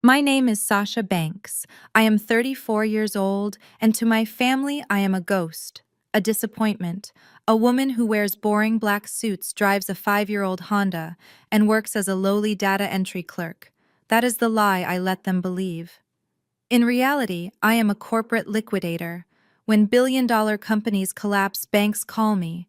My name is Sasha Banks. I am 34 years old, and to my family, I am a ghost, a disappointment, a woman who wears boring black suits, drives a 5-year-old Honda, and works as a lowly data entry clerk. That is the lie I let them believe. In reality, I am a corporate liquidator. When billion-dollar companies collapse, banks call me.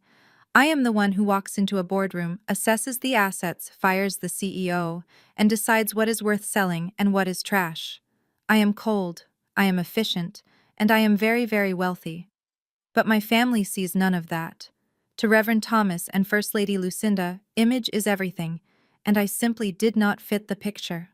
I am the one who walks into a boardroom, assesses the assets, fires the CEO, and decides what is worth selling and what is trash. I am cold, I am efficient, and I am very, very wealthy. But my family sees none of that. To Reverend Thomas and First Lady Lucinda, image is everything, and I simply did not fit the picture.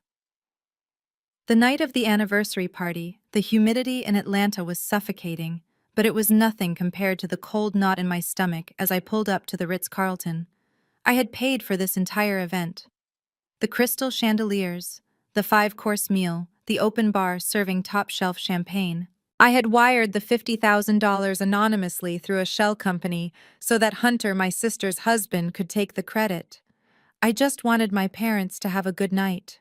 The night of the anniversary party, the humidity in Atlanta was suffocating, but it was nothing compared to the cold knot in my stomach as I pulled up to the Ritz-Carlton. I had paid for this entire event. The crystal chandeliers, the 5-course meal, the open bar serving top-shelf champagne. I had wired the $50,000 anonymously through a shell company so that Hunter, my sister's husband, could take the credit. I just wanted my parents to have a good night.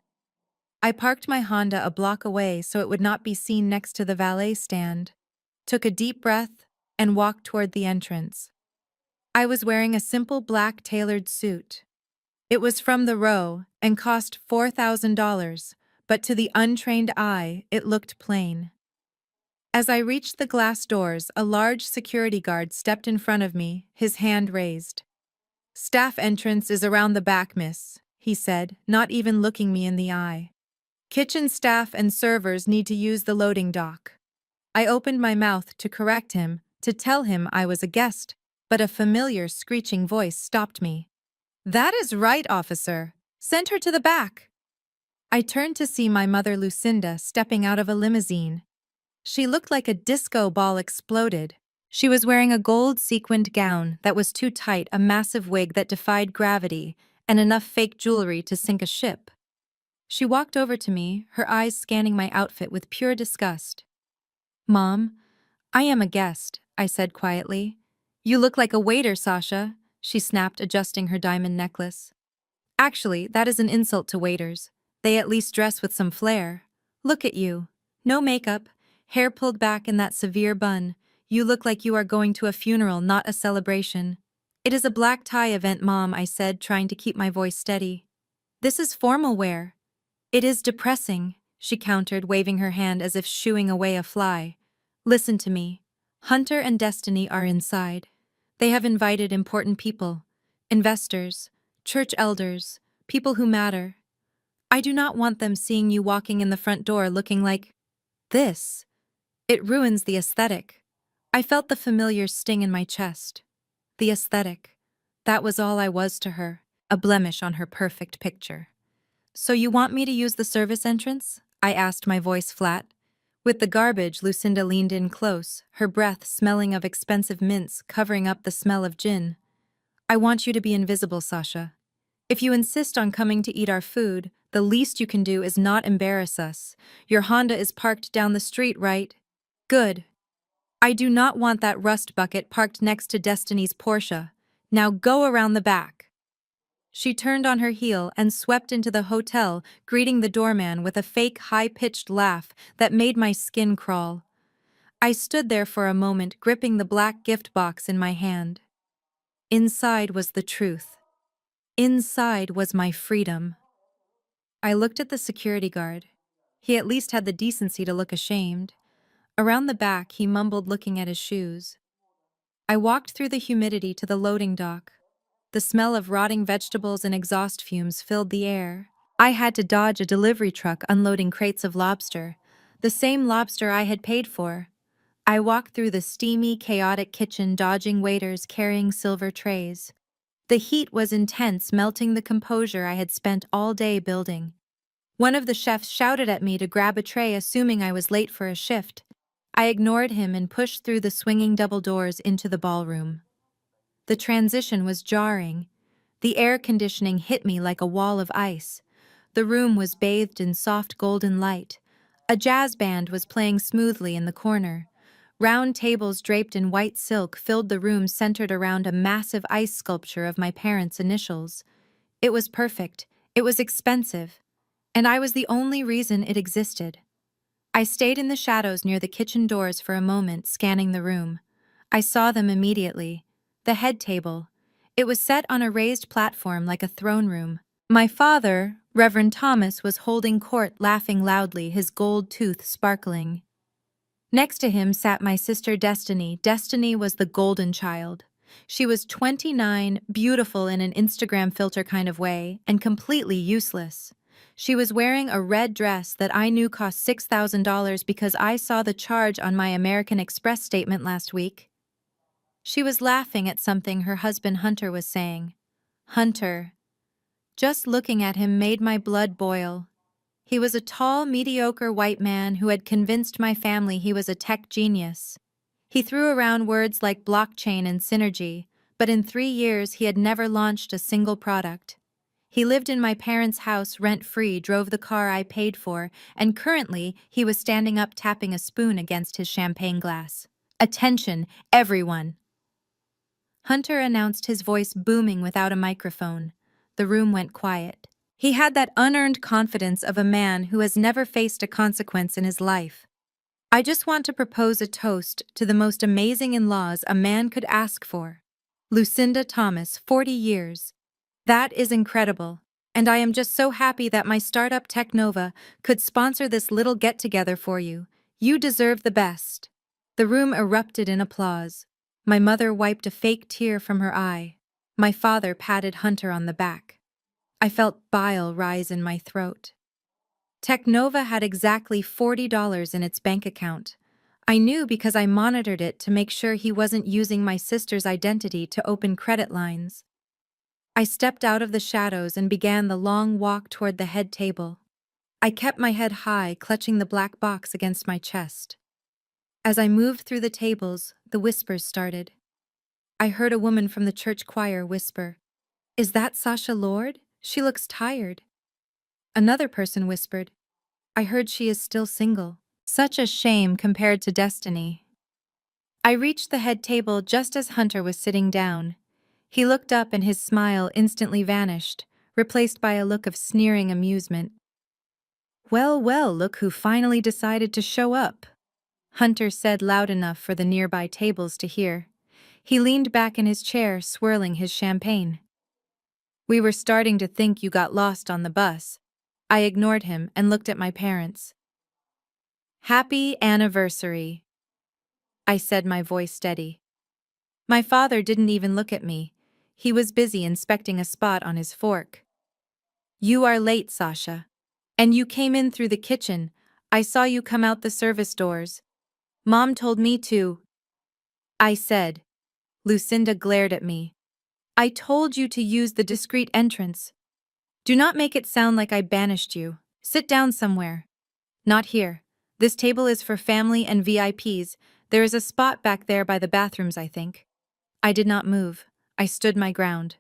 I parked my Honda a block away so it would not be seen next to the valet stand, took a deep breath, and walked toward the entrance. I was wearing a simple black tailored suit. It was from the Row and cost $4,000, but to the untrained eye, it looked plain. As I reached the glass doors, a large security guard stepped in front of me, his hand raised. "Staff entrance is around the back, miss," he said, not even looking me in the eye. "Kitchen staff and servers need to use the loading dock." I opened my mouth to correct him, to tell him I was a guest, but a familiar screeching voice stopped me. "That is right, officer. Send her to the back." I turned to see my mother Lucinda stepping out of a limousine. She looked like a disco ball exploded. She was wearing a gold sequined gown that was too tight, a massive wig that defied gravity, and enough fake jewelry to sink a ship. She walked over to me, her eyes scanning my outfit with pure disgust. "Mom, I am a guest," I said quietly. "You look like a waiter, Sasha," she snapped, adjusting her diamond necklace. "Actually, that is an insult to waiters. They at least dress with some flair. Look at you. No makeup, hair pulled back in that severe bun. You look like you are going to a funeral, not a celebration." "It is a black tie event, Mom," I said, trying to keep my voice steady. "This is formal wear." "It is depressing," she countered, waving her hand as if shooing away a fly. "Listen to me. Hunter and Destiny are inside. They have invited important people, investors, church elders, people who matter. I do not want them seeing you walking in the front door looking like this. It ruins the aesthetic." I felt the familiar sting in my chest. The aesthetic. That was all I was to her, a blemish on her perfect picture. "So you want me to use the service entrance?" I asked, my voice flat. With the garbage, Lucinda leaned in close, her breath smelling of expensive mints covering up the smell of gin. "I want you to be invisible, Sasha. If you insist on coming to eat our food, the least you can do is not embarrass us. Your Honda is parked down the street, right? Good. I do not want that rust bucket parked next to Destiny's Porsche. Now go around the back." She turned on her heel and swept into the hotel, greeting the doorman with a fake high-pitched laugh that made my skin crawl. I stood there for a moment, gripping the black gift box in my hand. Inside was the truth. Inside was my freedom. I looked at the security guard. He at least had the decency to look ashamed. Around the back, he mumbled, looking at his shoes. I walked through the humidity to the loading dock. The smell of rotting vegetables and exhaust fumes filled the air. I had to dodge a delivery truck unloading crates of lobster, the same lobster I had paid for. I walked through the steamy, chaotic kitchen, dodging waiters carrying silver trays. The heat was intense, melting the composure I had spent all day building. One of the chefs shouted at me to grab a tray, assuming I was late for a shift. I ignored him and pushed through the swinging double doors into the ballroom. The transition was jarring. The air conditioning hit me like a wall of ice. The room was bathed in soft golden light. A jazz band was playing smoothly in the corner. Round tables draped in white silk filled the room, centered around a massive ice sculpture of my parents' initials. It was perfect. It was expensive. and I was the only reason it existed. I stayed in the shadows near the kitchen doors for a moment, scanning the room. I saw them immediately. The head table. It was set on a raised platform like a throne room. My father, Reverend Thomas, was holding court, laughing loudly, his gold tooth sparkling. Next to him sat my sister Destiny. Destiny was the golden child. She was 29, beautiful in an Instagram filter kind of way, and completely useless. She was wearing a red dress that I knew cost $6,000 because I saw the charge on my American Express statement last week. She was laughing at something her husband Hunter was saying. Hunter. Just looking at him made my blood boil. He was a tall, mediocre white man who had convinced my family he was a tech genius. He threw around words like blockchain and synergy, but in 3 years he had never launched a single product. He lived in my parents' house rent-free, drove the car I paid for, and currently he was standing up tapping a spoon against his champagne glass. Attention, everyone! Hunter announced, his voice booming without a microphone. The room went quiet. He had that unearned confidence of a man who has never faced a consequence in his life. I just want to propose a toast to the most amazing in-laws a man could ask for. Lucinda Thomas, 40 years. That is incredible. And I am just so happy that my startup Technova could sponsor this little get-together for you. You deserve the best. The room erupted in applause. My mother wiped a fake tear from her eye. My father patted Hunter on the back. I felt bile rise in my throat. Technova had exactly $40 in its bank account. I knew because I monitored it to make sure he wasn't using my sister's identity to open credit lines. I stepped out of the shadows and began the long walk toward the head table. I kept my head high, clutching the black box against my chest. As I moved through the tables, the whispers started. I heard a woman from the church choir whisper, "Is that Sasha Lord? She looks tired." Another person whispered, "I heard she is still single." Such a shame compared to Destiny. I reached the head table just as Hunter was sitting down. He looked up and his smile instantly vanished, replaced by a look of sneering amusement. "Well, well, look who finally decided to show up," Hunter said loud enough for the nearby tables to hear. He leaned back in his chair, swirling his champagne. "We were starting to think you got lost on the bus." I ignored him and looked at my parents. "Happy anniversary," I said, my voice steady. My father didn't even look at me. He was busy inspecting a spot on his fork. "You are late, Sasha. And you came in through the kitchen. I saw you come out the service doors. Mom told me to," I said. Lucinda glared at me. "I told you to use the discreet entrance. Do not make it sound like I banished you. Sit down somewhere." "Not here. This table is for family and VIPs. There is a spot back there by the bathrooms, I think." I did not move. I stood my ground.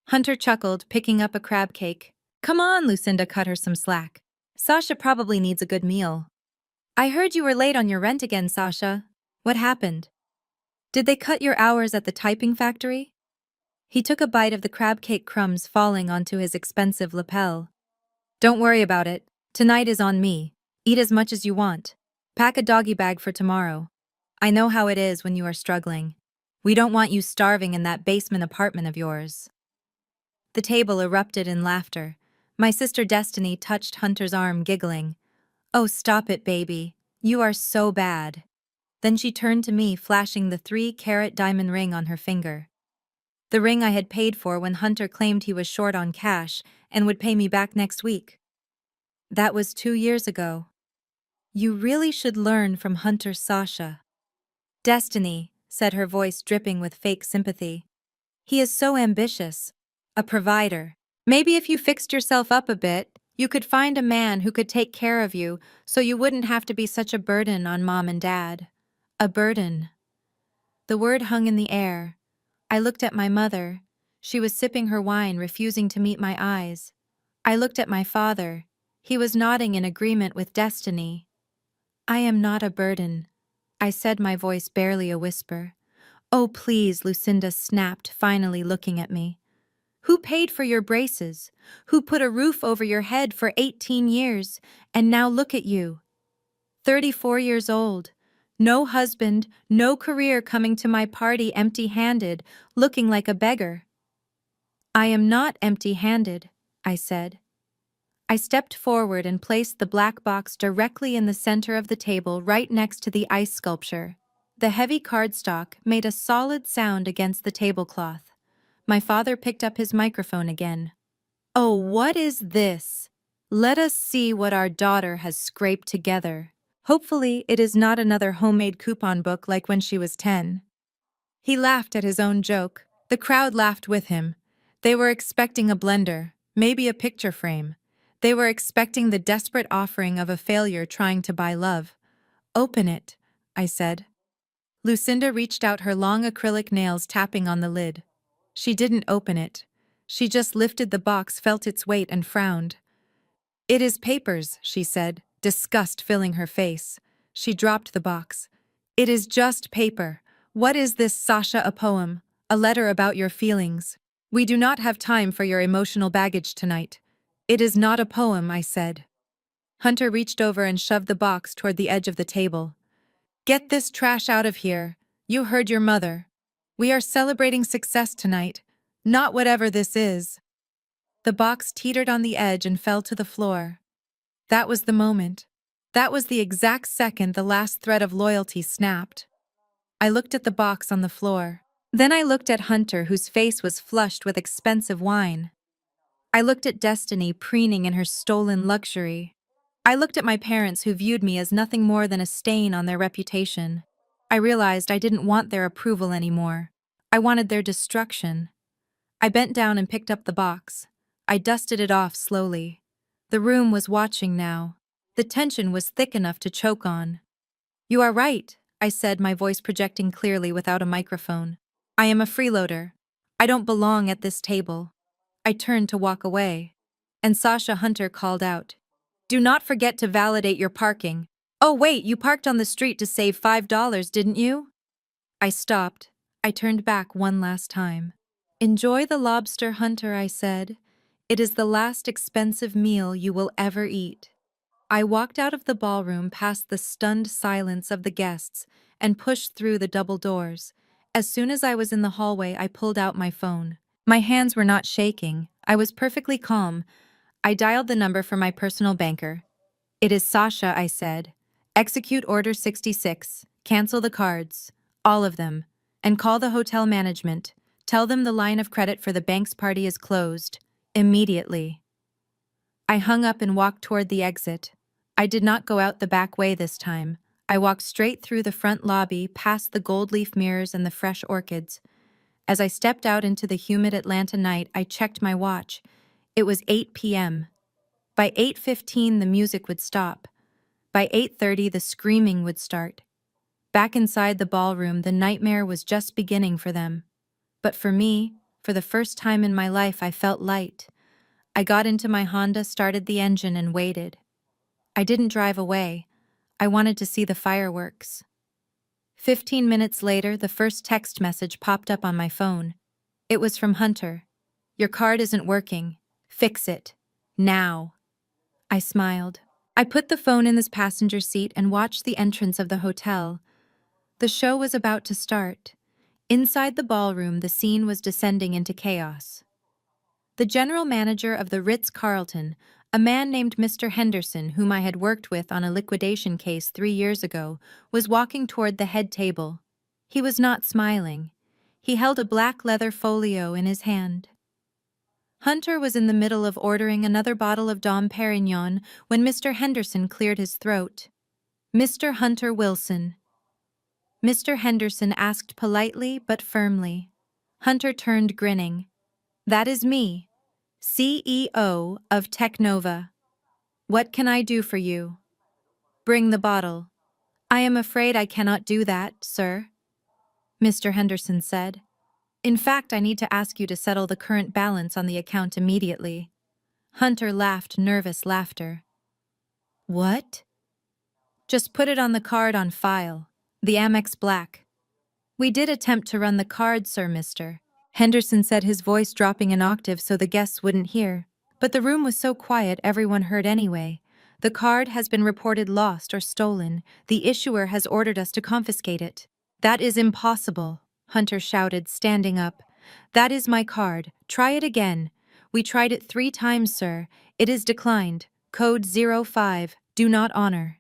Hunter chuckled, picking up a crab cake. "Come on," Lucinda cut her some slack. "Sasha probably needs a good meal." "I heard you were late on your rent again, Sasha. What happened? Did they cut your hours at the typing factory?" He took a bite of the crab cake crumbs falling onto his expensive lapel. "Don't worry about it. Tonight is on me. Eat as much as you want. Pack a doggy bag for tomorrow. I know how it is when you are struggling. We don't want you starving in that basement apartment of yours." The table erupted in laughter. My sister Destiny touched Hunter's arm, giggling. "Oh, stop it, baby. You are so bad." Then she turned to me, flashing the 3-carat diamond ring on her finger. The ring I had paid for when Hunter claimed he was short on cash and would pay me back next week. That was 2 years ago. "You really should learn from Hunter, Sasha." "Destiny," said her voice dripping with fake sympathy. "He is so ambitious. A provider. Maybe if you fixed yourself up a bit, you could find a man who could take care of you so you wouldn't have to be such a burden on Mom and Dad." A burden. The word hung in the air. I looked at my mother. She was sipping her wine, refusing to meet my eyes. I looked at my father. He was nodding in agreement with Destiny. "I am not a burden," I said, my voice barely a whisper. "Oh, please," Lucinda snapped, finally looking at me. Who paid for your braces? Who put a roof over your head for 18 years? And now look at you. 34 years old. No husband, no career, coming to my party empty-handed, looking like a beggar. I am not empty-handed, I said. I stepped forward and placed the black box directly in the center of the table, right next to the ice sculpture. The heavy cardstock made a solid sound against the tablecloth. My father picked up his microphone again. "Oh, what is this? Let us see what our daughter has scraped together. Hopefully, it is not another homemade coupon book like when she was 10. He laughed at his own joke. The crowd laughed with him. They were expecting a blender, maybe a picture frame. They were expecting the desperate offering of a failure trying to buy love. "Open it," I said. Lucinda reached out her long acrylic nails, tapping on the lid. She didn't open it. She just lifted the box, felt its weight, and frowned. "It is papers," she said, disgust filling her face. She dropped the box. "It is just paper. What is this, Sasha? A poem? A letter about your feelings? We do not have time for your emotional baggage tonight." "It is not a poem," I said. Hunter reached over and shoved the box toward the edge of the table. "Get this trash out of here. You heard your mother. We are celebrating success tonight, not whatever this is." The box teetered on the edge and fell to the floor. That was the moment. That was the exact second the last thread of loyalty snapped. I looked at the box on the floor. Then I looked at Hunter, whose face was flushed with expensive wine. I looked at Destiny, preening in her stolen luxury. I looked at my parents, who viewed me as nothing more than a stain on their reputation. I realized I didn't want their approval anymore. I wanted their destruction. I bent down and picked up the box. I dusted it off slowly. The room was watching now. The tension was thick enough to choke on. "You are right," I said, my voice projecting clearly without a microphone. "I am a freeloader. I don't belong at this table." I turned to walk away. And Sasha Hunter called out, "Do not forget to validate your parking." "Oh wait, you parked on the street to save $5, didn't you?" I stopped. I turned back one last time. "Enjoy the lobster, Hunter," I said. "It is the last expensive meal you will ever eat." I walked out of the ballroom past the stunned silence of the guests and pushed through the double doors. As soon as I was in the hallway, I pulled out my phone. My hands were not shaking. I was perfectly calm. I dialed the number for my personal banker. "It is Sasha," I said. "Execute Order 66. Cancel the cards. All of them. And call the hotel management. Tell them the line of credit for the bank's party is closed. Immediately." I hung up and walked toward the exit. I did not go out the back way this time. I walked straight through the front lobby, past the gold leaf mirrors and the fresh orchids. As I stepped out into the humid Atlanta night, I checked my watch. It was 8 p.m. By 8:15, the music would stop. By 8:30, the screaming would start. Back inside the ballroom, the nightmare was just beginning for them. But for me, for the first time in my life, I felt light. I got into my Honda, started the engine, and waited. I didn't drive away. I wanted to see the fireworks. 15 minutes later, the first text message popped up on my phone. It was from Hunter. "Your card isn't working. Fix it. Now." I smiled. I put the phone in the passenger seat and watched the entrance of the hotel. The show was about to start. Inside the ballroom, the scene was descending into chaos. The general manager of the Ritz-Carlton, a man named Mr. Henderson, whom I had worked with on a liquidation case 3 years ago, was walking toward the head table. He was not smiling. He held a black leather folio in his hand. Hunter was in the middle of ordering another bottle of Dom Perignon when Mr. Henderson cleared his throat. "Mr. Hunter Wilson." Mr. Henderson asked politely but firmly. Hunter turned, grinning. "That is me, CEO of Technova. What can I do for you?" "Bring the bottle." "I am afraid I cannot do that, sir," Mr. Henderson said. "In fact, I need to ask you to settle the current balance on the account immediately." Hunter laughed nervous laughter. "What?" "Just put it on the card on file, the Amex Black." "We did attempt to run the card, sir," Mr. Henderson said, his voice dropping an octave so the guests wouldn't hear. But the room was so quiet everyone heard anyway. The card has been reported lost or stolen. The issuer has ordered us to confiscate it. That is impossible, Hunter shouted, standing up. That is my card. Try it again. We tried it 3 times, sir. It is declined. Code 05. Do not honor.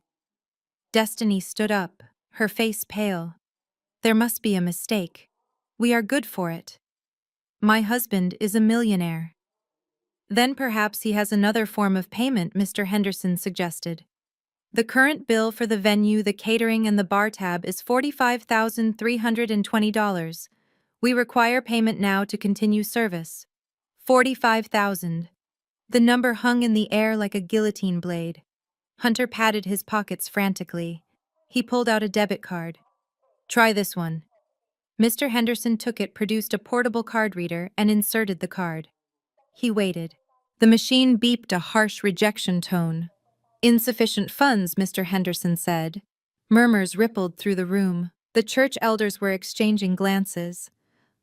Destiny stood up, her face pale. There must be a mistake. We are good for it. My husband is a millionaire. Then perhaps he has another form of payment, Mr. Henderson suggested. The current bill for the venue, the catering, and the bar tab is $45,320. We require payment now to continue service. 45,000. The number hung in the air like a guillotine blade. Hunter patted his pockets frantically. He pulled out a debit card. Try this one. Mr. Henderson took it, produced a portable card reader, and inserted the card. He waited. The machine beeped a harsh rejection tone. Insufficient funds, Mr. Henderson said. Murmurs rippled through the room. The church elders were exchanging glances.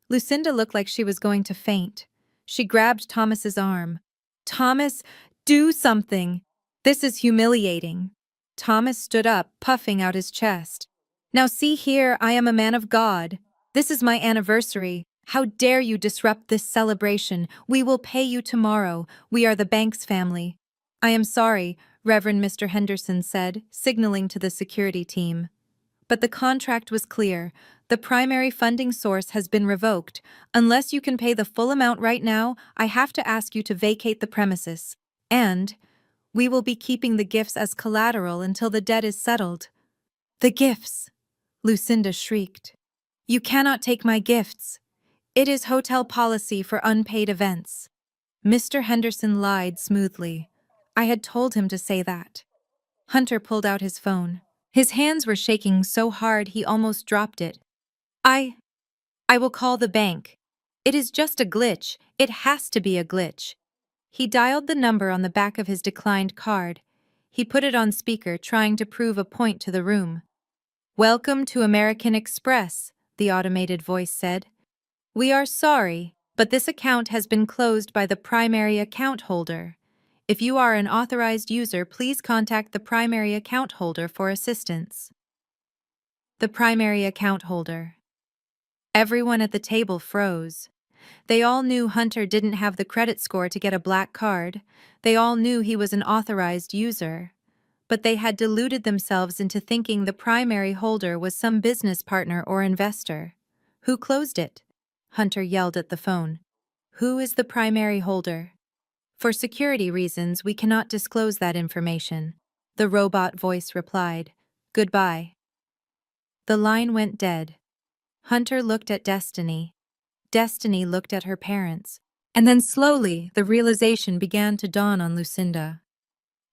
Lucinda looked like she was going to faint. She grabbed Thomas's arm. Thomas, do something. This is humiliating. Thomas stood up, puffing out his chest. Now see here, I am a man of God. This is my anniversary. How dare you disrupt this celebration? We will pay you tomorrow. We are the Banks family. I am sorry, Reverend Mr. Henderson said, signaling to the security team. But the contract was clear. The primary funding source has been revoked. Unless you can pay the full amount right now, I have to ask you to vacate the premises. And we will be keeping the gifts as collateral until the debt is settled. The gifts! Lucinda shrieked. You cannot take my gifts. It is hotel policy for unpaid events. Mr. Henderson lied smoothly. I had told him to say that. Hunter pulled out his phone. His hands were shaking so hard he almost dropped it. I will call the bank. It is just a glitch. It has to be a glitch. He dialed the number on the back of his declined card. He put it on speaker, trying to prove a point to the room. Welcome to American Express, the automated voice said. We are sorry, but this account has been closed by the primary account holder. If you are an authorized user, please contact the primary account holder for assistance. The primary account holder. Everyone at the table froze. They all knew Hunter didn't have the credit score to get a black card. They all knew he was an authorized user. But they had deluded themselves into thinking the primary holder was some business partner or investor. Who closed it? Hunter yelled at the phone. Who is the primary holder? For security reasons, we cannot disclose that information. The robot voice replied. Goodbye. The line went dead. Hunter looked at Destiny. Destiny looked at her parents. And then slowly, the realization began to dawn on Lucinda.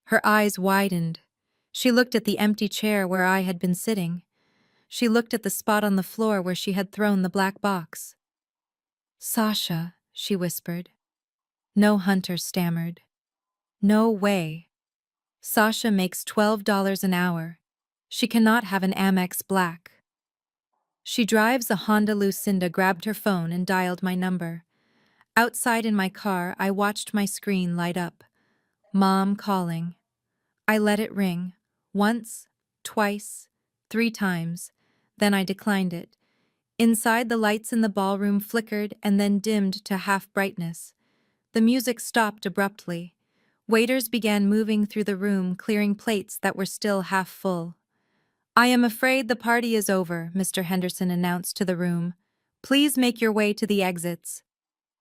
Her eyes widened. She looked at the empty chair where I had been sitting. She looked at the spot on the floor where she had thrown the black box. Sasha, she whispered. No, Hunter stammered. No way. Sasha makes $12 an hour. She cannot have an Amex Black. She drives a Honda. Lucinda grabbed her phone and dialed my number. Outside in my car, I watched my screen light up. Mom calling. I let it ring. Once, twice, 3 times. Then I declined it. Inside, the lights in the ballroom flickered and then dimmed to half brightness. The music stopped abruptly. Waiters began moving through the room, clearing plates that were still half full. I am afraid the party is over, Mr. Henderson announced to the room. Please make your way to the exits.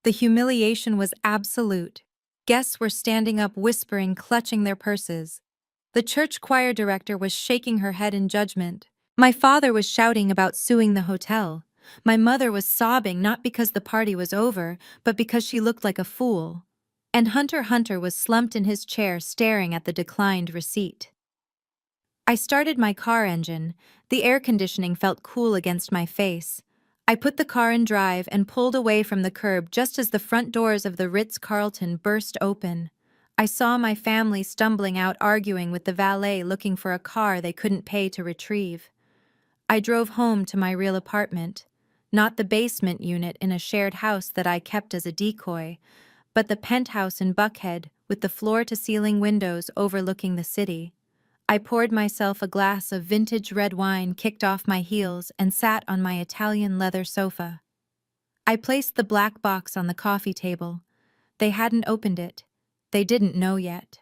The humiliation was absolute. Guests were standing up, whispering, clutching their purses. The church choir director was shaking her head in judgment. My father was shouting about suing the hotel. My mother was sobbing, not because the party was over, but because she looked like a fool. And Hunter was slumped in his chair, staring at the declined receipt. I started my car engine. The air conditioning felt cool against my face. I put the car in drive and pulled away from the curb just as the front doors of the Ritz-Carlton burst open. I saw my family stumbling out, arguing with the valet, looking for a car they couldn't pay to retrieve. I drove home to my real apartment. Not the basement unit in a shared house that I kept as a decoy, but the penthouse in Buckhead with the floor-to-ceiling windows overlooking the city. I poured myself a glass of vintage red wine, kicked off my heels, and sat on my Italian leather sofa. I placed the black box on the coffee table. They hadn't opened it. They didn't know yet.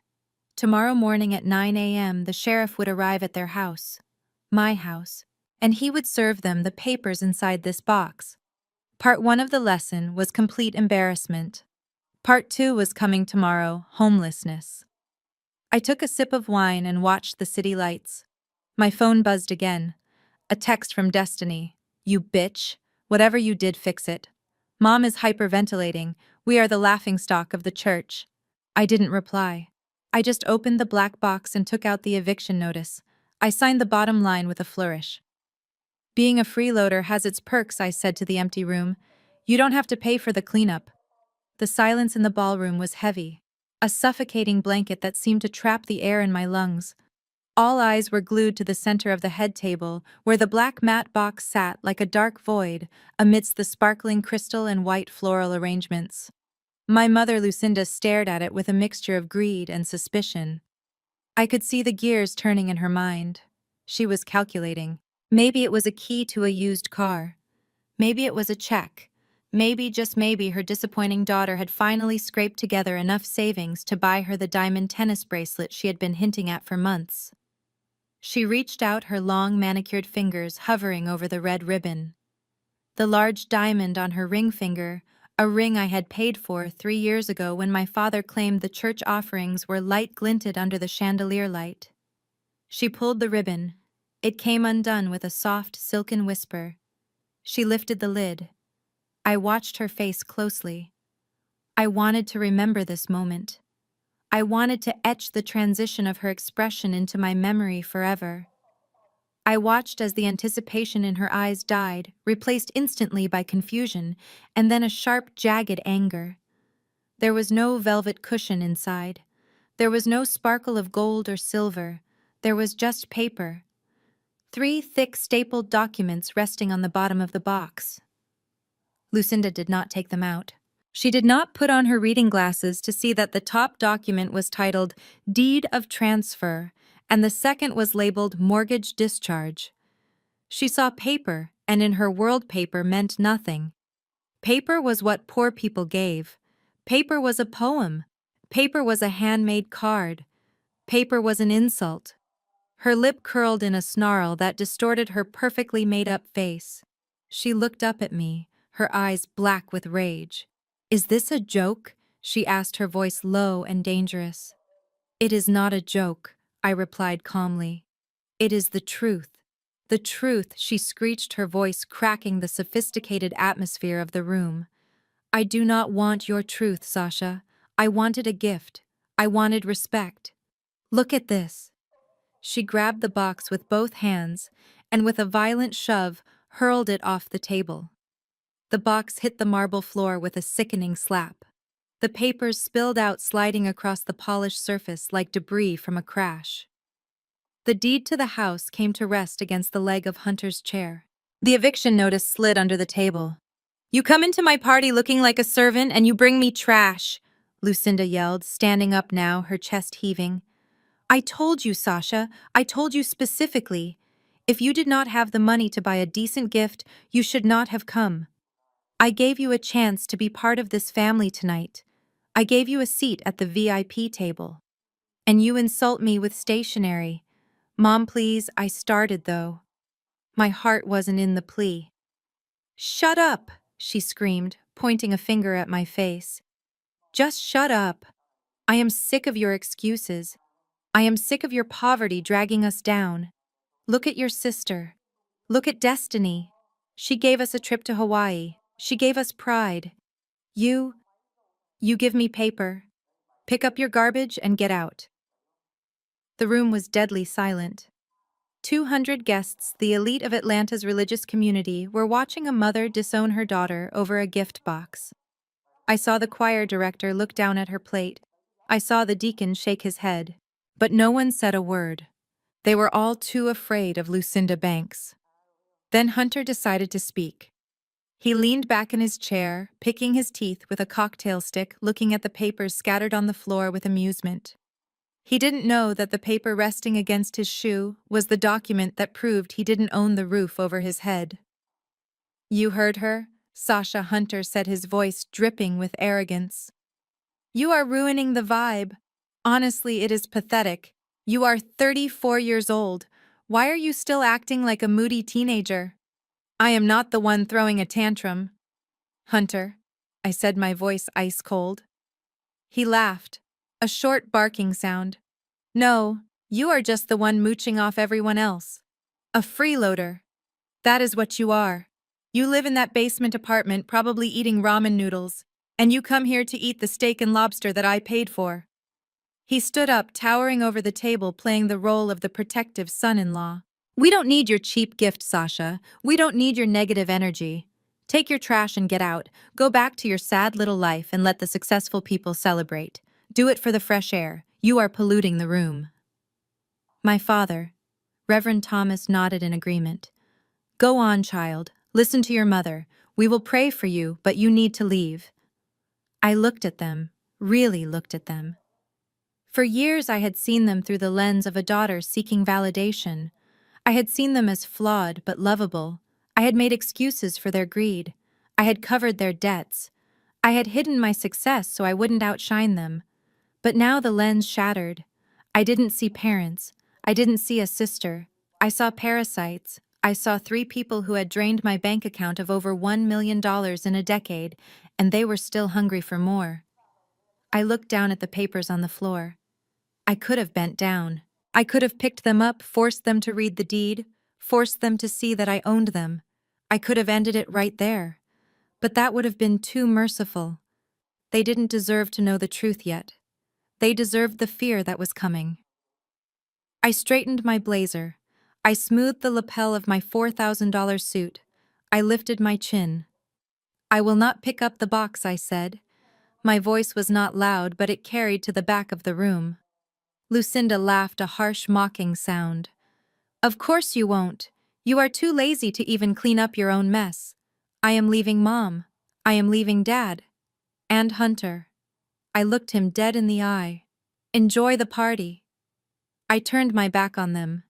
Tomorrow morning at 9 a.m., the sheriff would arrive at their house, my house, and he would serve them the papers inside this box. Part 1 of the lesson was complete embarrassment. Part 2 was coming tomorrow, homelessness. I took a sip of wine and watched the city lights. My phone buzzed again. A text from Destiny. You bitch. Whatever you did, fix it. Mom is hyperventilating. We are the laughingstock of the church. I didn't reply. I just opened the black box and took out the eviction notice. I signed the bottom line with a flourish. Being a freeloader has its perks, I said to the empty room. You don't have to pay for the cleanup. The silence in the ballroom was heavy, a suffocating blanket that seemed to trap the air in my lungs. All eyes were glued to the center of the head table, where the black matte box sat like a dark void amidst the sparkling crystal and white floral arrangements. My mother Lucinda stared at it with a mixture of greed and suspicion. I could see the gears turning in her mind. She was calculating. Maybe it was a key to a used car. Maybe it was a check. Maybe, just maybe, her disappointing daughter had finally scraped together enough savings to buy her the diamond tennis bracelet she had been hinting at for months. She reached out, her long manicured fingers hovering over the red ribbon. The large diamond on her ring finger, a ring I had paid for 3 years ago when my father claimed the church offerings were light glinted under the chandelier light. She pulled the ribbon. It came undone with a soft, silken whisper. She lifted the lid. I watched her face closely. I wanted to remember this moment. I wanted to etch the transition of her expression into my memory forever. I watched as the anticipation in her eyes died, replaced instantly by confusion, and then a sharp, jagged anger. There was no velvet cushion inside. There was no sparkle of gold or silver. There was just paper. 3 thick, stapled documents resting on the bottom of the box. Lucinda did not take them out. She did not put on her reading glasses to see that the top document was titled Deed of Transfer, and the second was labeled Mortgage Discharge. She saw paper, and in her world paper meant nothing. Paper was what poor people gave. Paper was a poem. Paper was a handmade card. Paper was an insult. Her lip curled in a snarl that distorted her perfectly made-up face. She looked up at me, her eyes black with rage. "Is this a joke?" she asked, her voice low and dangerous. "It is not a joke," I replied calmly. "It is the truth." "The truth," she screeched, her voice cracking the sophisticated atmosphere of the room. "I do not want your truth, Sasha. I wanted a gift. I wanted respect. Look at this." She grabbed the box with both hands and with a violent shove hurled it off the table. The box hit the marble floor with a sickening slap. The papers spilled out, sliding across the polished surface like debris from a crash. The deed to the house came to rest against the leg of Hunter's chair. The eviction notice slid under the table. "You come into my party looking like a servant and you bring me trash," Lucinda yelled, standing up now, her chest heaving. "I told you, Sasha. I told you specifically. If you did not have the money to buy a decent gift, you should not have come. I gave you a chance to be part of this family tonight. I gave you a seat at the VIP table. And you insult me with stationery. Mom, please," I started though. My heart wasn't in the plea. "Shut up," she screamed, pointing a finger at my face. "Just shut up. I am sick of your excuses. I am sick of your poverty dragging us down. Look at your sister. Look at Destiny. She gave us a trip to Hawaii. She gave us pride. You give me paper. Pick up your garbage and get out." The room was deadly silent. 200 guests, the elite of Atlanta's religious community, were watching a mother disown her daughter over a gift box. I saw the choir director look down at her plate. I saw the deacon shake his head. But no one said a word. They were all too afraid of Lucinda Banks. Then Hunter decided to speak. He leaned back in his chair, picking his teeth with a cocktail stick, looking at the papers scattered on the floor with amusement. He didn't know that the paper resting against his shoe was the document that proved he didn't own the roof over his head. "You heard her?" Sasha Hunter said, his voice dripping with arrogance. "You are ruining the vibe. Honestly, it is pathetic. You are 34 years old. Why are you still acting like a moody teenager?" "I am not the one throwing a tantrum." "Hunter," I said, my voice ice cold. He laughed, a short barking sound. "No, you are just the one mooching off everyone else. A freeloader. That is what you are. You live in that basement apartment, probably eating ramen noodles, and you come here to eat the steak and lobster that I paid for." He stood up, towering over the table, playing the role of the protective son-in-law. "We don't need your cheap gift, Sasha. We don't need your negative energy. Take your trash and get out. Go back to your sad little life and let the successful people celebrate. Do it for the fresh air. You are polluting the room." My father, Reverend Thomas, nodded in agreement. "Go on, child. Listen to your mother. We will pray for you, but you need to leave." I looked at them, really looked at them. For years I had seen them through the lens of a daughter seeking validation. I had seen them as flawed but lovable. I had made excuses for their greed. I had covered their debts. I had hidden my success so I wouldn't outshine them. But now the lens shattered. I didn't see parents. I didn't see a sister. I saw parasites. I saw 3 people who had drained my bank account of over $1 million in a decade, and they were still hungry for more. I looked down at the papers on the floor. I could have bent down. I could have picked them up, forced them to read the deed, forced them to see that I owned them. I could have ended it right there. But that would have been too merciful. They didn't deserve to know the truth yet. They deserved the fear that was coming. I straightened my blazer. I smoothed the lapel of my $4,000 suit. I lifted my chin. "I will not pick up the box," I said. My voice was not loud, but it carried to the back of the room. Lucinda laughed, a harsh, mocking sound. "Of course you won't. You are too lazy to even clean up your own mess. I am leaving Mom. I am leaving Dad. And Hunter." I looked him dead in the eye. "Enjoy the party." I turned my back on them.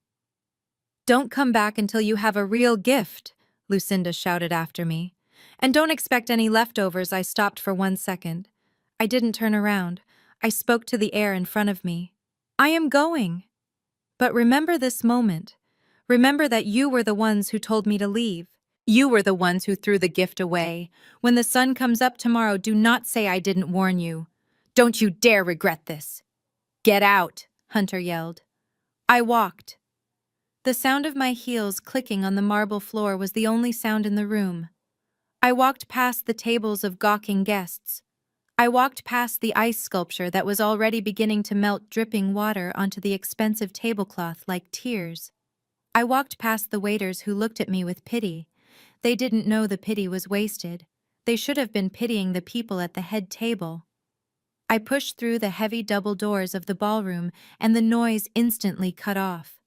"Don't come back until you have a real gift," Lucinda shouted after me. "And don't expect any leftovers." I stopped for 1 second. I didn't turn around. I spoke to the air in front of me. "I am going. But remember this moment. Remember that you were the ones who told me to leave. You were the ones who threw the gift away. When the sun comes up tomorrow, do not say I didn't warn you. Don't you dare regret this." "Get out," Hunter yelled. I walked. The sound of my heels clicking on the marble floor was the only sound in the room. I walked past the tables of gawking guests. I walked past the ice sculpture that was already beginning to melt, dripping water onto the expensive tablecloth like tears. I walked past the waiters who looked at me with pity. They didn't know the pity was wasted. They should have been pitying the people at the head table. I pushed through the heavy double doors of the ballroom, and the noise instantly cut off.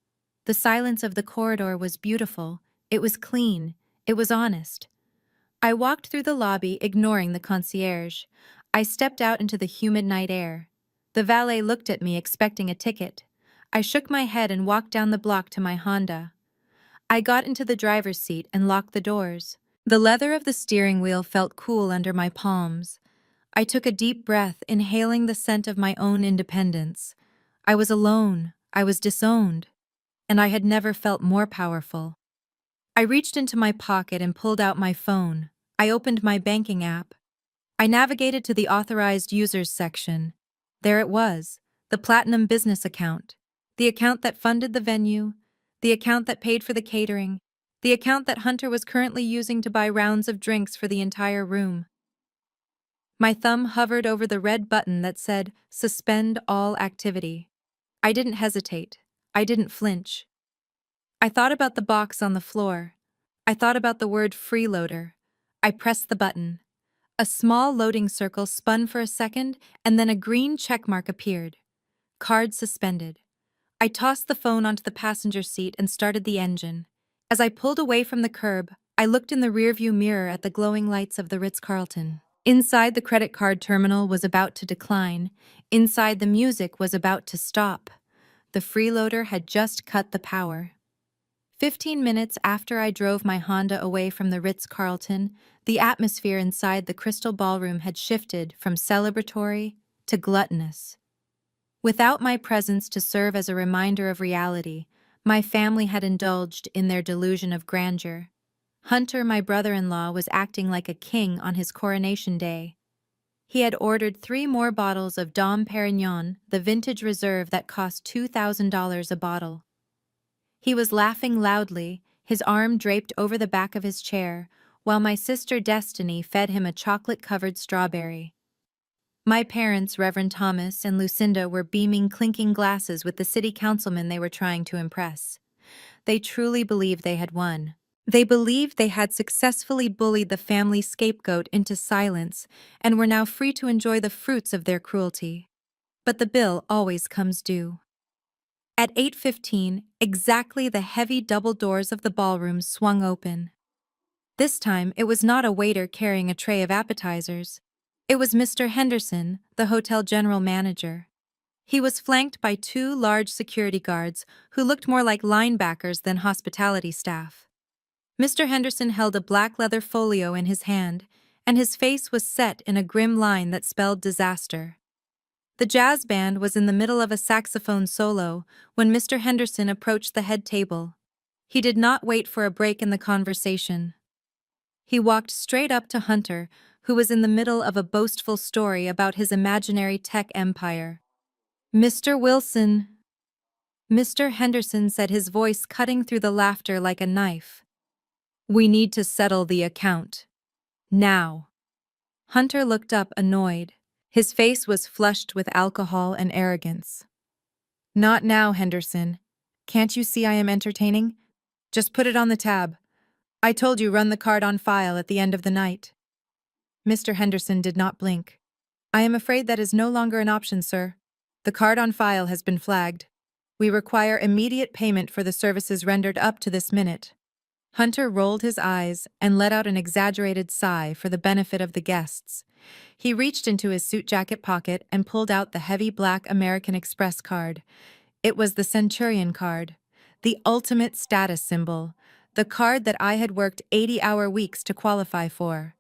The silence of the corridor was beautiful. It was clean. It was honest. I walked through the lobby, ignoring the concierge. I stepped out into the humid night air. The valet looked at me, expecting a ticket. I shook my head and walked down the block to my Honda. I got into the driver's seat and locked the doors. The leather of the steering wheel felt cool under my palms. I took a deep breath, inhaling the scent of my own independence. I was alone. I was disowned. And I had never felt more powerful. I reached into my pocket and pulled out my phone. I opened my banking app. I navigated to the authorized users section. There it was, the Platinum business account. The account that funded the venue, the account that paid for the catering, the account that Hunter was currently using to buy rounds of drinks for the entire room. My thumb hovered over the red button that said, "Suspend all activity." I didn't hesitate. I didn't flinch. I thought about the box on the floor. I thought about the word freeloader. I pressed the button. A small loading circle spun for a second, and then a green checkmark appeared. Card suspended. I tossed the phone onto the passenger seat and started the engine. As I pulled away from the curb, I looked in the rearview mirror at the glowing lights of the Ritz-Carlton. Inside, the credit card terminal was about to decline. Inside, the music was about to stop. The freeloader had just cut the power. 15 minutes after I drove my Honda away from the Ritz-Carlton, the atmosphere inside the Crystal Ballroom had shifted from celebratory to gluttonous. Without my presence to serve as a reminder of reality, my family had indulged in their delusion of grandeur. Hunter, my brother-in-law, was acting like a king on his coronation day. He had ordered 3 more bottles of Dom Perignon, the vintage reserve that cost $2,000 a bottle. He was laughing loudly, his arm draped over the back of his chair, while my sister Destiny fed him a chocolate-covered strawberry. My parents, Reverend Thomas and Lucinda, were beaming clinking glasses with the city councilman they were trying to impress. They truly believed they had won. They believed they had successfully bullied the family scapegoat into silence and were now free to enjoy the fruits of their cruelty. But the bill always comes due. At 8:15, exactly, the heavy double doors of the ballroom swung open. This time, it was not a waiter carrying a tray of appetizers. It was Mr. Henderson, the hotel general manager. He was flanked by 2 large security guards who looked more like linebackers than hospitality staff. Mr. Henderson held a black leather folio in his hand, and his face was set in a grim line that spelled disaster. The jazz band was in the middle of a saxophone solo when Mr. Henderson approached the head table. He did not wait for a break in the conversation. He walked straight up to Hunter, who was in the middle of a boastful story about his imaginary tech empire. "Mr. Wilson," Mr. Henderson said, his voice cutting through the laughter like a knife. "We need to settle the account. Now." Hunter looked up, annoyed. His face was flushed with alcohol and arrogance. "Not now, Henderson. Can't you see I am entertaining? Just put it on the tab. I told you, run the card on file at the end of the night." Mr. Henderson did not blink. "I am afraid that is no longer an option, sir. The card on file has been flagged. We require immediate payment for the services rendered up to this minute." Hunter rolled his eyes and let out an exaggerated sigh for the benefit of the guests. He reached into his suit jacket pocket and pulled out the heavy black American Express card. It was the Centurion card, the ultimate status symbol, the card that I had worked 80-hour weeks to qualify for.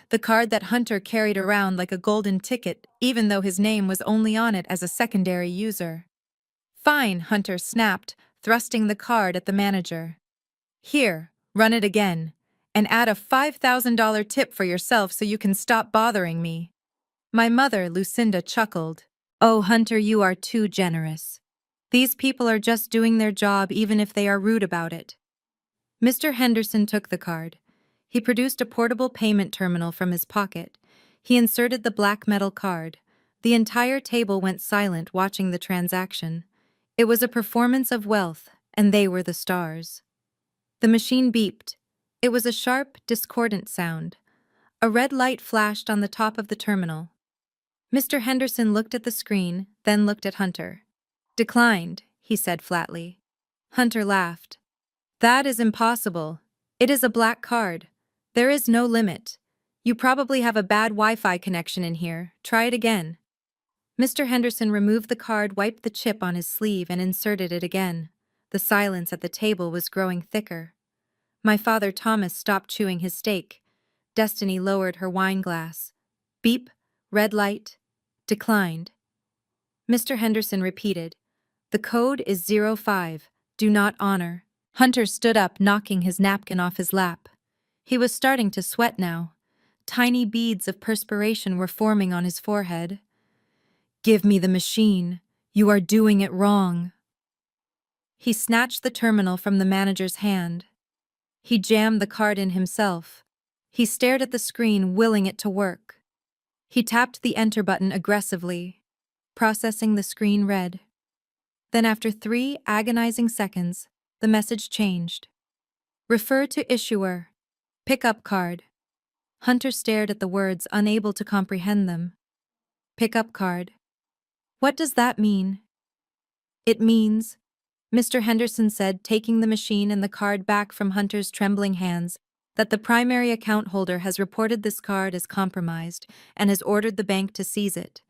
The card that Hunter carried around like a golden ticket, even though his name was only on it as a secondary user. "Fine," Hunter snapped, thrusting the card at the manager. "Here, run it again, and add a $5,000 tip for yourself so you can stop bothering me." My mother, Lucinda, chuckled. "Oh, Hunter, you are too generous. These people are just doing their job even if they are rude about it." Mr. Henderson took the card. He produced a portable payment terminal from his pocket. He inserted the black metal card. The entire table went silent watching the transaction. It was a performance of wealth, and they were the stars. The machine beeped. It was a sharp, discordant sound. A red light flashed on the top of the terminal. Mr. Henderson looked at the screen, then looked at Hunter. "Declined," he said flatly. Hunter laughed. "That is impossible. It is a black card. There is no limit. You probably have a bad Wi-Fi connection in here. Try it again." Mr. Henderson removed the card, wiped the chip on his sleeve, and inserted it again. The silence at the table was growing thicker. My father Thomas stopped chewing his steak. Destiny lowered her wine glass. Beep, red light, declined. Mr. Henderson repeated, "The code is 05. Do not honor." Hunter stood up, knocking his napkin off his lap. He was starting to sweat now. Tiny beads of perspiration were forming on his forehead. "Give me the machine. You are doing it wrong." He snatched the terminal from the manager's hand. He jammed the card in himself. He stared at the screen, willing it to work. He tapped the enter button aggressively. Processing, the screen read. Then after 3 agonizing seconds, the message changed. "Refer to issuer. Pickup card." Hunter stared at the words, unable to comprehend them. Pickup card. What does that mean? "It means," Mr. Henderson said, taking the machine and the card back from Hunter's trembling hands, that the primary account holder has reported this card as compromised and has ordered the bank to seize it.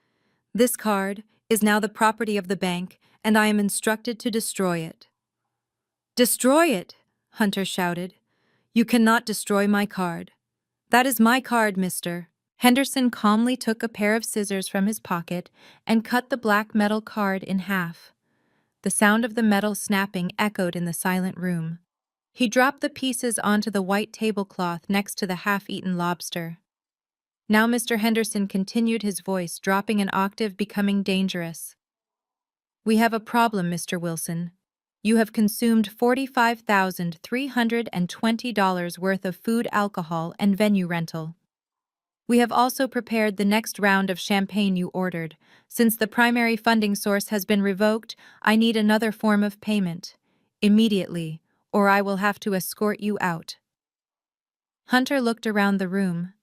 This card is now the property of the bank, and I am instructed to destroy it." "Destroy it!" Hunter shouted. "You cannot destroy my card." "That is my card, mister." Henderson calmly took a pair of scissors from his pocket and cut the black metal card in half. The sound of the metal snapping echoed in the silent room. He dropped the pieces onto the white tablecloth next to the half-eaten lobster. Now Mr. Henderson continued, his voice dropping an octave, becoming dangerous. "We have a problem, Mr. Wilson. You have consumed $45,320 worth of food, alcohol, and venue rental. We have also prepared the next round of champagne you ordered. Since the primary funding source has been revoked, I need another form of payment. Immediately, or I will have to escort you out." Hunter looked around the room.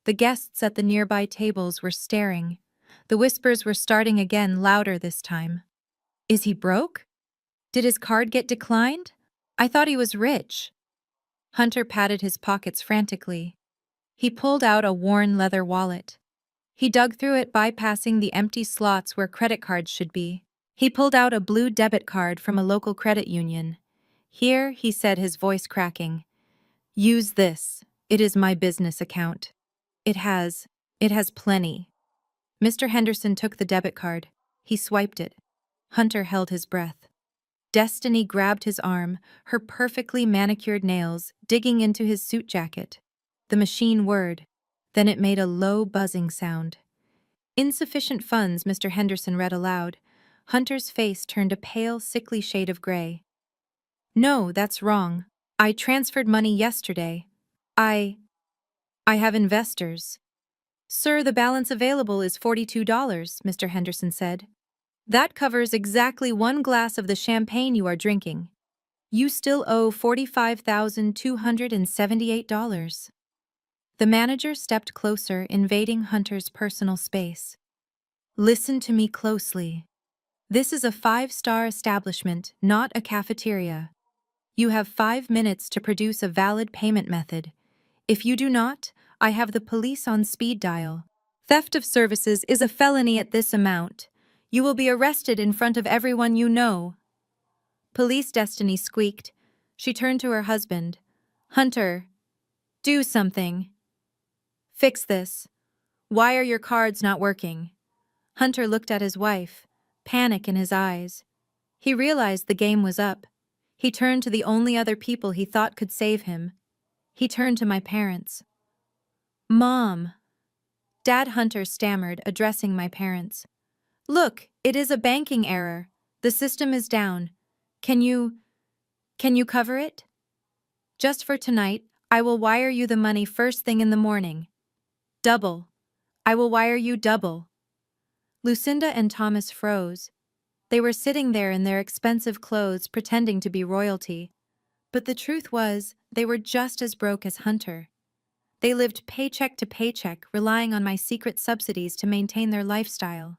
The guests at the nearby tables were staring. The whispers were starting again, louder this time. "Is he broke? Did his card get declined? I thought he was rich." Hunter patted his pockets frantically. He pulled out a worn leather wallet. He dug through it, bypassing the empty slots where credit cards should be. He pulled out a blue debit card from a local credit union. "Here," he said, his voice cracking. "Use this. It is my business account. It has plenty." Mr. Henderson took the debit card. He swiped it. Hunter held his breath. Destiny grabbed his arm, her perfectly manicured nails digging into his suit jacket. The machine whirred. Then it made a low buzzing sound. "Insufficient funds," Mr. Henderson read aloud. Hunter's face turned a pale, sickly shade of gray. "No, that's wrong. I transferred money yesterday. I have investors." "Sir, the balance available is $42, Mr. Henderson said. "That covers exactly one glass of the champagne you are drinking. You still owe $45,278. The manager stepped closer, invading Hunter's personal space. "Listen to me closely. This is a 5-star establishment, not a cafeteria. You have 5 minutes to produce a valid payment method. If you do not, I have the police on speed dial. Theft of services is a felony at this amount. You will be arrested in front of everyone you know." Police Destiny squeaked. She turned to her husband. "Hunter, do something. Fix this. Why are your cards not working?" Hunter looked at his wife, panic in his eyes. He realized the game was up. He turned to the only other people he thought could save him. He turned to my parents. "Mom." Dad, Hunter stammered, addressing my parents. "Look, it is a banking error. The system is down. Can you cover it? Just for tonight, I will wire you the money first thing in the morning. Double. I will wire you double." Lucinda and Thomas froze. They were sitting there in their expensive clothes, pretending to be royalty. But the truth was, they were just as broke as Hunter. They lived paycheck to paycheck, relying on my secret subsidies to maintain their lifestyle.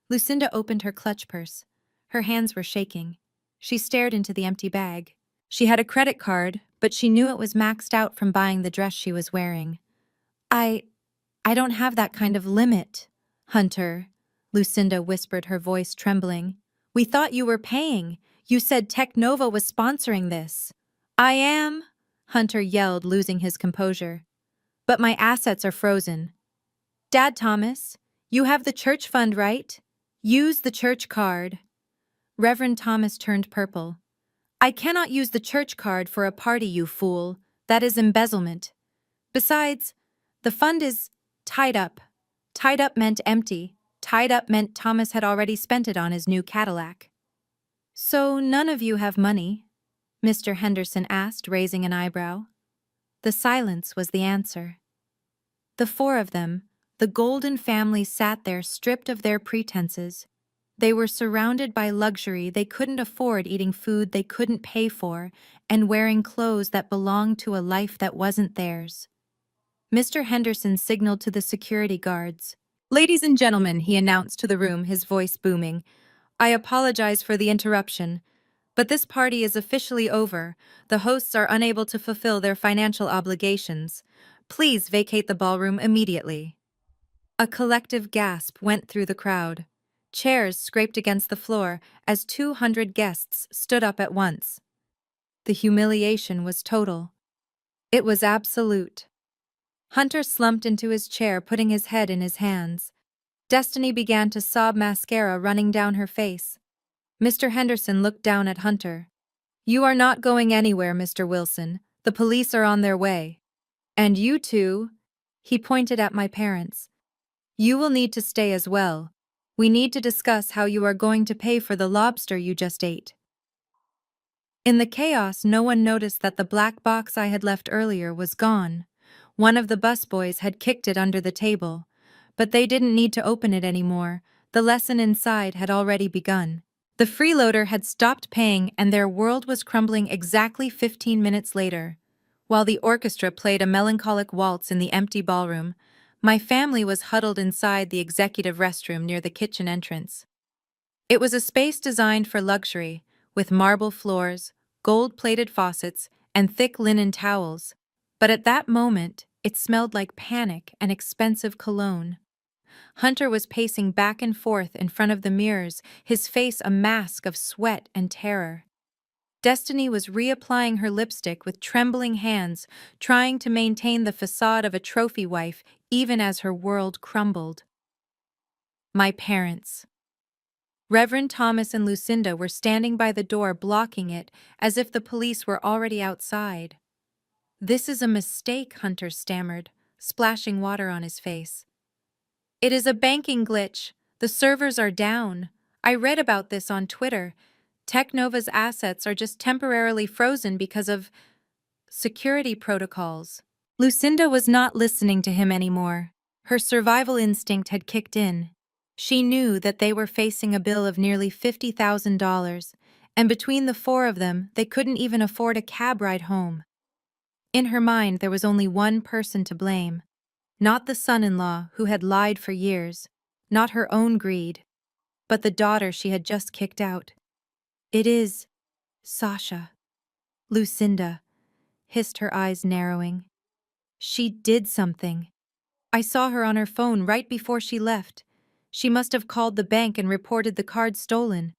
Lucinda opened her clutch purse. Her hands were shaking. She stared into the empty bag. She had a credit card, but she knew it was maxed out from buying the dress she was wearing. I don't have that kind of limit, Hunter," Lucinda whispered, her voice trembling. "We thought you were paying. You said Technova was sponsoring this." "I am," Hunter yelled, losing his composure. "But my assets are frozen." "Dad, Thomas, you have the church fund, right? Use the church card." Reverend Thomas turned purple. "I cannot use the church card for a party, you fool. That is embezzlement. Besides, the fund is tied up." Tied up meant empty. Tied up meant Thomas had already spent it on his new Cadillac. "So none of you have money?" Mr. Henderson asked, raising an eyebrow. The silence was the answer. The 4 of them, the Golden family, sat there stripped of their pretenses. They were surrounded by luxury they couldn't afford, eating food they couldn't pay for, and wearing clothes that belonged to a life that wasn't theirs. Mr. Henderson signaled to the security guards. "Ladies and gentlemen," he announced to the room, his voice booming, "I apologize for the interruption, But this party is officially over. The hosts are unable to fulfill their financial obligations. Please vacate the ballroom immediately. A collective gasp went through the crowd. Chairs scraped against the floor as 200 guests stood up at once. The humiliation was total. It was absolute. Hunter slumped into his chair, putting his head in his hands. Destiny began to sob, mascara running down her face. Mr. Henderson looked down at Hunter. "You are not going anywhere, Mr. Wilson. The police are on their way. And you two," he pointed at my parents, "you will need to stay as well. We need to discuss how you are going to pay for the lobster you just ate." In the chaos, no one noticed that the black box I had left earlier was gone. One of the busboys had kicked it under the table. But they didn't need to open it anymore. The lesson inside had already begun. The freeloader had stopped paying and their world was crumbling exactly 15 minutes later. While the orchestra played a melancholic waltz in the empty ballroom, my family was huddled inside the executive restroom near the kitchen entrance. It was a space designed for luxury, with marble floors, gold-plated faucets, and thick linen towels. But at that moment, it smelled like panic and expensive cologne. Hunter was pacing back and forth in front of the mirrors, his face a mask of sweat and terror. Destiny was reapplying her lipstick with trembling hands, trying to maintain the facade of a trophy wife even as her world crumbled. My parents. Reverend Thomas and Lucinda were standing by the door, blocking it, as if the police were already outside. "This is a mistake," Hunter stammered, splashing water on his face. "It is a banking glitch. The servers are down. I read about this on Twitter. Technova's assets are just temporarily frozen because of security protocols." Lucinda was not listening to him anymore. Her survival instinct had kicked in. She knew that they were facing a bill of nearly $50,000, and between the four of them, they couldn't even afford a cab ride home. In her mind, there was only one person to blame. Not the son-in-law who had lied for years, not her own greed, but the daughter she had just kicked out. "It is Sasha." Lucinda hissed, her eyes narrowing. "She did something. I saw her on her phone right before she left. She must have called the bank and reported the card stolen."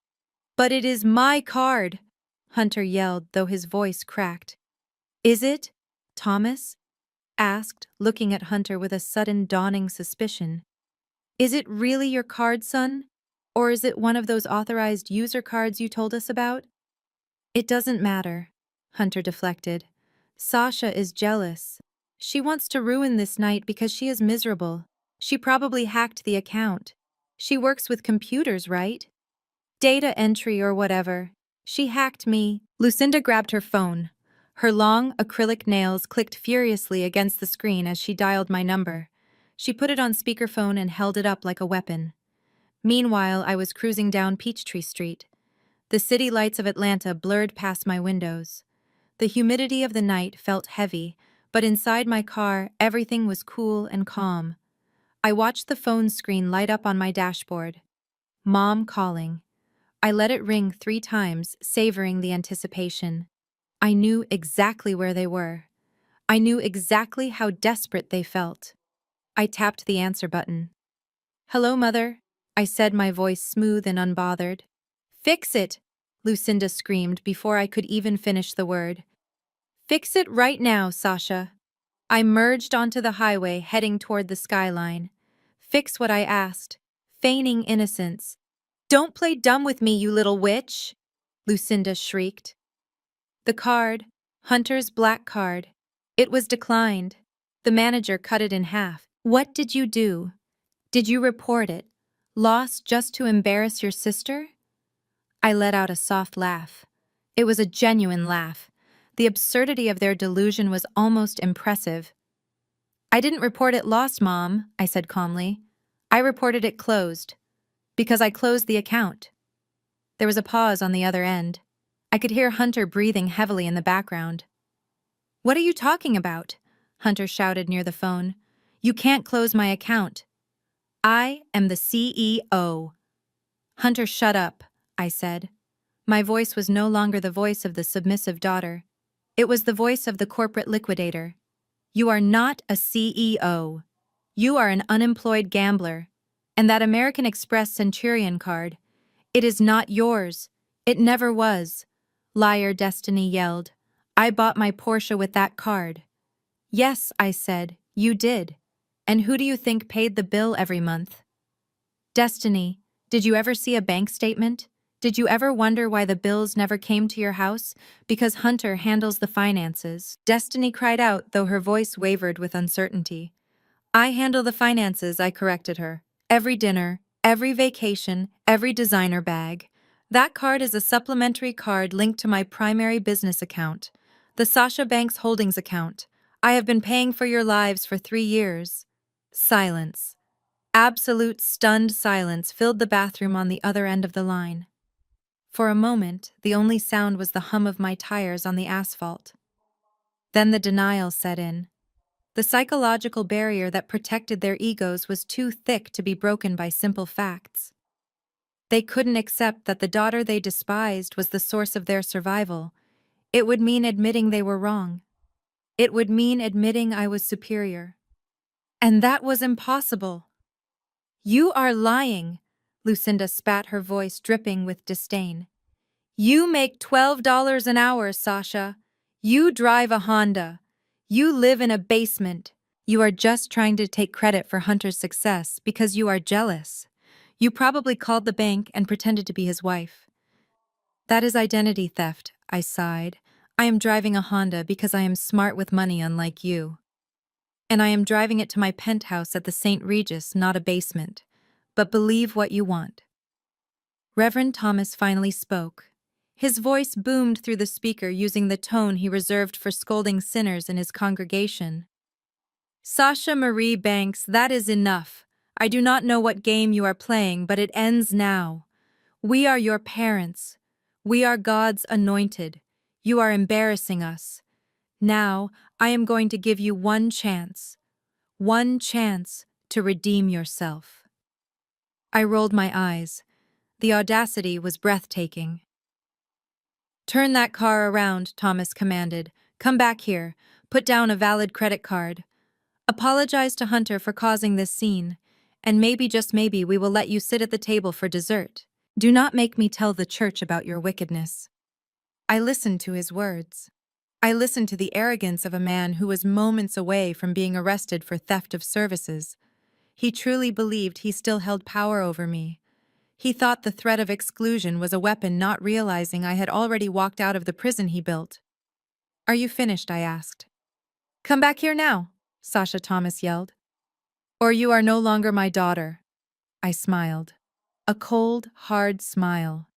"But it is my card!" Hunter yelled, though his voice cracked. "Is it?" Thomas asked, looking at Hunter with a sudden dawning suspicion. "Is it really your card, son? Or is it one of those authorized user cards you told us about?" "It doesn't matter," Hunter deflected. "Sasha is jealous. She wants to ruin this night because she is miserable. She probably hacked the account. She works with computers, right? Data entry or whatever. She hacked me." Lucinda grabbed her phone. Her long, acrylic nails clicked furiously against the screen as she dialed my number. She put it on speakerphone and held it up like a weapon. Meanwhile, I was cruising down Peachtree Street. The city lights of Atlanta blurred past my windows. The humidity of the night felt heavy, but inside my car, everything was cool and calm. I watched the phone screen light up on my dashboard. Mom calling. I let it ring 3 times, savoring the anticipation. I knew exactly where they were. I knew exactly how desperate they felt. I tapped the answer button. "Hello, Mother," I said, my voice smooth and unbothered. "Fix it," Lucinda screamed before I could even finish the word. "Fix it right now, Sasha." I merged onto the highway, heading toward the skyline. "Fix what I asked," feigning innocence. "Don't play dumb with me, you little witch," Lucinda shrieked. The card, Hunter's black card, it was declined. The manager cut it in half. "What did you do? Did you report it? Lost just to embarrass your sister?" I let out a soft laugh. It was a genuine laugh. The absurdity of their delusion was almost impressive. "I didn't report it lost, Mom," I said calmly. "I reported it closed. Because I closed the account." There was a pause on the other end. I could hear Hunter breathing heavily in the background. "What are you talking about?" Hunter shouted near the phone. "You can't close my account. I am the CEO." "Hunter, shut up," I said. My voice was no longer the voice of the submissive daughter. It was the voice of the corporate liquidator. You are not a CEO. You are an unemployed gambler. And that American Express Centurion card, it is not yours. It never was. Liar, Destiny yelled. I bought my Porsche with that card. Yes, I said, you did. And who do you think paid the bill every month? Destiny, did you ever see a bank statement? Did you ever wonder why the bills never came to your house? Because Hunter handles the finances. Destiny cried out, though her voice wavered with uncertainty. I handle the finances, I corrected her. Every dinner, every vacation, every designer bag. That card is a supplementary card linked to my primary business account, the Sasha Banks Holdings account. I have been paying for your lives for 3 years. Silence. Absolute stunned silence filled the bathroom on the other end of the line. For a moment, the only sound was the hum of my tires on the asphalt. Then the denial set in. The psychological barrier that protected their egos was too thick to be broken by simple facts. They couldn't accept that the daughter they despised was the source of their survival. It would mean admitting they were wrong. It would mean admitting I was superior. And that was impossible. You are lying, Lucinda spat, her voice dripping with disdain. You make $12 an hour, Sasha. You drive a Honda. You live in a basement. You are just trying to take credit for Hunter's success because you are jealous. You probably called the bank and pretended to be his wife. That is identity theft, I sighed. I am driving a Honda because I am smart with money, unlike you. And I am driving it to my penthouse at the St. Regis, not a basement. But believe what you want. Reverend Thomas finally spoke. His voice boomed through the speaker using the tone he reserved for scolding sinners in his congregation. Sasha Marie Banks, that is enough. I do not know what game you are playing, but it ends now. We are your parents. We are God's anointed. You are embarrassing us. Now, I am going to give you one chance to redeem yourself. I rolled my eyes. The audacity was breathtaking. Turn that car around, Thomas commanded. Come back here. Put down a valid credit card. Apologize to Hunter for causing this scene, and maybe, just maybe, we will let you sit at the table for dessert. Do not make me tell the church about your wickedness. I listened to his words. I listened to the arrogance of a man who was moments away from being arrested for theft of services. He truly believed he still held power over me. He thought the threat of exclusion was a weapon, not realizing I had already walked out of the prison he built. Are you finished? I asked. Come back here now, Sasha Thomas yelled. Or you are no longer my daughter. I smiled. A cold, hard smile.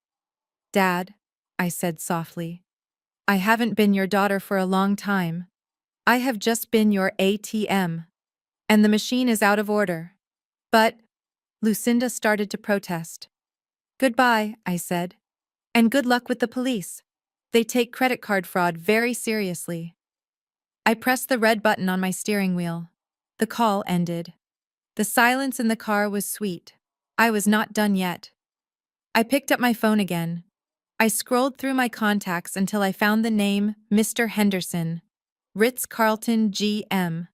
Dad, I said softly, I haven't been your daughter for a long time. I have just been your ATM. And the machine is out of order. But, Lucinda started to protest. Goodbye, I said. And good luck with the police. They take credit card fraud very seriously. I pressed the red button on my steering wheel. The call ended. The silence in the car was sweet. I was not done yet. I picked up my phone again. I scrolled through my contacts until I found the name Mr. Henderson, Ritz-Carlton GM.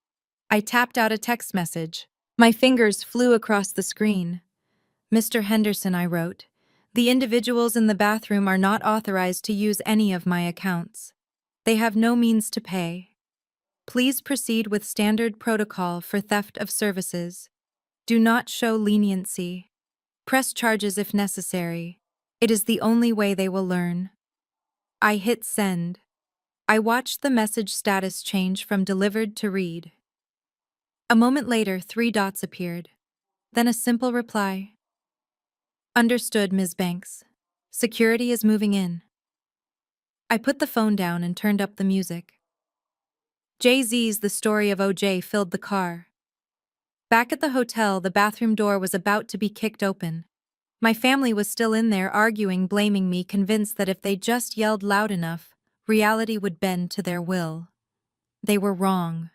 I tapped out a text message. My fingers flew across the screen. Mr. Henderson, I wrote, the individuals in the bathroom are not authorized to use any of my accounts. They have no means to pay. Please proceed with standard protocol for theft of services. Do not show leniency. Press charges if necessary. It is the only way they will learn. I hit send. I watched the message status change from delivered to read. A moment later, 3 dots appeared. Then a simple reply. Understood, Ms. Banks. Security is moving in. I put the phone down and turned up the music. Jay-Z's The Story of O.J. filled the car. Back at the hotel, the bathroom door was about to be kicked open. My family was still in there arguing, blaming me, convinced that if they just yelled loud enough, reality would bend to their will. They were wrong.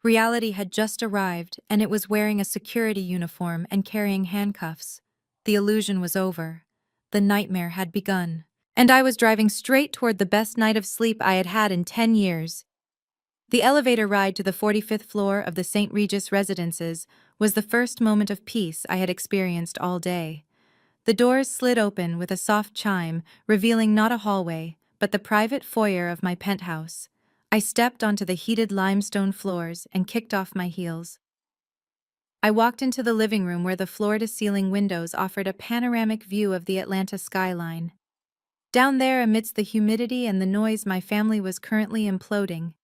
Reality had just arrived, and it was wearing a security uniform and carrying handcuffs. The illusion was over. The nightmare had begun. and I was driving straight toward the best night of sleep I had had in 10 years. The elevator ride to the 45th floor of the St. Regis residences was the first moment of peace I had experienced all day. The doors slid open with a soft chime, revealing not a hallway, but the private foyer of my penthouse. I stepped onto the heated limestone floors and kicked off my heels. I walked into the living room where the floor-to-ceiling windows offered a panoramic view of the Atlanta skyline. Down there, amidst the humidity and the noise, my family was currently imploding.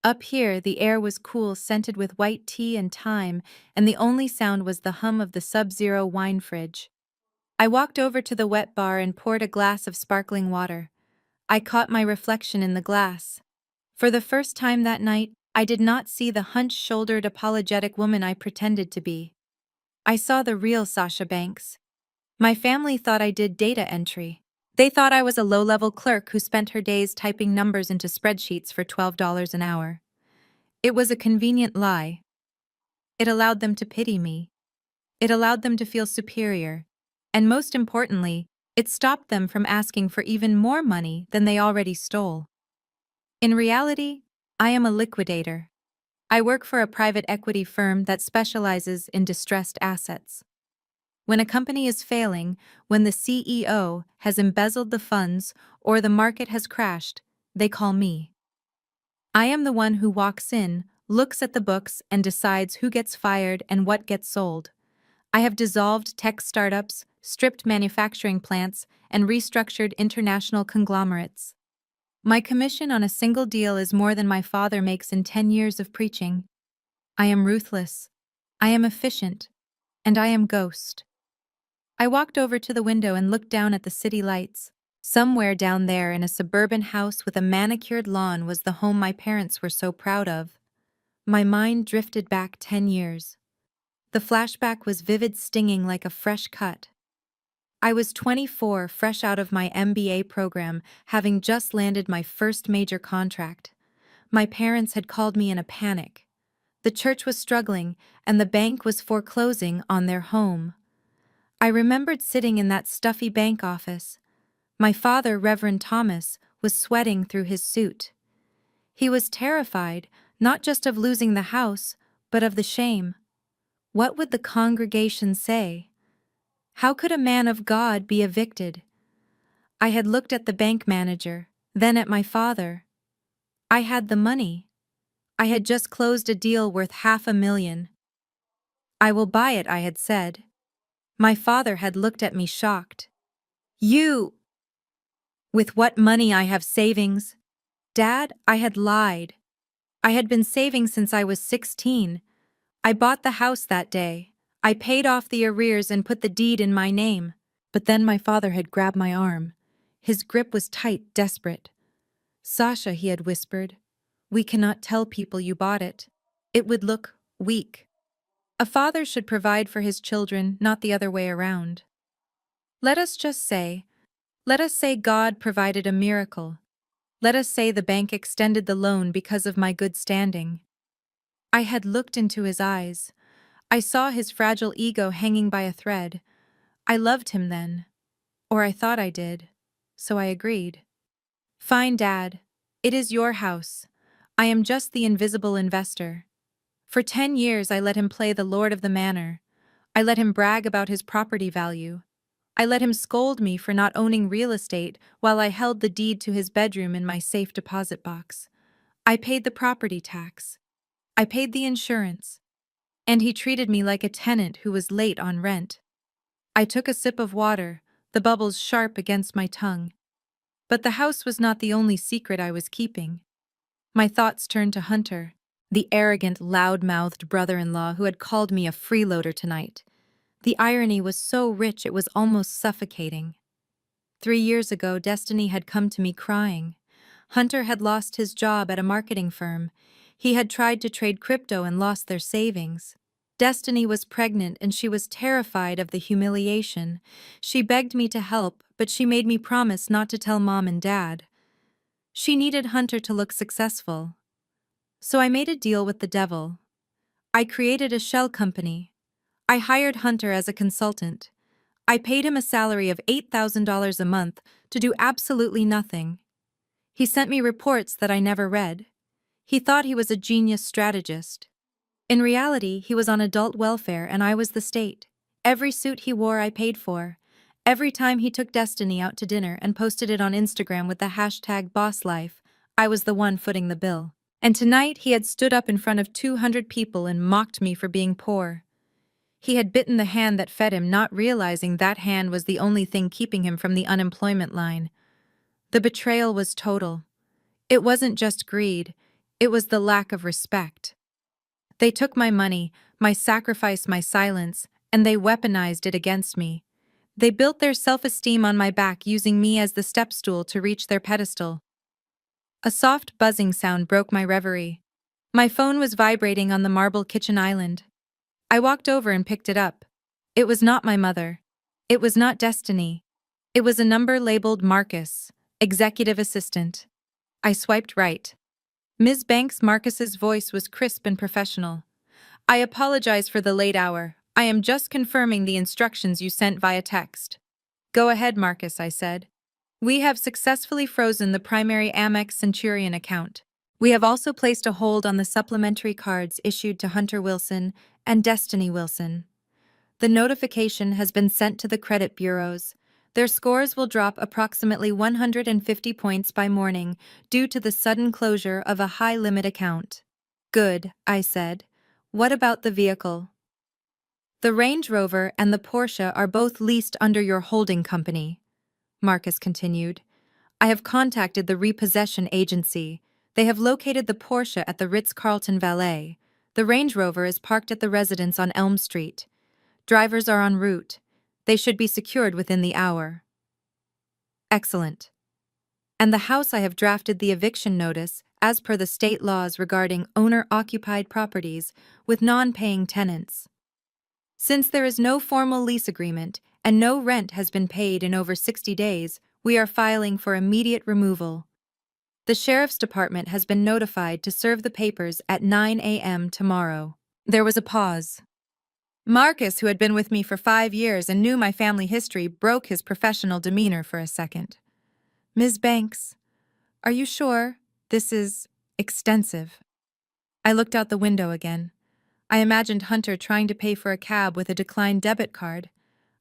Up here, the air was cool, scented with white tea and thyme, and the only sound was the hum of the Sub-Zero wine fridge. I walked over to the wet bar and poured a glass of sparkling water. I caught my reflection in the glass. For the first time that night, I did not see the hunch-shouldered, apologetic woman I pretended to be. I saw the real Sasha Banks. My family thought I did data entry. They thought I was a low-level clerk who spent her days typing numbers into spreadsheets for $12 an hour. It was a convenient lie. It allowed them to pity me. It allowed them to feel superior. And most importantly, it stopped them from asking for even more money than they already stole. In reality, I am a liquidator. I work for a private equity firm that specializes in distressed assets. When a company is failing, when the CEO has embezzled the funds or the market has crashed, they call me. I am the one who walks in, looks at the books, and decides who gets fired and what gets sold. I have dissolved tech startups, stripped manufacturing plants, and restructured international conglomerates. My commission on a single deal is more than my father makes in 10 years of preaching. I am ruthless. I am efficient. And I am ghost. I walked over to the window and looked down at the city lights. Somewhere down there in a suburban house with a manicured lawn was the home my parents were so proud of. My mind drifted back 10 years. The flashback was vivid, stinging like a fresh cut. I was 24, fresh out of my MBA program, having just landed my first major contract. My parents had called me in a panic. The church was struggling, and the bank was foreclosing on their home. I remembered sitting in that stuffy bank office. My father, Reverend Thomas, was sweating through his suit. He was terrified, not just of losing the house, but of the shame. What would the congregation say? How could a man of God be evicted? I had looked at the bank manager, then at my father. I had the money. I had just closed a deal worth $500,000. I will buy it, I had said. My father had looked at me shocked. You! With what money I have savings? Dad, I had lied. I had been saving since I was 16. I bought the house that day. I paid off the arrears and put the deed in my name. But then my father had grabbed my arm. His grip was tight, desperate. Sasha, he had whispered, we cannot tell people you bought it. It would look weak. A father should provide for his children, not the other way around. Let us say God provided a miracle. Let us say the bank extended the loan because of my good standing. I had looked into his eyes. I saw his fragile ego hanging by a thread. I loved him then. Or I thought I did. So I agreed. Fine, Dad. It is your house. I am just the invisible investor. For 10 years I let him play the lord of the manor. I let him brag about his property value. I let him scold me for not owning real estate while I held the deed to his bedroom in my safe deposit box. I paid the property tax. I paid the insurance. And he treated me like a tenant who was late on rent. I took a sip of water, the bubbles sharp against my tongue. But the house was not the only secret I was keeping. My thoughts turned to Hunter, the arrogant, loud-mouthed brother-in-law who had called me a freeloader tonight. The irony was so rich it was almost suffocating. 3 years ago, Destiny had come to me crying. Hunter had lost his job at a marketing firm. He had tried to trade crypto and lost their savings. Destiny was pregnant and she was terrified of the humiliation. She begged me to help, but she made me promise not to tell Mom and Dad. She needed Hunter to look successful. So I made a deal with the devil. I created a shell company. I hired Hunter as a consultant. I paid him a salary of $8,000 a month to do absolutely nothing. He sent me reports that I never read. He thought he was a genius strategist. In reality, he was on adult welfare and I was the state. Every suit he wore I paid for. Every time he took Destiny out to dinner and posted it on Instagram with the hashtag #BossLife, I was the one footing the bill. And tonight he had stood up in front of 200 people and mocked me for being poor. He had bitten the hand that fed him, not realizing that hand was the only thing keeping him from the unemployment line. The betrayal was total. It wasn't just greed, it was the lack of respect. They took my money, my sacrifice, my silence, and they weaponized it against me. They built their self-esteem on my back, using me as the stepstool to reach their pedestal. A soft buzzing sound broke my reverie. My phone was vibrating on the marble kitchen island. I walked over and picked it up. It was not my mother. It was not Destiny. It was a number labeled Marcus, executive assistant. I swiped right. Ms. Banks. Marcus's voice was crisp and professional. I apologize for the late hour. I am just confirming the instructions you sent via text. Go ahead, Marcus, I said. We have successfully frozen the primary Amex Centurion account. We have also placed a hold on the supplementary cards issued to Hunter Wilson and Destiny Wilson. The notification has been sent to the credit bureaus. Their scores will drop approximately 150 points by morning due to the sudden closure of a high-limit account. Good, I said. What about the vehicle? The Range Rover and the Porsche are both leased under your holding company, Marcus continued. I have contacted the repossession agency. They have located the Porsche at the Ritz-Carlton Valet. The Range Rover is parked at the residence on Elm Street. Drivers are en route. They should be secured within the hour. Excellent. And the house, I have drafted the eviction notice as per the state laws regarding owner-occupied properties with non-paying tenants. Since there is no formal lease agreement and no rent has been paid in over 60 days, we are filing for immediate removal. The Sheriff's Department has been notified to serve the papers at 9 a.m. tomorrow. There was a pause. Marcus, who had been with me for 5 years and knew my family history, broke his professional demeanor for a second. Ms. Banks, are you sure this is extensive? I looked out the window again. I imagined Hunter trying to pay for a cab with a declined debit card.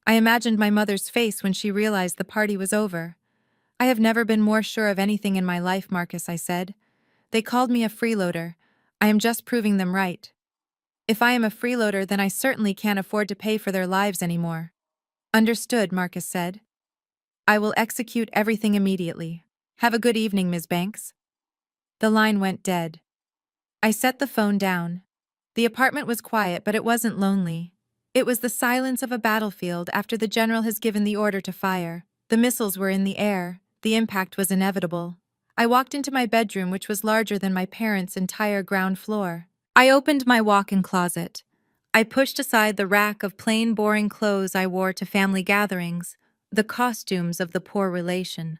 I imagined my mother's face when she realized the party was over. I have never been more sure of anything in my life, Marcus, I said. They called me a freeloader. I am just proving them right. If I am a freeloader, then I certainly can't afford to pay for their lives anymore. Understood, Marcus said. I will execute everything immediately. Have a good evening, Ms. Banks. The line went dead. I set the phone down. The apartment was quiet, but it wasn't lonely. It was the silence of a battlefield after the general has given the order to fire. The missiles were in the air. The impact was inevitable. I walked into my bedroom, which was larger than my parents' entire ground floor. I opened my walk-in closet. I pushed aside the rack of plain, boring clothes I wore to family gatherings, the costumes of the poor relation.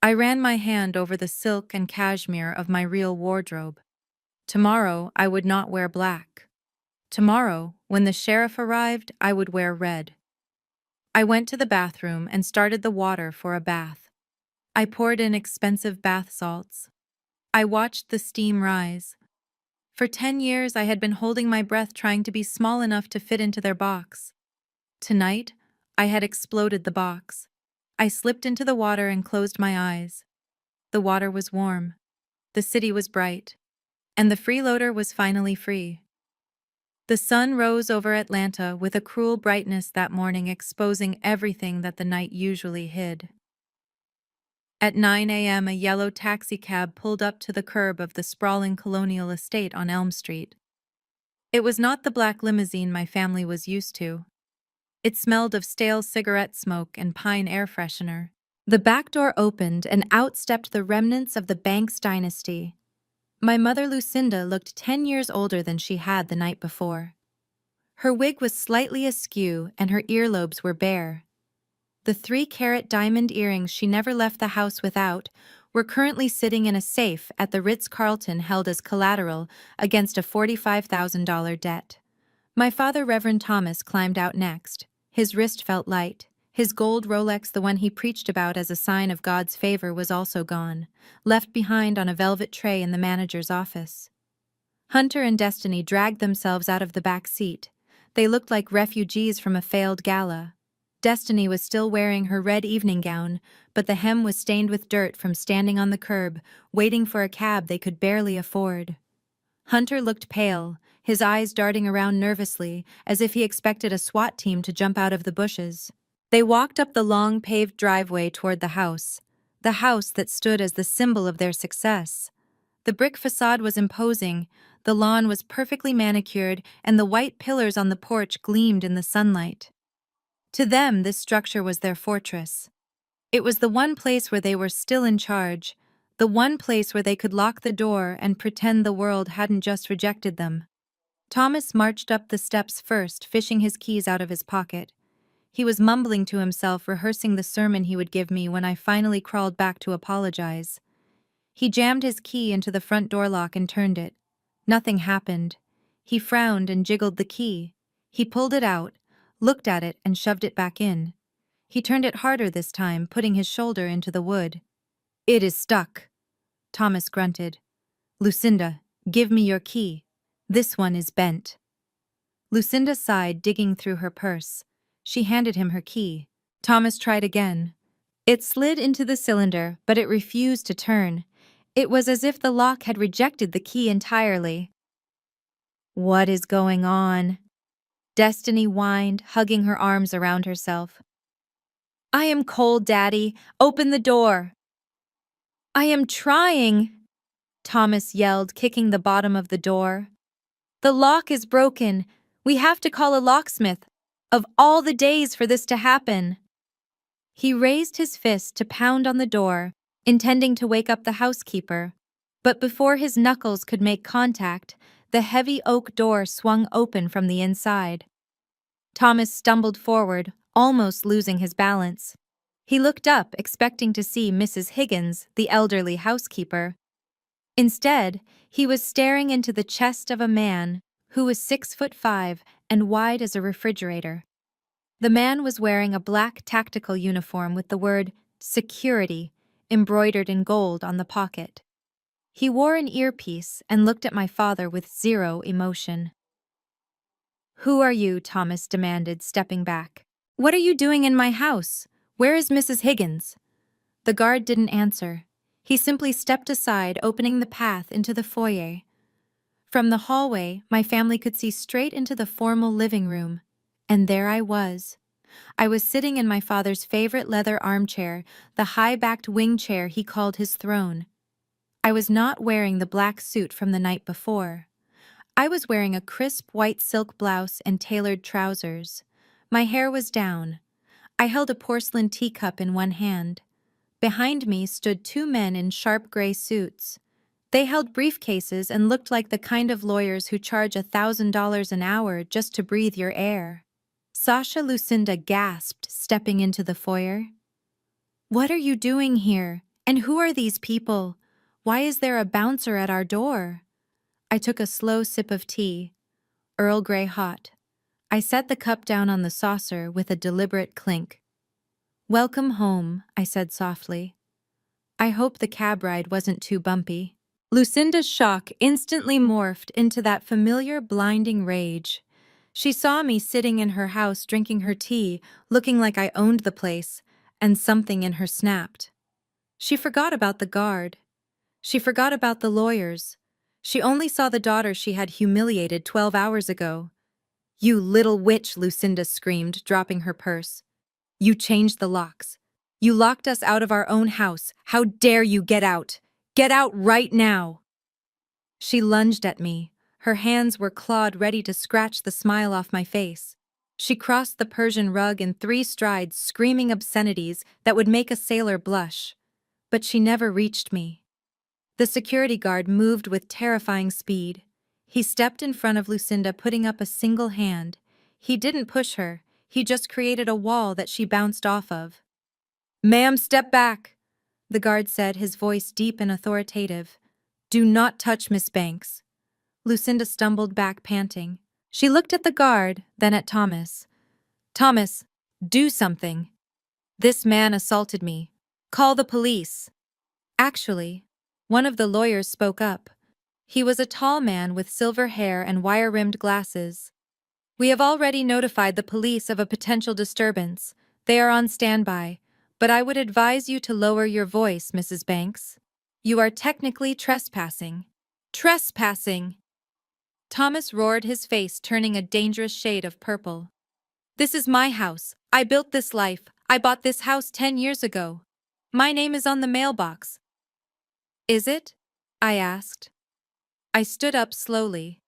I ran my hand over the silk and cashmere of my real wardrobe. Tomorrow, I would not wear black. Tomorrow, when the sheriff arrived, I would wear red. I went to the bathroom and started the water for a bath. I poured in expensive bath salts. I watched the steam rise. For 10 years, I had been holding my breath, trying to be small enough to fit into their box. Tonight, I had exploded the box. I slipped into the water and closed my eyes. The water was warm. The city was bright. And the freeloader was finally free. The sun rose over Atlanta with a cruel brightness that morning, exposing everything that the night usually hid. At 9 a.m., a yellow taxicab pulled up to the curb of the sprawling colonial estate on Elm Street. It was not the black limousine my family was used to. It smelled of stale cigarette smoke and pine air freshener. The back door opened and out stepped the remnants of the Banks dynasty. My mother Lucinda looked 10 years older than she had the night before. Her wig was slightly askew and her earlobes were bare. The 3-carat diamond earrings she never left the house without were currently sitting in a safe at the Ritz-Carlton, held as collateral against a $45,000 debt. My father, Reverend Thomas, climbed out next. His wrist felt light. His gold Rolex, the one he preached about as a sign of God's favor, was also gone, left behind on a velvet tray in the manager's office. Hunter and Destiny dragged themselves out of the back seat. They looked like refugees from a failed gala. Destiny was still wearing her red evening gown, but the hem was stained with dirt from standing on the curb, waiting for a cab they could barely afford. Hunter looked pale, his eyes darting around nervously, as if he expected a SWAT team to jump out of the bushes. They walked up the long paved driveway toward the house that stood as the symbol of their success. The brick facade was imposing, the lawn was perfectly manicured, and the white pillars on the porch gleamed in the sunlight. To them, this structure was their fortress. It was the one place where they were still in charge, the one place where they could lock the door and pretend the world hadn't just rejected them. Thomas marched up the steps first, fishing his keys out of his pocket. He was mumbling to himself, rehearsing the sermon he would give me when I finally crawled back to apologize. He jammed his key into the front door lock and turned it. Nothing happened. He frowned and jiggled the key. He pulled it out, looked at it, and shoved it back in. He turned it harder this time, putting his shoulder into the wood. "It is stuck," Thomas grunted. "Lucinda, give me your key. This one is bent." Lucinda sighed, digging through her purse. She handed him her key. Thomas tried again. It slid into the cylinder, but it refused to turn. It was as if the lock had rejected the key entirely. "What is going on?" Destiny whined, hugging her arms around herself. "I am cold, Daddy. Open the door." "I am trying," Thomas yelled, kicking the bottom of the door. "The lock is broken. We have to call a locksmith. Of all the days for this to happen." He raised his fist to pound on the door, intending to wake up the housekeeper. But before his knuckles could make contact, the heavy oak door swung open from the inside. Thomas stumbled forward, almost losing his balance. He looked up, expecting to see Mrs. Higgins, the elderly housekeeper. Instead, he was staring into the chest of a man who was 6'5" and wide as a refrigerator. The man was wearing a black tactical uniform with the word "Security" embroidered in gold on the pocket. He wore an earpiece and looked at my father with zero emotion. "Who are you?" Thomas demanded, stepping back. "What are you doing in my house? Where is Mrs. Higgins?" The guard didn't answer. He simply stepped aside, opening the path into the foyer. From the hallway, my family could see straight into the formal living room. And there I was. I was sitting in my father's favorite leather armchair, the high-backed wing chair he called his throne. I was not wearing the black suit from the night before. I was wearing a crisp white silk blouse and tailored trousers. My hair was down. I held a porcelain teacup in one hand. Behind me stood two men in sharp gray suits. They held briefcases and looked like the kind of lawyers who charge $1,000 an hour just to breathe your air. Sasha Lucinda gasped, stepping into the foyer. "What are you doing here? And who are these people? Why is there a bouncer at our door?" I took a slow sip of tea, Earl Grey hot. I set the cup down on the saucer with a deliberate clink. "Welcome home," I said softly. I hope the cab ride wasn't too bumpy. Lucinda's shock instantly morphed into that familiar blinding rage. She saw me sitting in her house drinking her tea, looking like I owned the place, and something in her snapped. She forgot about the guard. She forgot about the lawyers. She only saw the daughter she had humiliated 12 hours ago. "You little witch," Lucinda screamed, dropping her purse. "You changed the locks. You locked us out of our own house. How dare you get out? Get out right now!" She lunged at me. Her hands were clawed, ready to scratch the smile off my face. She crossed the Persian rug in 3 strides, screaming obscenities that would make a sailor blush. But she never reached me. The security guard moved with terrifying speed. He stepped in front of Lucinda, putting up a single hand. He didn't push her. He just created a wall that she bounced off of. "Ma'am, step back," the guard said, his voice deep and authoritative. "Do not touch Miss Banks." Lucinda stumbled back, panting. She looked at the guard, then at Thomas. "Thomas, do something." This man assaulted me. Call the police. Actually, one of the lawyers spoke up. He was a tall man with silver hair and wire-rimmed glasses. We have already notified the police of a potential disturbance. They are on standby, but I would advise you to lower your voice, Mrs. Banks. You are technically trespassing. Trespassing! Thomas roared, his face turning a dangerous shade of purple. This is my house. I built this life. I bought this house 10 years ago. My name is on the mailbox. Is it? I asked. I stood up slowly.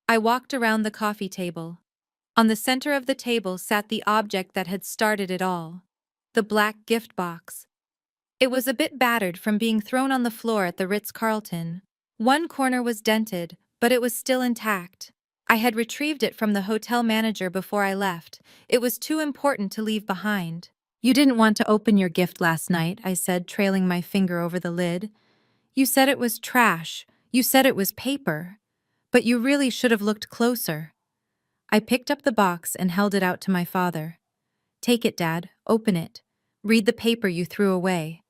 I walked around the coffee table. On the center of the table sat the object that had started it all. The black gift box. It was a bit battered from being thrown on the floor at the Ritz-Carlton. One corner was dented, but it was still intact. I had retrieved it from the hotel manager before I left. It was too important to leave behind. You didn't want to open your gift last night, I said, trailing my finger over the lid. You said it was trash. You said it was paper. But you really should have looked closer. I picked up the box and held it out to my father. Take it, Dad. Open it. Read the paper you threw away.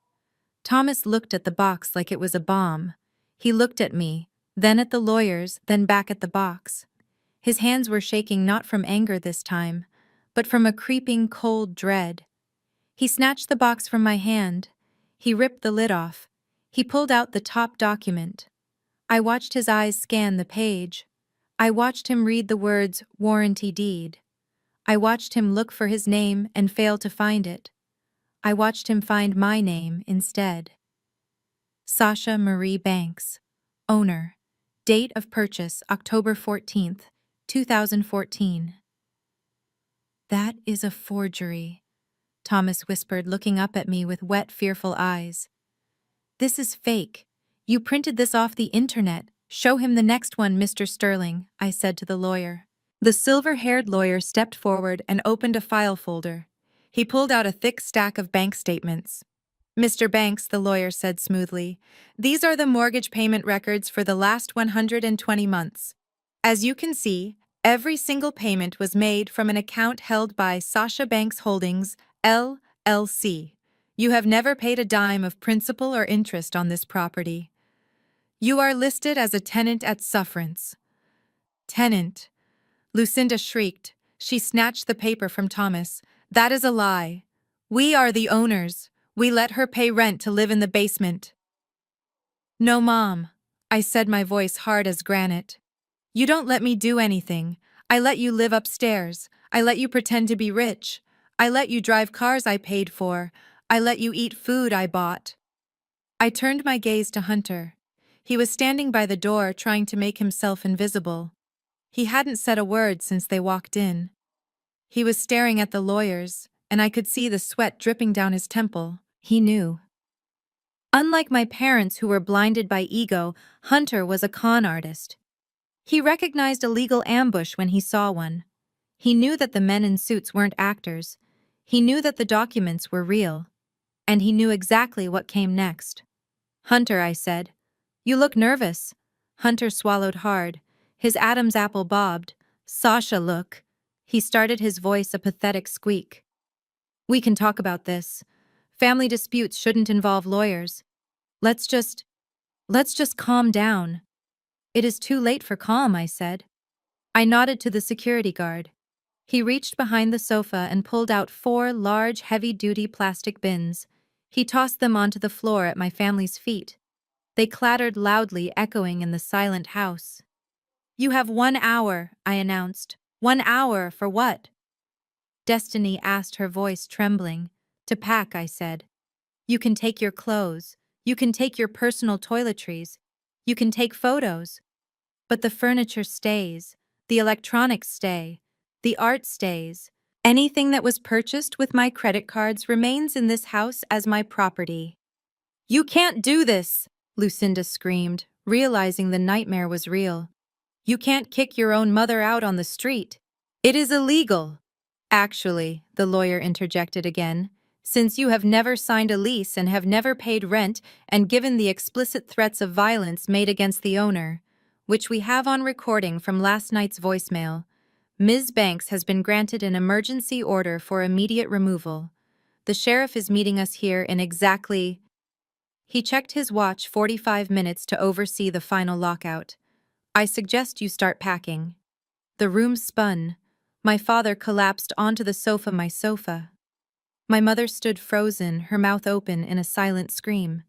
Thomas looked at the box like it was a bomb. He looked at me, then at the lawyers, then back at the box. His hands were shaking not from anger this time, but from a creeping, cold dread. He snatched the box from my hand. He ripped the lid off. He pulled out the top document. I watched his eyes scan the page. I watched him read the words, warranty deed. I watched him look for his name and fail to find it. I watched him find my name instead. Sasha Marie Banks, owner. Date of purchase, October 14th, 2014. That is a forgery, Thomas whispered, looking up at me with wet, fearful eyes. This is fake. You printed this off the internet. Show him the next one, Mr. Sterling, I said to the lawyer. The silver-haired lawyer stepped forward and opened a file folder. He pulled out a thick stack of bank statements. Mr. Banks, the lawyer said smoothly, these are the mortgage payment records for the last 120 months. As you can see, every single payment was made from an account held by Sasha Banks Holdings, LLC. You have never paid a dime of principal or interest on this property. You are listed as a tenant at sufferance. Tenant. Lucinda shrieked. She snatched the paper from Thomas. That is a lie. We are the owners. We let her pay rent to live in the basement. No, Mom, I said, my voice hard as granite. You don't let me do anything. I let you live upstairs. I let you pretend to be rich. I let you drive cars I paid for. I let you eat food I bought. I turned my gaze to Hunter. He was standing by the door trying to make himself invisible. He hadn't said a word since they walked in. He was staring at the lawyers, and I could see the sweat dripping down his temple. He knew. Unlike my parents who were blinded by ego, Hunter was a con artist. He recognized a legal ambush when he saw one. He knew that the men in suits weren't actors. He knew that the documents were real. And he knew exactly what came next. Hunter, I said. You look nervous. Hunter swallowed hard. His Adam's apple bobbed. Sasha, look. He started, his voice a pathetic squeak. We can talk about this. Family disputes shouldn't involve lawyers. Let's just calm down. It is too late for calm, I said. I nodded to the security guard. He reached behind the sofa and pulled out 4 large, heavy-duty plastic bins. He tossed them onto the floor at my family's feet. They clattered loudly, echoing in the silent house. You have 1 hour, I announced. 1 hour for what? Destiny asked, her voice trembling. To pack, I said. You can take your clothes. You can take your personal toiletries. You can take photos. But the furniture stays. The electronics stay. The art stays. Anything that was purchased with my credit cards remains in this house as my property. You can't do this, Lucinda screamed, realizing the nightmare was real. You can't kick your own mother out on the street. It is illegal. Actually, the lawyer interjected again, since you have never signed a lease and have never paid rent and given the explicit threats of violence made against the owner, which we have on recording from last night's voicemail, Ms. Banks has been granted an emergency order for immediate removal. The sheriff is meeting us here in exactly. He checked his watch 45 minutes to oversee the final lockout. I suggest you start packing. The room spun. My father collapsed onto the sofa. My mother stood frozen, her mouth open in a silent scream.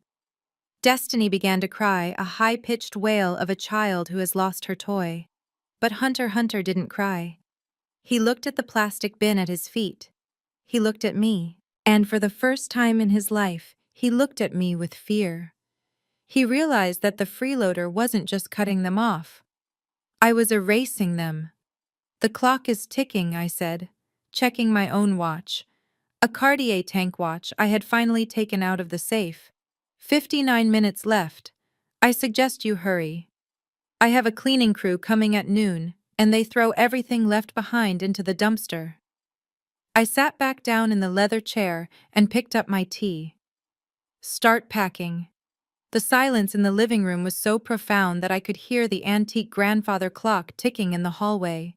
Destiny began to cry, a high-pitched wail of a child who has lost her toy. But Hunter didn't cry. He looked at the plastic bin at his feet. He looked at me. And for the first time in his life, he looked at me with fear. He realized that the freeloader wasn't just cutting them off. I was erasing them. The clock is ticking, I said, checking my own watch. A Cartier tank watch I had finally taken out of the safe. 59 minutes left. I suggest you hurry. I have a cleaning crew coming at noon, and they throw everything left behind into the dumpster. I sat back down in the leather chair and picked up my tea. Start packing. The silence in the living room was so profound that I could hear the antique grandfather clock ticking in the hallway.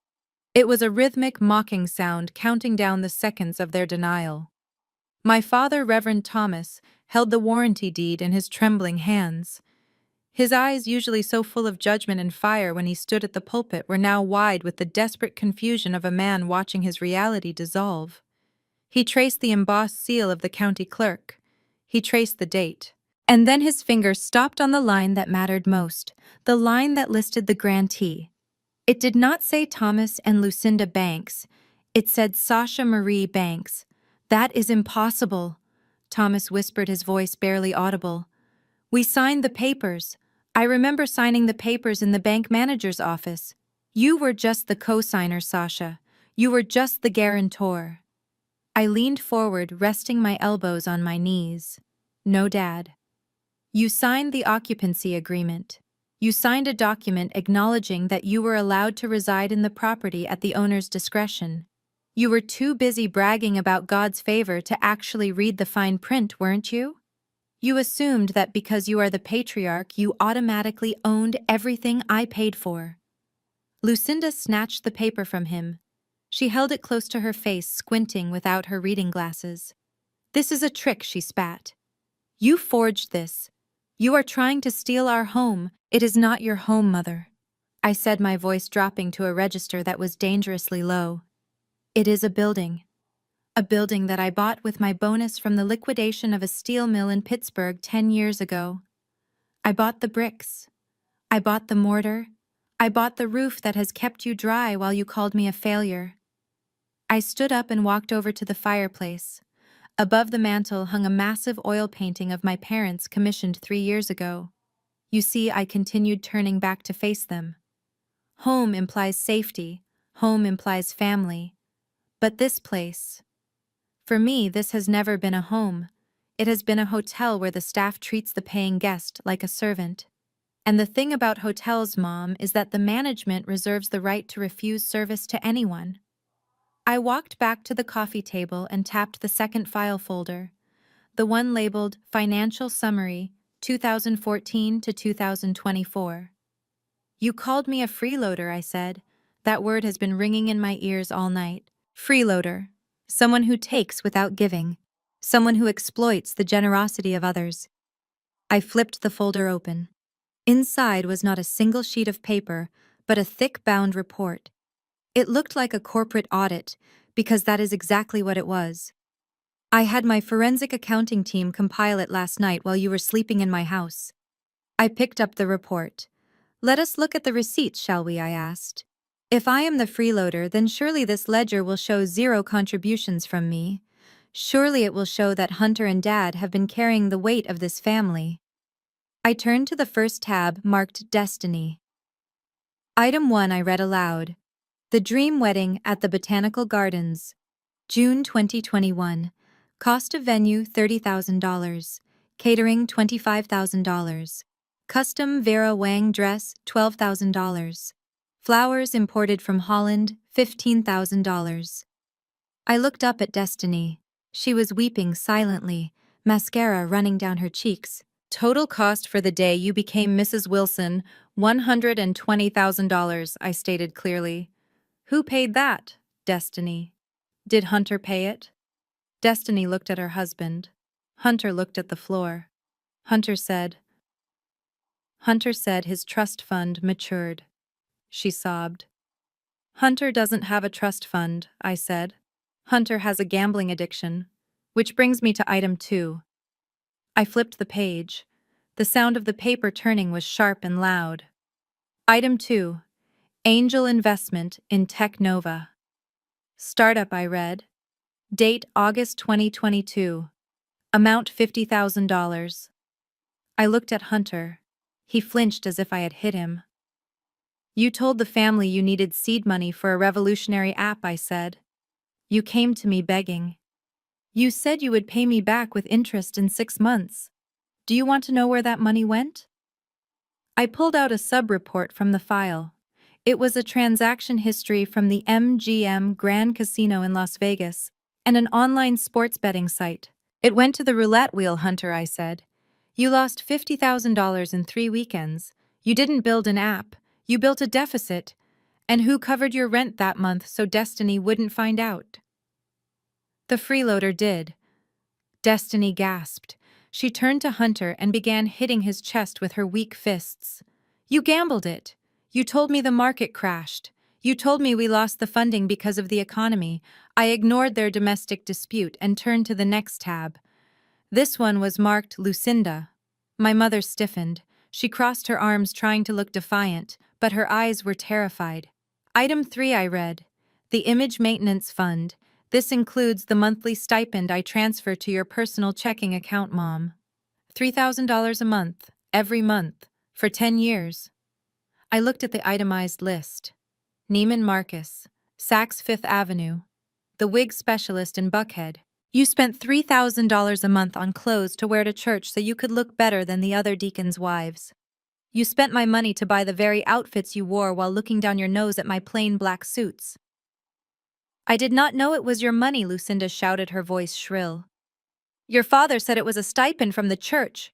It was a rhythmic, mocking sound counting down the seconds of their denial. My father, Reverend Thomas, held the warranty deed in his trembling hands. His eyes, usually so full of judgment and fire when he stood at the pulpit, were now wide with the desperate confusion of a man watching his reality dissolve. He traced the embossed seal of the county clerk. He traced the date. And then his finger stopped on the line that mattered most, the line that listed the grantee. It did not say Thomas and Lucinda Banks. It said Sasha Marie Banks. That is impossible, Thomas whispered, his voice barely audible. We signed the papers. I remember signing the papers in the bank manager's office. You were just the co-signer, Sasha. You were just the guarantor. I leaned forward, resting my elbows on my knees. No, Dad. You signed the occupancy agreement. You signed a document acknowledging that you were allowed to reside in the property at the owner's discretion. You were too busy bragging about God's favor to actually read the fine print, weren't you? You assumed that because you are the patriarch, you automatically owned everything I paid for. Lucinda snatched the paper from him. She held it close to her face, squinting without her reading glasses. This is a trick, she spat. You forged this. You are trying to steal our home. It is not your home, Mother. I said, my voice dropping to a register that was dangerously low. It is a building. A building that I bought with my bonus from the liquidation of a steel mill in Pittsburgh 10 years ago. I bought the bricks. I bought the mortar. I bought the roof that has kept you dry while you called me a failure. I stood up and walked over to the fireplace. Above the mantel hung a massive oil painting of my parents commissioned 3 years ago. You see, I continued turning back to face them. Home implies safety. Home implies family. But this place... For me, this has never been a home. It has been a hotel where the staff treats the paying guest like a servant. And the thing about hotels, Mom, is that the management reserves the right to refuse service to anyone. I walked back to the coffee table and tapped the second file folder, the one labeled Financial Summary, 2014 to 2024. You called me a freeloader, I said. That word has been ringing in my ears all night. Freeloader. Someone who takes without giving. Someone who exploits the generosity of others. I flipped the folder open. Inside was not a single sheet of paper, but a thick bound report. It looked like a corporate audit, because that is exactly what it was. I had my forensic accounting team compile it last night while you were sleeping in my house. I picked up the report. Let us look at the receipts, shall we? I asked. If I am the freeloader, then surely this ledger will show 0 contributions from me. Surely it will show that Hunter and Dad have been carrying the weight of this family. I turned to the first tab marked Destiny. Item 1 I read aloud. The Dream Wedding at the Botanical Gardens. June 2021. Cost of venue $30,000. Catering $25,000. Custom Vera Wang dress $12,000. Flowers imported from Holland $15,000. I looked up at Destiny. She was weeping silently, mascara running down her cheeks. Total cost for the day you became Mrs. Wilson, $120,000, I stated clearly. Who paid that, Destiny? Did Hunter pay it? Destiny looked at her husband. Hunter looked at the floor. Hunter said, Hunter said his trust fund matured. She sobbed. Hunter doesn't have a trust fund, I said. Hunter has a gambling addiction. Which brings me to item 2. I flipped the page. The sound of the paper turning was sharp and loud. Item 2. Angel investment in Tech Nova. Startup, I read. Date August 2022. Amount $50,000. I looked at Hunter. He flinched as if I had hit him. You told the family you needed seed money for a revolutionary app, I said. You came to me begging. You said you would pay me back with interest in 6 months. Do you want to know where that money went? I pulled out a sub-report from the file. It was a transaction history from the MGM Grand Casino in Las Vegas and an online sports betting site. It went to the roulette wheel, Hunter, I said. You lost $50,000 in 3 weekends. You didn't build an app. You built a deficit. And who covered your rent that month so Destiny wouldn't find out? The freeloader did. Destiny gasped. She turned to Hunter and began hitting his chest with her weak fists. You gambled it. You told me the market crashed. You told me we lost the funding because of the economy. I ignored their domestic dispute and turned to the next tab. This one was marked Lucinda. My mother stiffened. She crossed her arms trying to look defiant, but her eyes were terrified. Item 3, I read. The Image Maintenance Fund. This includes the monthly stipend I transfer to your personal checking account, Mom. $3,000 a month, every month, for 10 years. I looked at the itemized list. Neiman Marcus, Saks Fifth Avenue, the wig specialist in Buckhead. You spent $3,000 a month on clothes to wear to church so you could look better than the other deacons' wives. You spent my money to buy the very outfits you wore while looking down your nose at my plain black suits. I did not know it was your money, Lucinda shouted, her voice shrill. Your father said it was a stipend from the church.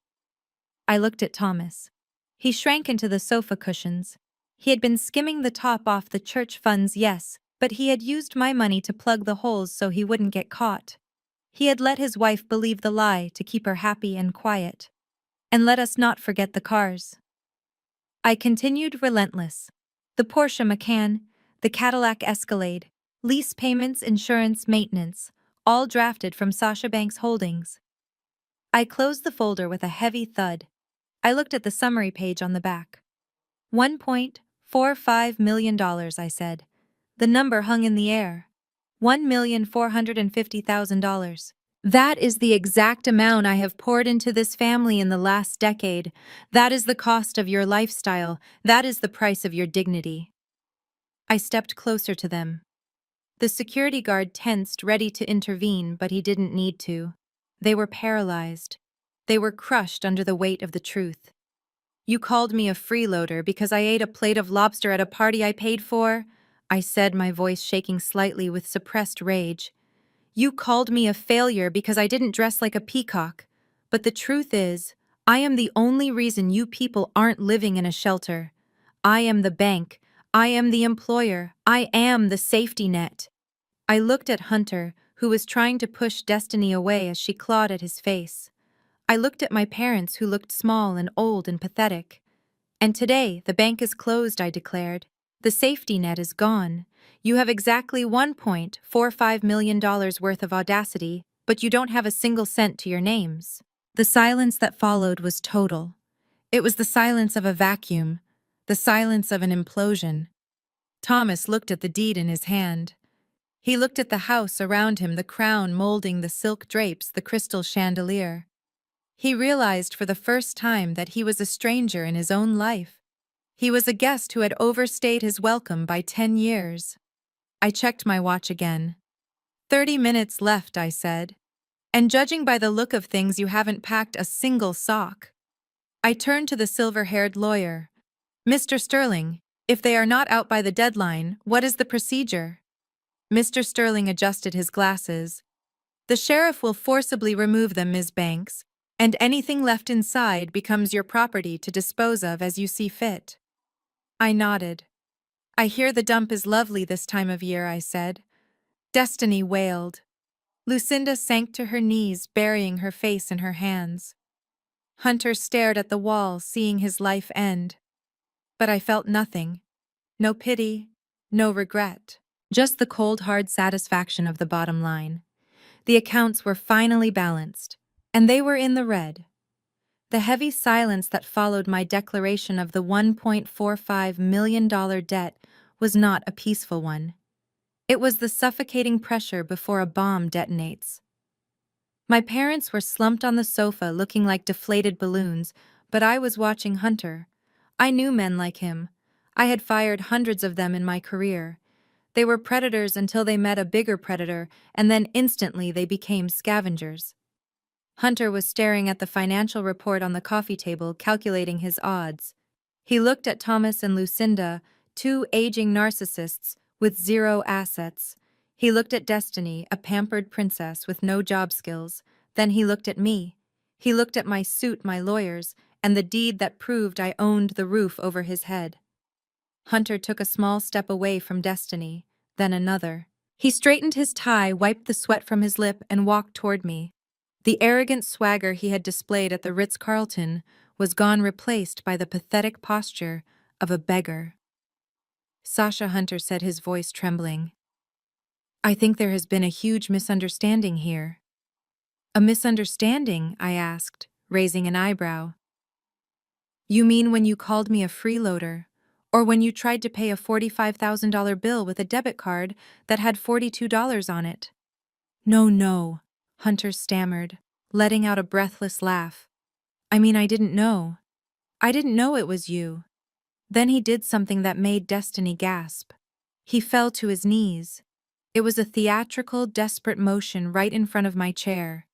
I looked at Thomas. He shrank into the sofa cushions. He had been skimming the top off the church funds, yes, but he had used my money to plug the holes so he wouldn't get caught. He had let his wife believe the lie to keep her happy and quiet. And let us not forget the cars. I continued relentless. The Porsche Macan, the Cadillac Escalade, lease payments, insurance, maintenance, all drafted from Sasha Banks Holdings. I closed the folder with a heavy thud. I looked at the summary page on the back. $1.45 million, I said. The number hung in the air. $1,450,000. That is the exact amount I have poured into this family in the last decade. That is the cost of your lifestyle. That is the price of your dignity. I stepped closer to them. The security guard tensed, ready to intervene, but he didn't need to. They were paralyzed. They were crushed under the weight of the truth. You called me a freeloader because I ate a plate of lobster at a party I paid for? I said, my voice shaking slightly with suppressed rage. You called me a failure because I didn't dress like a peacock. But the truth is, I am the only reason you people aren't living in a shelter. I am the bank. I am the employer. I am the safety net. I looked at Hunter, who was trying to push Destiny away as she clawed at his face. I looked at my parents, who looked small and old and pathetic. And today, the bank is closed, I declared. The safety net is gone. You have exactly $1.45 million worth of audacity, but you don't have a single cent to your names. The silence that followed was total. It was the silence of a vacuum, the silence of an implosion. Thomas looked at the deed in his hand. He looked at the house around him, the crown molding the silk drapes, the crystal chandelier. He realized for the first time that he was a stranger in his own life. He was a guest who had overstayed his welcome by 10 years. I checked my watch again. 30 minutes left, I said. And judging by the look of things, you haven't packed a single sock. I turned to the silver-haired lawyer. Mr. Sterling, if they are not out by the deadline, what is the procedure? Mr. Sterling adjusted his glasses. The sheriff will forcibly remove them, Ms. Banks, and anything left inside becomes your property to dispose of as you see fit. I nodded. I hear the dump is lovely this time of year, I said. Destiny wailed. Lucinda sank to her knees, burying her face in her hands. Hunter stared at the wall, seeing his life end. But I felt nothing. No pity, no regret. Just the cold, hard satisfaction of the bottom line. The accounts were finally balanced, and they were in the red. The heavy silence that followed my declaration of the $1.45 million debt was not a peaceful one. It was the suffocating pressure before a bomb detonates. My parents were slumped on the sofa looking like deflated balloons, but I was watching Hunter. I knew men like him. I had fired hundreds of them in my career. They were predators until they met a bigger predator, and then instantly they became scavengers. Hunter was staring at the financial report on the coffee table, calculating his odds. He looked at Thomas and Lucinda, two aging narcissists with zero assets. He looked at Destiny, a pampered princess with no job skills. Then he looked at me. He looked at my suit, my lawyers, and the deed that proved I owned the roof over his head. Hunter took a small step away from Destiny, then another. He straightened his tie, wiped the sweat from his lip, and walked toward me. The arrogant swagger he had displayed at the Ritz-Carlton was gone, replaced by the pathetic posture of a beggar. Sasha, Hunter said, his voice trembling. I think there has been a huge misunderstanding here. A misunderstanding? I asked, raising an eyebrow. You mean when you called me a freeloader? Or when you tried to pay a $45,000 bill with a debit card that had $42 on it? No, Hunter stammered, letting out a breathless laugh. I mean, I didn't know. I didn't know it was you. Then he did something that made Destiny gasp. He fell to his knees. It was a theatrical, desperate motion right in front of my chair.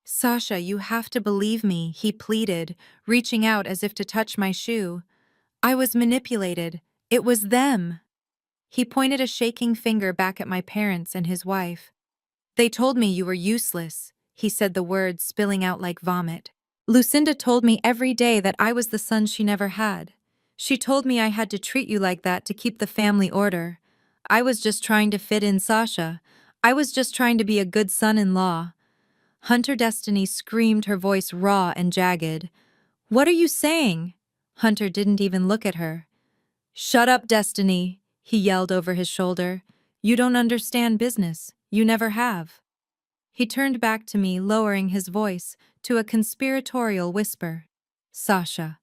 Sasha, you have to believe me, he pleaded, reaching out as if to touch my shoe. I was manipulated. It was them. He pointed a shaking finger back at my parents and his wife. They told me you were useless, he said, the words spilling out like vomit. Lucinda told me every day that I was the son she never had. She told me I had to treat you like that to keep the family order. I was just trying to fit in, Sasha. I was just trying to be a good son-in-law. Hunter Destiny screamed, her voice raw and jagged. What are you saying? Hunter didn't even look at her. Shut up, Destiny, he yelled over his shoulder. You don't understand business. You never have. He turned back to me, lowering his voice to a conspiratorial whisper. Sasha,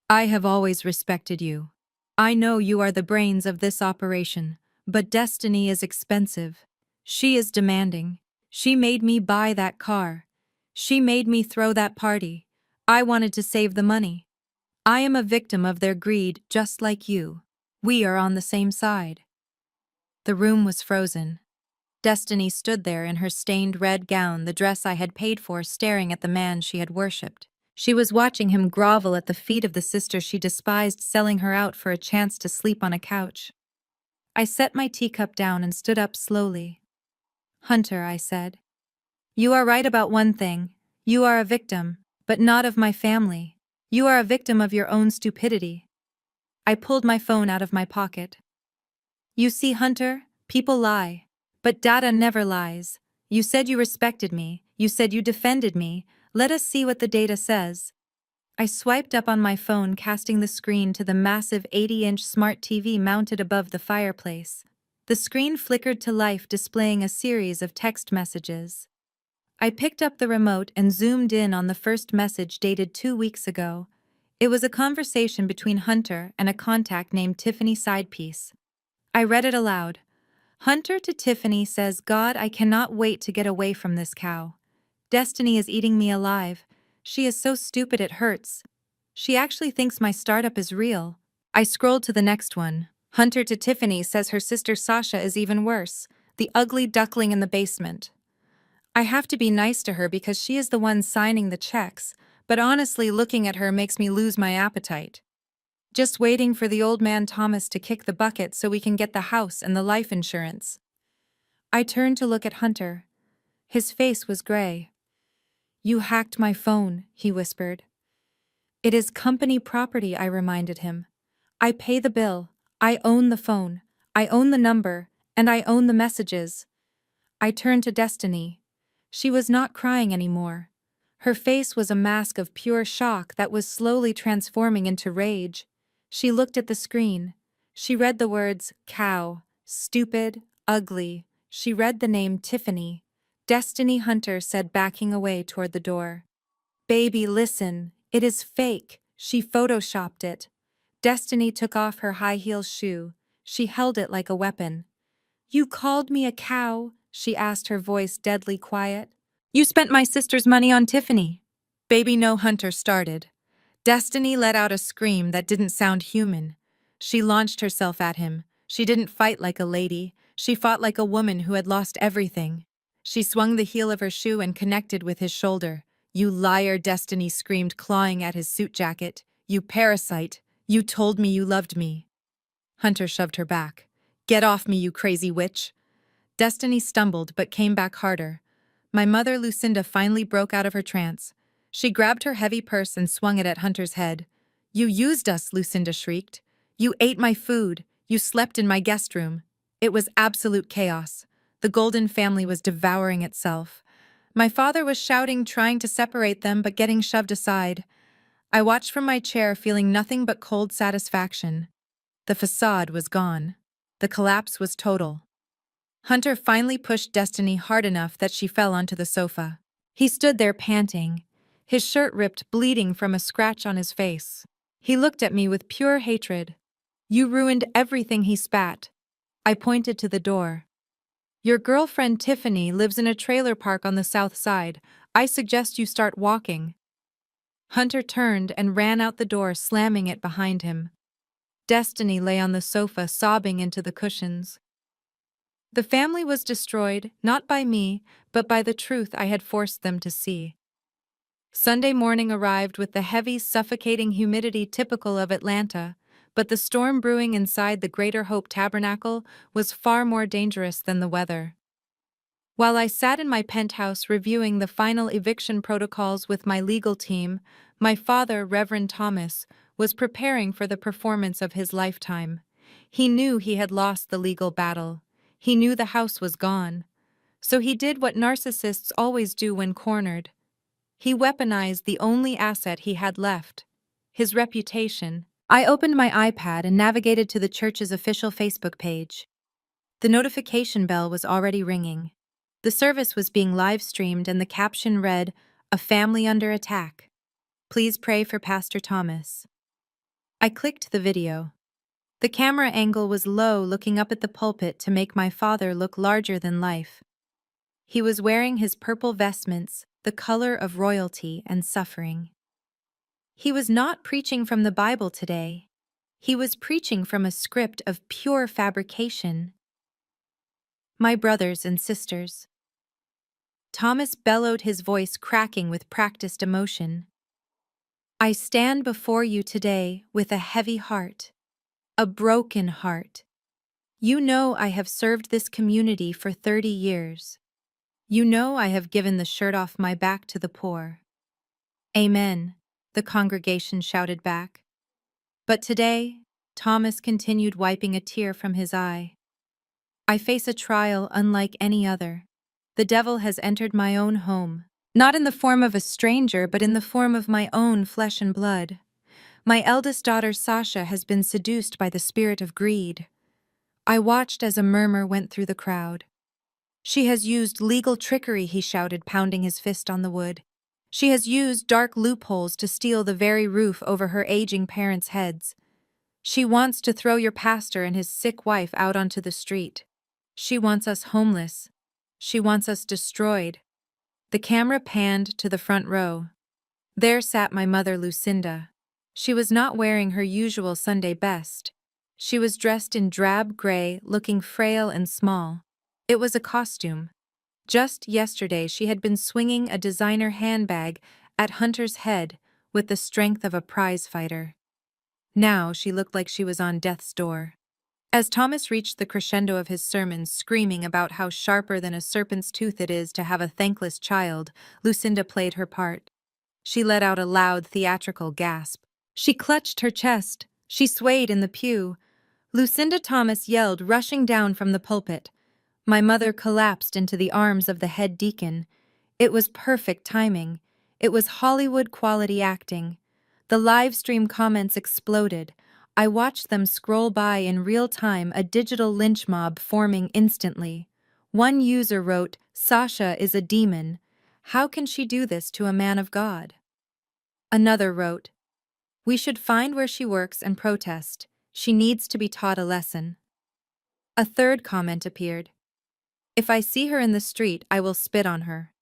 I have always respected you. I know you are the brains of this operation, but Destiny is expensive. She is demanding. She made me buy that car. She made me throw that party. I wanted to save the money. I am a victim of their greed, just like you. We are on the same side. The room was frozen. Destiny stood there in her stained red gown, the dress I had paid for, staring at the man she had worshipped. She was watching him grovel at the feet of the sister she despised, selling her out for a chance to sleep on a couch. I set my teacup down and stood up slowly. Hunter, I said, you are right about one thing. You are a victim, but not of my family. You are a victim of your own stupidity. I pulled my phone out of my pocket. You see, Hunter, people lie. But data never lies. You said you respected me. You said you defended me. Let us see what the data says. I swiped up on my phone, casting the screen to the massive 80-inch smart TV mounted above the fireplace. The screen flickered to life, displaying a series of text messages. I picked up the remote and zoomed in on the first message, dated 2 weeks ago. It was a conversation between Hunter and a contact named Tiffany Sidepiece. I read it aloud. Hunter to Tiffany says, God, I cannot wait to get away from this cow. Destiny is eating me alive. She is so stupid it hurts. She actually thinks my startup is real. I scrolled to the next one. Hunter to Tiffany says her sister Sasha is even worse, the ugly duckling in the basement. I have to be nice to her because she is the one signing the checks, but honestly, looking at her makes me lose my appetite. Just waiting for the old man Thomas to kick the bucket so we can get the house and the life insurance. I turned to look at Hunter. His face was gray. You hacked my phone, he whispered. It is company property, I reminded him. I pay the bill. I own the phone. I own the number. And I own the messages. I turned to Destiny. She was not crying anymore. Her face was a mask of pure shock that was slowly transforming into rage. She looked at the screen. She read the words, cow, stupid, ugly. She read the name Tiffany. Destiny Hunter said, backing away toward the door. Baby, listen. It is fake. She photoshopped it. Destiny took off her high-heel shoe. She held it like a weapon. You called me a cow? She asked, her voice deadly quiet. You spent my sister's money on Tiffany. Baby No Hunter started. Destiny let out a scream that didn't sound human. She launched herself at him. She didn't fight like a lady. She fought like a woman who had lost everything. She swung the heel of her shoe and connected with his shoulder. You liar, Destiny screamed, clawing at his suit jacket. You parasite. You told me you loved me. Hunter shoved her back. Get off me, you crazy witch. Destiny stumbled but came back harder. My mother, Lucinda, finally broke out of her trance. She grabbed her heavy purse and swung it at Hunter's head. You used us, Lucinda shrieked. You ate my food. You slept in my guest room. It was absolute chaos. The Golden family was devouring itself. My father was shouting, trying to separate them, but getting shoved aside. I watched from my chair, feeling nothing but cold satisfaction. The facade was gone. The collapse was total. Hunter finally pushed Destiny hard enough that she fell onto the sofa. He stood there panting, his shirt ripped, bleeding from a scratch on his face. He looked at me with pure hatred. You ruined everything, he spat. I pointed to the door. Your girlfriend Tiffany lives in a trailer park on the south side. I suggest you start walking. Hunter turned and ran out the door, slamming it behind him. Destiny lay on the sofa, sobbing into the cushions. The family was destroyed, not by me, but by the truth I had forced them to see. Sunday morning arrived with the heavy, suffocating humidity typical of Atlanta, but the storm brewing inside the Greater Hope Tabernacle was far more dangerous than the weather. While I sat in my penthouse reviewing the final eviction protocols with my legal team, my father, Reverend Thomas, was preparing for the performance of his lifetime. He knew he had lost the legal battle. He knew the house was gone. So he did what narcissists always do when cornered. He weaponized the only asset he had left, his reputation. I opened my iPad and navigated to the church's official Facebook page. The notification bell was already ringing. The service was being live-streamed and the caption read, "A family under attack. Please pray for Pastor Thomas." I clicked the video. The camera angle was low, looking up at the pulpit to make my father look larger than life. He was wearing his purple vestments, the color of royalty and suffering. He was not preaching from the Bible today. He was preaching from a script of pure fabrication. My brothers and sisters. Thomas bellowed, his voice cracking with practiced emotion. I stand before you today with a heavy heart, a broken heart. You know I have served this community for 30 years. You know I have given the shirt off my back to the poor. Amen, the congregation shouted back. But today, Thomas continued, wiping a tear from his eye. I face a trial unlike any other. The devil has entered my own home, not in the form of a stranger, but in the form of my own flesh and blood. My eldest daughter, Sasha, has been seduced by the spirit of greed. I watched as a murmur went through the crowd. She has used legal trickery, he shouted, pounding his fist on the wood. She has used dark loopholes to steal the very roof over her aging parents' heads. She wants to throw your pastor and his sick wife out onto the street. She wants us homeless. She wants us destroyed. The camera panned to the front row. There sat my mother, Lucinda. She was not wearing her usual Sunday best. She was dressed in drab gray, looking frail and small. It was a costume. Just yesterday she had been swinging a designer handbag at Hunter's head with the strength of a prize fighter. Now she looked like she was on death's door. As Thomas reached the crescendo of his sermon, screaming about how sharper than a serpent's tooth it is to have a thankless child, Lucinda played her part. She let out a loud, theatrical gasp. She clutched her chest. She swayed in the pew. Lucinda Thomas yelled, rushing down from the pulpit. My mother collapsed into the arms of the head deacon. It was perfect timing. It was Hollywood quality acting. The live stream comments exploded. I watched them scroll by in real time, a digital lynch mob forming instantly. One user wrote, "Sasha is a demon. How can she do this to a man of God?" Another wrote, "We should find where she works and protest. She needs to be taught a lesson." A third comment appeared. "If I see her in the street, I will spit on her."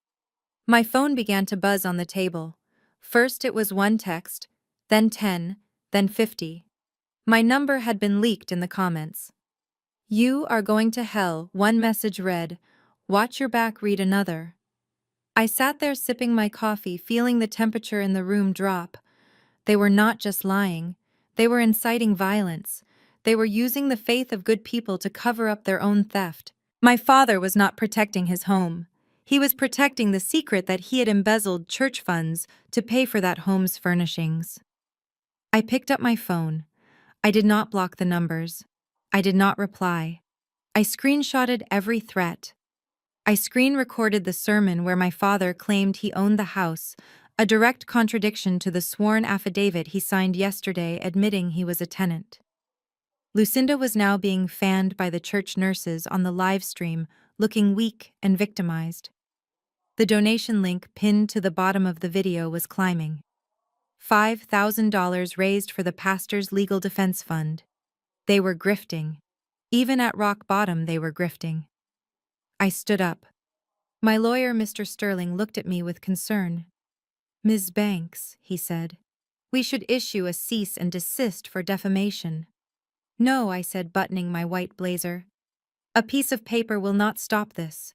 My phone began to buzz on the table. First it was one text, then 10, then 50. My number had been leaked in the comments. "You are going to hell," one message read. "Watch your back," read another. I sat there sipping my coffee, feeling the temperature in the room drop. They were not just lying. They were inciting violence. They were using the faith of good people to cover up their own theft. My father was not protecting his home. He was protecting the secret that he had embezzled church funds to pay for that home's furnishings. I picked up my phone. I did not block the numbers. I did not reply. I screenshotted every threat. I screen-recorded the sermon where my father claimed he owned the house, a direct contradiction to the sworn affidavit he signed yesterday admitting he was a tenant. Lucinda was now being fanned by the church nurses on the live stream, looking weak and victimized. The donation link pinned to the bottom of the video was climbing. $5,000 raised for the pastor's legal defense fund. They were grifting. Even at rock bottom, they were grifting. I stood up. My lawyer, Mr. Sterling, looked at me with concern. "Ms. Banks," he said, "we should issue a cease and desist for defamation." "No," I said, buttoning my white blazer. "A piece of paper will not stop this.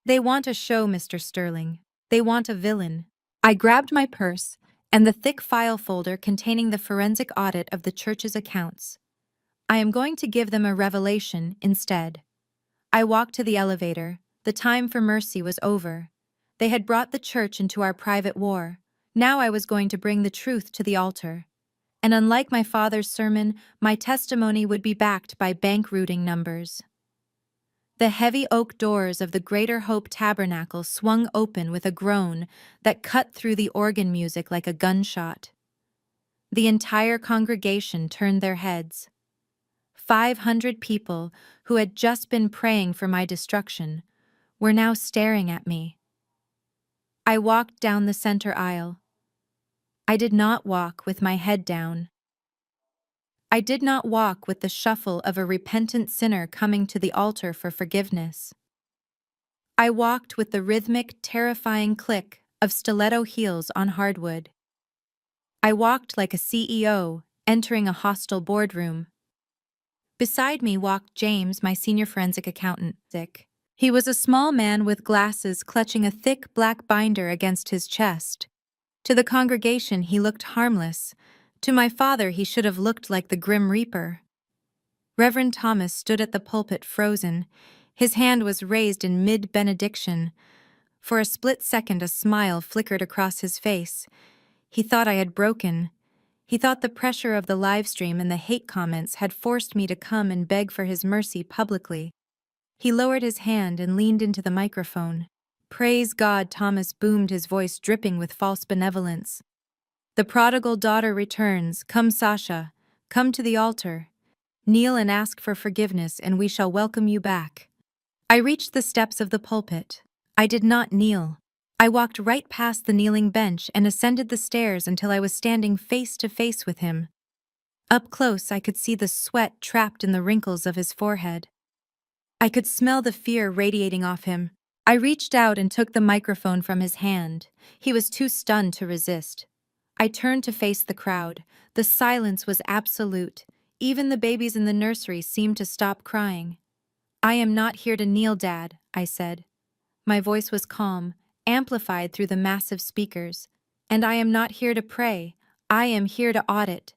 They want a show, Mr. Sterling. They want a villain." I grabbed my purse and the thick file folder containing the forensic audit of the church's accounts. I am going to give them a revelation instead. I walked to the elevator. The time for mercy was over. They had brought the church into our private war. Now I was going to bring the truth to the altar. And unlike my father's sermon, my testimony would be backed by bank routing numbers. The heavy oak doors of the Greater Hope Tabernacle swung open with a groan that cut through the organ music like a gunshot. The entire congregation turned their heads. 500 people who had just been praying for my destruction were now staring at me. I walked down the center aisle. I did not walk with my head down. I did not walk with the shuffle of a repentant sinner coming to the altar for forgiveness. I walked with the rhythmic, terrifying click of stiletto heels on hardwood. I walked like a CEO entering a hostile boardroom. Beside me walked James, my senior forensic accountant. He was a small man with glasses clutching a thick black binder against his chest. To the congregation he looked harmless. To my father he should have looked like the Grim Reaper. Reverend Thomas stood at the pulpit frozen. His hand was raised in mid-benediction. For a split second a smile flickered across his face. He thought I had broken. He thought the pressure of the live stream and the hate comments had forced me to come and beg for his mercy publicly. He lowered his hand and leaned into the microphone. "Praise God," Thomas boomed, his voice dripping with false benevolence. "The prodigal daughter returns. Come, Sasha. Come to the altar. Kneel and ask for forgiveness, and we shall welcome you back." I reached the steps of the pulpit. I did not kneel. I walked right past the kneeling bench and ascended the stairs until I was standing face to face with him. Up close, I could see the sweat trapped in the wrinkles of his forehead. I could smell the fear radiating off him. I reached out and took the microphone from his hand. He was too stunned to resist. I turned to face the crowd. The silence was absolute. Even the babies in the nursery seemed to stop crying. "I am not here to kneel, Dad," I said. My voice was calm, amplified through the massive speakers. "And I am not here to pray. I am here to audit."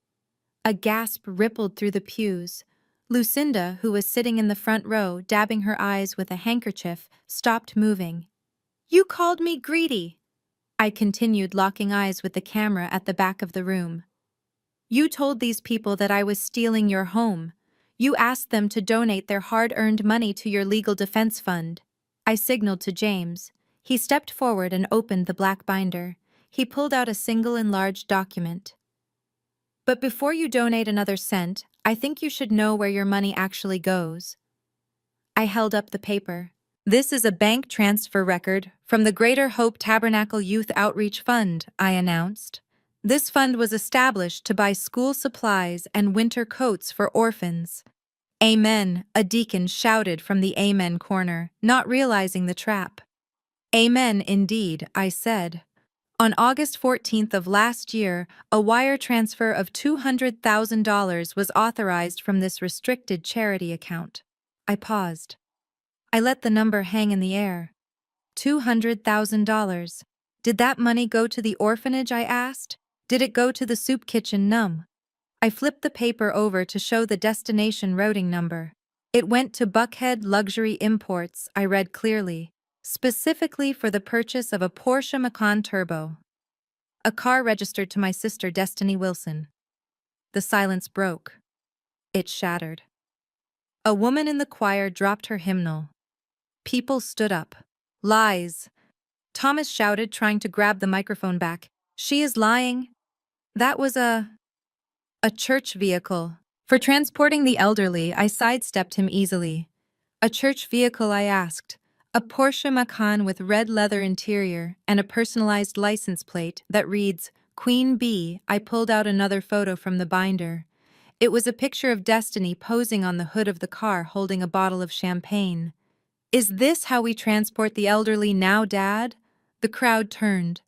A gasp rippled through the pews. Lucinda, who was sitting in the front row, dabbing her eyes with a handkerchief, stopped moving. "You called me greedy," I continued, locking eyes with the camera at the back of the room. "You told these people that I was stealing your home. You asked them to donate their hard-earned money to your legal defense fund." I signaled to James. He stepped forward and opened the black binder. He pulled out a single enlarged document. But before you donate another cent, I think you should know where your money actually goes. I held up the paper. This is a bank transfer record from the Greater Hope Tabernacle Youth Outreach Fund, I announced. This fund was established to buy school supplies and winter coats for orphans. Amen, a deacon shouted from the Amen corner, not realizing the trap. Amen indeed, I said. On August 14th of last year, a wire transfer of $200,000 was authorized from this restricted charity account. I paused. I let the number hang in the air. $200,000. Did that money go to the orphanage, I asked? Did it go to the soup kitchen num? I flipped the paper over to show the destination routing number. It went to Buckhead Luxury Imports, I read clearly, specifically for the purchase of a Porsche Macan Turbo. A car registered to my sister Destiny Wilson. The silence broke. It shattered. A woman in the choir dropped her hymnal. People stood up. Lies. Thomas shouted, trying to grab the microphone back. She is lying. That was a church vehicle. For transporting the elderly, I sidestepped him easily. A church vehicle, I asked. A Porsche Macan with red leather interior and a personalized license plate that reads, Queen Bee. I pulled out another photo from the binder. It was a picture of Destiny posing on the hood of the car holding a bottle of champagne. Is this how we transport the elderly now, Dad? The crowd turned.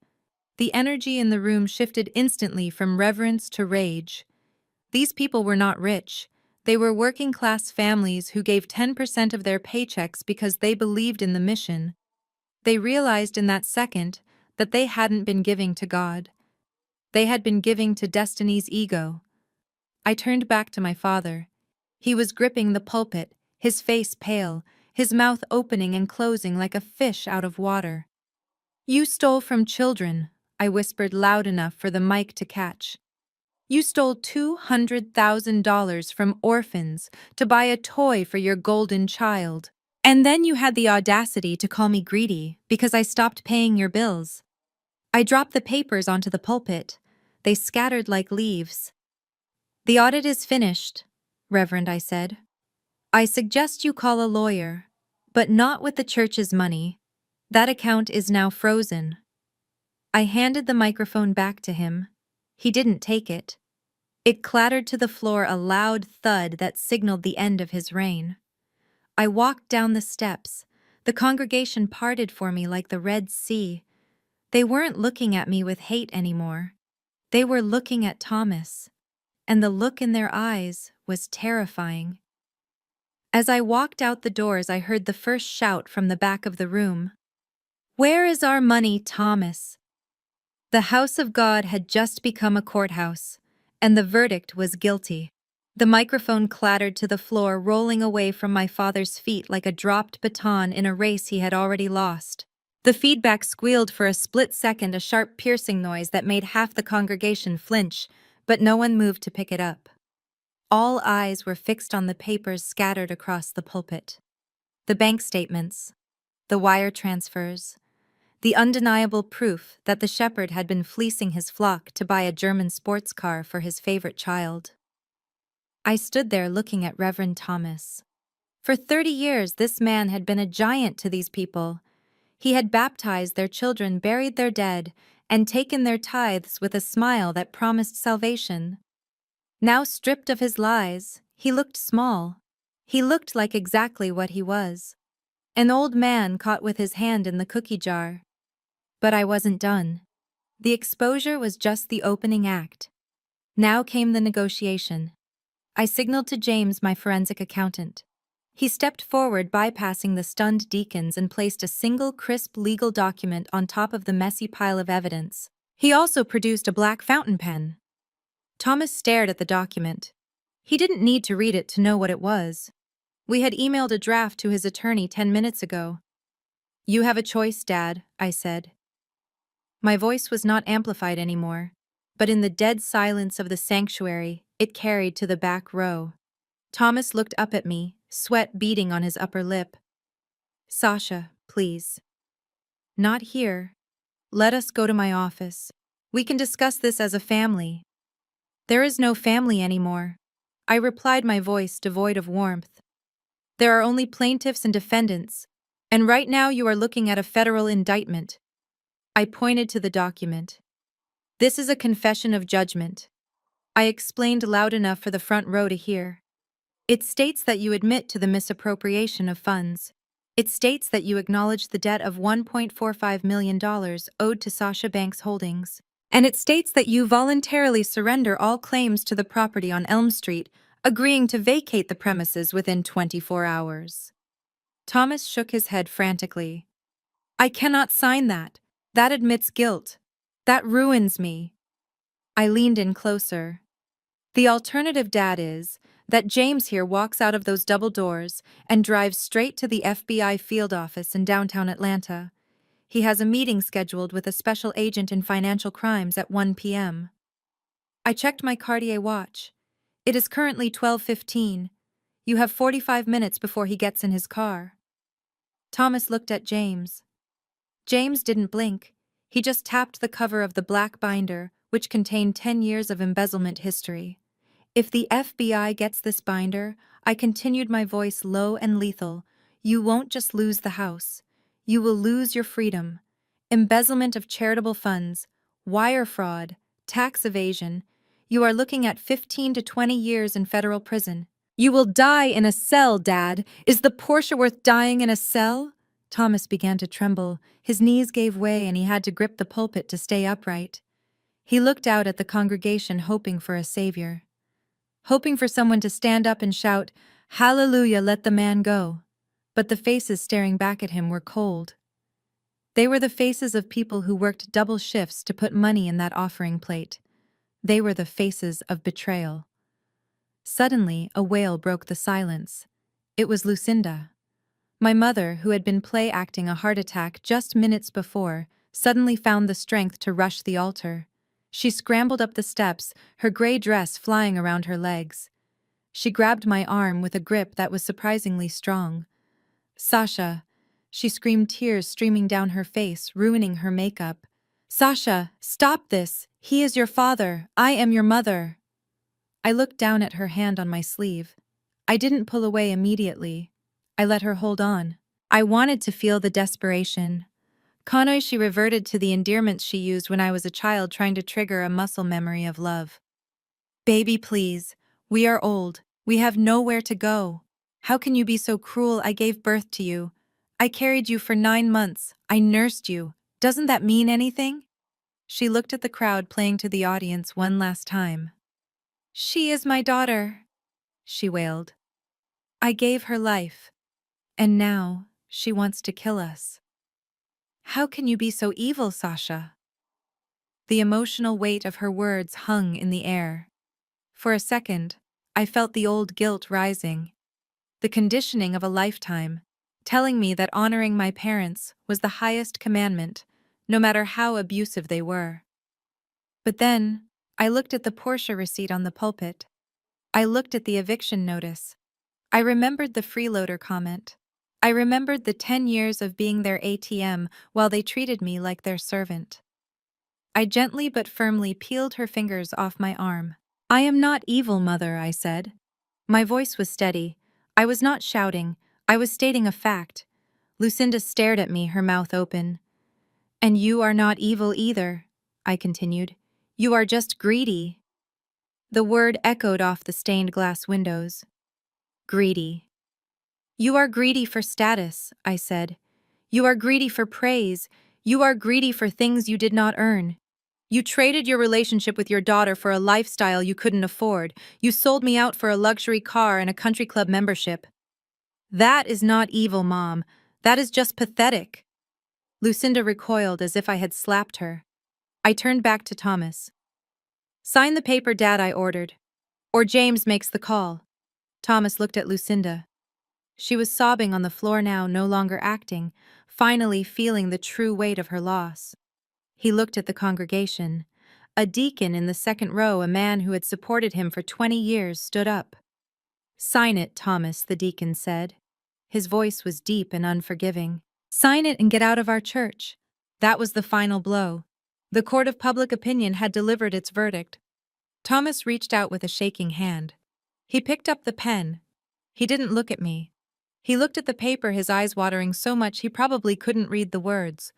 The energy in the room shifted instantly from reverence to rage. These people were not rich. They were working-class families who gave 10% of their paychecks because they believed in the mission. They realized in that second that they hadn't been giving to God. They had been giving to Destiny's ego. I turned back to my father. He was gripping the pulpit, his face pale, his mouth opening and closing like a fish out of water. You stole from children, I whispered loud enough for the mic to catch. You stole $200,000 from orphans to buy a toy for your golden child. And then you had the audacity to call me greedy because I stopped paying your bills. I dropped the papers onto the pulpit. They scattered like leaves. The audit is finished, Reverend, I said. I suggest you call a lawyer, but not with the church's money. That account is now frozen. I handed the microphone back to him. He didn't take it. It clattered to the floor, a loud thud that signaled the end of his reign. I walked down the steps. The congregation parted for me like the Red Sea. They weren't looking at me with hate anymore. They were looking at Thomas, and the look in their eyes was terrifying. As I walked out the doors, I heard the first shout from the back of the room. Where is our money, Thomas? The house of God had just become a courthouse, and the verdict was guilty. The microphone clattered to the floor, rolling away from my father's feet like a dropped baton in a race he had already lost. The feedback squealed for a split second, a sharp piercing noise that made half the congregation flinch, but no one moved to pick it up. All eyes were fixed on the papers scattered across the pulpit. The bank statements, the wire transfers, the undeniable proof that the shepherd had been fleecing his flock to buy a German sports car for his favorite child. I stood there looking at Reverend Thomas. For 30 years, this man had been a giant to these people. He had baptized their children, buried their dead, and taken their tithes with a smile that promised salvation. Now stripped of his lies, he looked small. He looked like exactly what he was. An old man caught with his hand in the cookie jar. But I wasn't done. The exposure was just the opening act. Now came the negotiation. I signaled to James, my forensic accountant. He stepped forward, bypassing the stunned deacons, and placed a single crisp legal document on top of the messy pile of evidence. He also produced a black fountain pen. Thomas stared at the document. He didn't need to read it to know what it was. We had emailed a draft to his attorney 10 minutes ago. You have a choice, Dad, I said. My voice was not amplified anymore, but in the dead silence of the sanctuary, it carried to the back row. Thomas looked up at me, sweat beading on his upper lip. Sasha, please. Not here. Let us go to my office. We can discuss this as a family. There is no family anymore. I replied, my voice devoid of warmth. There are only plaintiffs and defendants, and right now you are looking at a federal indictment. I pointed to the document. This is a confession of judgment. I explained loud enough for the front row to hear. It states that you admit to the misappropriation of funds. It states that you acknowledge the debt of $1.45 million owed to Sasha Banks Holdings. And it states that you voluntarily surrender all claims to the property on Elm Street, agreeing to vacate the premises within 24 hours. Thomas shook his head frantically. I cannot sign that. That admits guilt. That ruins me. I leaned in closer. The alternative, Dad, is that James here walks out of those double doors and drives straight to the FBI field office in downtown Atlanta. He has a meeting scheduled with a special agent in financial crimes at 1 p.m. I checked my Cartier watch. It is currently 12:15. You have 45 minutes before he gets in his car. Thomas looked at James. James didn't blink. He just tapped the cover of the black binder, which contained 10 years of embezzlement history. If the FBI gets this binder, I continued, my voice low and lethal, you won't just lose the house. You will lose your freedom. Embezzlement of charitable funds, wire fraud, tax evasion. You are looking at 15 to 20 years in federal prison. You will die in a cell, Dad. Is the Porsche worth dying in a cell? Thomas began to tremble. His knees gave way and he had to grip the pulpit to stay upright. He looked out at the congregation, hoping for a savior. Hoping for someone to stand up and shout, "Hallelujah, let the man go." But the faces staring back at him were cold. They were the faces of people who worked double shifts to put money in that offering plate. They were the faces of betrayal. Suddenly, a wail broke the silence. It was Lucinda. My mother, who had been play-acting a heart attack just minutes before, suddenly found the strength to rush the altar. She scrambled up the steps, her gray dress flying around her legs. She grabbed my arm with a grip that was surprisingly strong. Sasha, she screamed, tears streaming down her face, ruining her makeup. Sasha, stop this! He is your father. I am your mother. I looked down at her hand on my sleeve. I didn't pull away immediately. I let her hold on. I wanted to feel the desperation. Kanoi, she reverted to the endearments she used when I was a child, trying to trigger a muscle memory of love. Baby, please. We are old. We have nowhere to go. How can you be so cruel? I gave birth to you. I carried you for 9 months. I nursed you. Doesn't that mean anything? She looked at the crowd, playing to the audience one last time. She is my daughter, she wailed. I gave her life. And now, she wants to kill us. How can you be so evil, Sasha? The emotional weight of her words hung in the air. For a second, I felt the old guilt rising. The conditioning of a lifetime, telling me that honoring my parents was the highest commandment, no matter how abusive they were. But then, I looked at the Porsche receipt on the pulpit. I looked at the eviction notice. I remembered the Freeloader comment. I remembered the 10 years of being their ATM while they treated me like their servant. I gently but firmly peeled her fingers off my arm. I am not evil, Mother, I said. My voice was steady. I was not shouting. I was stating a fact. Lucinda stared at me, her mouth open. And you are not evil either, I continued. You are just greedy. The word echoed off the stained glass windows. Greedy. You are greedy for status, I said. You are greedy for praise. You are greedy for things you did not earn. You traded your relationship with your daughter for a lifestyle you couldn't afford. You sold me out for a luxury car and a country club membership. That is not evil, Mom. That is just pathetic. Lucinda recoiled as if I had slapped her. I turned back to Thomas. Sign the paper, Dad, I ordered. Or James makes the call. Thomas looked at Lucinda. She was sobbing on the floor now, no longer acting, finally feeling the true weight of her loss. He looked at the congregation. A deacon in the second row, a man who had supported him for 20 years, stood up. Sign it, Thomas, the deacon said. His voice was deep and unforgiving. Sign it and get out of our church. That was the final blow. The court of public opinion had delivered its verdict. Thomas reached out with a shaking hand. He picked up the pen. He didn't look at me. He looked at the paper, his eyes watering so much he probably couldn't read the words.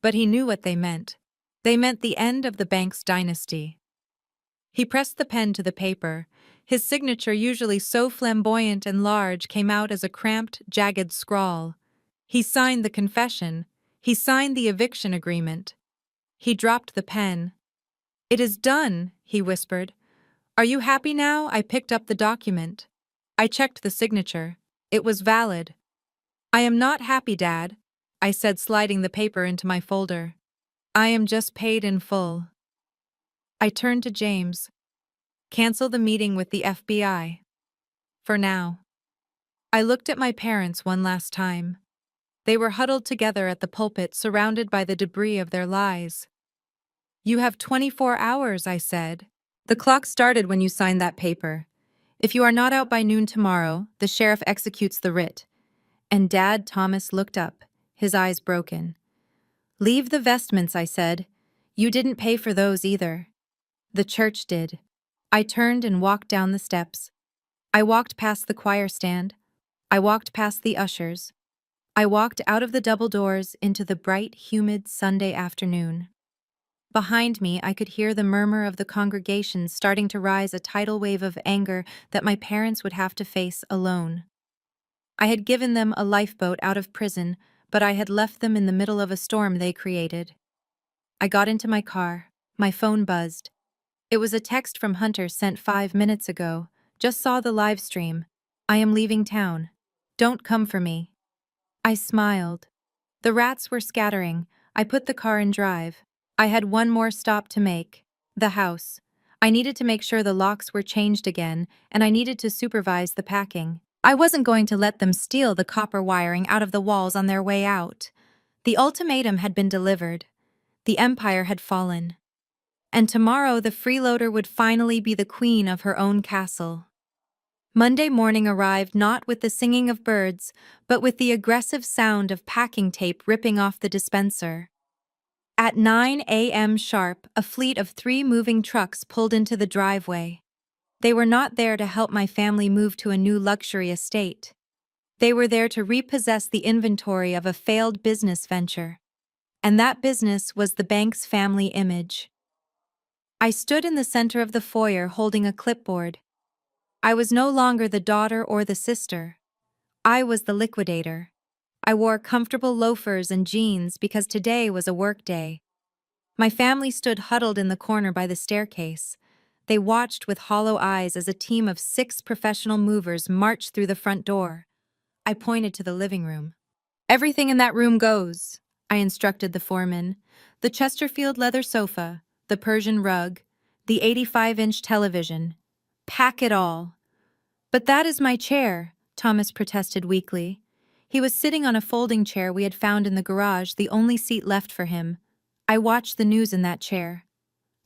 But he knew what they meant. They meant the end of the bank's dynasty. He pressed the pen to the paper. His signature, usually so flamboyant and large, came out as a cramped, jagged scrawl. He signed the confession. He signed the eviction agreement. He dropped the pen. "It is done," he whispered. "Are you happy now?" I picked up the document. I checked the signature. It was valid. "I am not happy, Dad," I said, sliding the paper into my folder. "I am just paid in full." I turned to James. "Cancel the meeting with the FBI. For now." I looked at my parents one last time. They were huddled together at the pulpit, surrounded by the debris of their lies. "You have 24 hours, I said. The clock started when you signed that paper. If you are not out by noon tomorrow, the sheriff executes the writ." And Dad, Thomas, looked up, his eyes broken. "Leave the vestments," I said. "You didn't pay for those either. The church did." I turned and walked down the steps. I walked past the choir stand. I walked past the ushers. I walked out of the double doors into the bright, humid Sunday afternoon. Behind me, I could hear the murmur of the congregation starting to rise, a tidal wave of anger that my parents would have to face alone. I had given them a lifeboat out of prison, but I had left them in the middle of a storm they created. I got into my car. My phone buzzed. It was a text from Hunter sent 5 minutes ago. "Just saw the live stream. I am leaving town. Don't come for me." I smiled. The rats were scattering. I put the car in drive. I had one more stop to make. The house. I needed to make sure the locks were changed again, and I needed to supervise the packing. I wasn't going to let them steal the copper wiring out of the walls on their way out. The ultimatum had been delivered. The empire had fallen. And tomorrow the freeloader would finally be the queen of her own castle. Monday morning arrived not with the singing of birds, but with the aggressive sound of packing tape ripping off the dispenser. At 9 a.m. sharp, a fleet of 3 moving trucks pulled into the driveway. They were not there to help my family move to a new luxury estate. They were there to repossess the inventory of a failed business venture. And that business was the bank's family image. I stood in the center of the foyer holding a clipboard. I was no longer the daughter or the sister. I was the liquidator. I wore comfortable loafers and jeans because today was a work day. My family stood huddled in the corner by the staircase. They watched with hollow eyes as a team of 6 professional movers marched through the front door. I pointed to the living room. "Everything in that room goes," I instructed the foreman. "The Chesterfield leather sofa, the Persian rug, the 85-inch television. Pack it all." "But that is my chair," Thomas protested weakly. He was sitting on a folding chair we had found in the garage, the only seat left for him. I watched the news in that chair.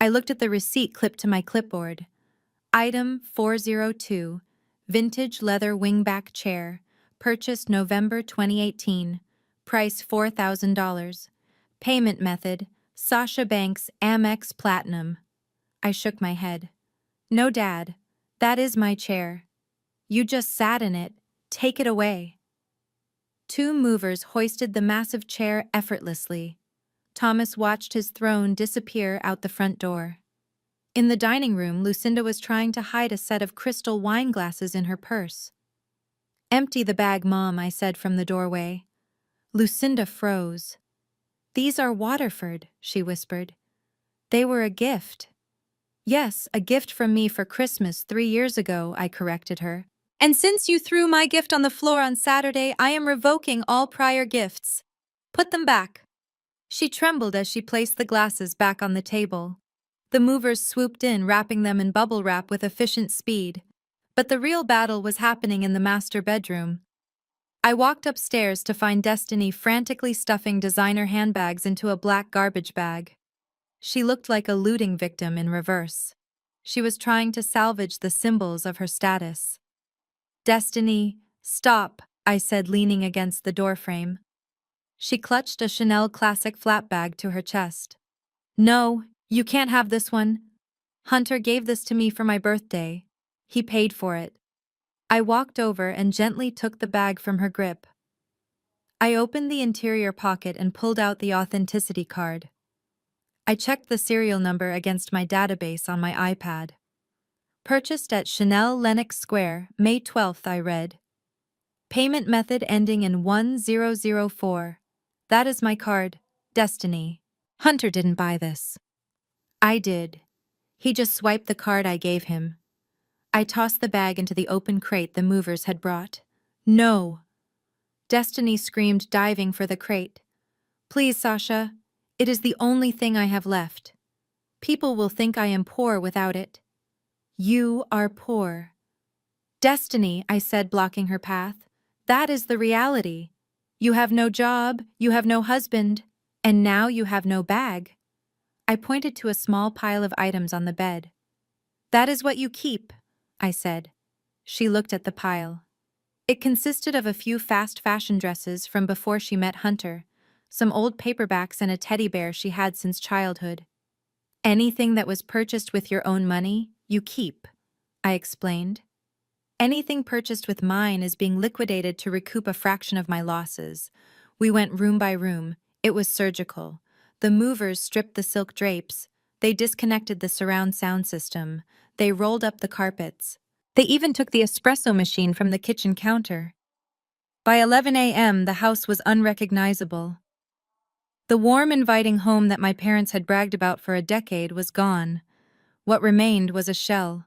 I looked at the receipt clipped to my clipboard. Item 402, vintage leather wingback chair, purchased November 2018, price $4,000. Payment method, Sasha Banks Amex Platinum. I shook my head. "No, Dad, that is my chair. You just sat in it. Take it away." 2 movers hoisted the massive chair effortlessly. Thomas watched his throne disappear out the front door. In the dining room, Lucinda was trying to hide a set of crystal wine glasses in her purse. "Empty the bag, Mom," I said from the doorway. Lucinda froze. "These are Waterford," she whispered. "They were a gift." "Yes, a gift from me for Christmas 3 years ago," I corrected her. "And since you threw my gift on the floor on Saturday, I am revoking all prior gifts. Put them back." She trembled as she placed the glasses back on the table. The movers swooped in, wrapping them in bubble wrap with efficient speed. But the real battle was happening in the master bedroom. I walked upstairs to find Destiny frantically stuffing designer handbags into a black garbage bag. She looked like a looting victim in reverse. She was trying to salvage the symbols of her status. "Destiny, stop," I said, leaning against the doorframe. She clutched a Chanel classic flat bag to her chest. No, you can't have this one. Hunter gave this to me for my birthday. He paid for it. I walked over and gently took the bag from her grip. I opened the interior pocket and pulled out the authenticity card. I checked the serial number against my database on my iPad. Purchased at Chanel Lenox Square, May 12th, I read. Payment method ending in 1004. That is my card, Destiny. Hunter didn't buy this. I did. He just swiped the card I gave him. I tossed the bag into the open crate the movers had brought. No! Destiny screamed, diving for the crate. Please, Sasha. It is the only thing I have left. People will think I am poor without it. You are poor. Destiny, I said, blocking her path. That is the reality. You have no job, you have no husband, and now you have no bag. I pointed to a small pile of items on the bed. That is what you keep, I said. She looked at the pile. It consisted of a few fast fashion dresses from before she met Hunter, some old paperbacks and a teddy bear she had since childhood. Anything that was purchased with your own money, you keep, I explained. Anything purchased with mine is being liquidated to recoup a fraction of my losses. We went room by room. It was surgical. The movers stripped the silk drapes. They disconnected the surround sound system. They rolled up the carpets. They even took the espresso machine from the kitchen counter. By 11 a.m., the house was unrecognizable. The warm, inviting home that my parents had bragged about for a decade was gone. What remained was a shell.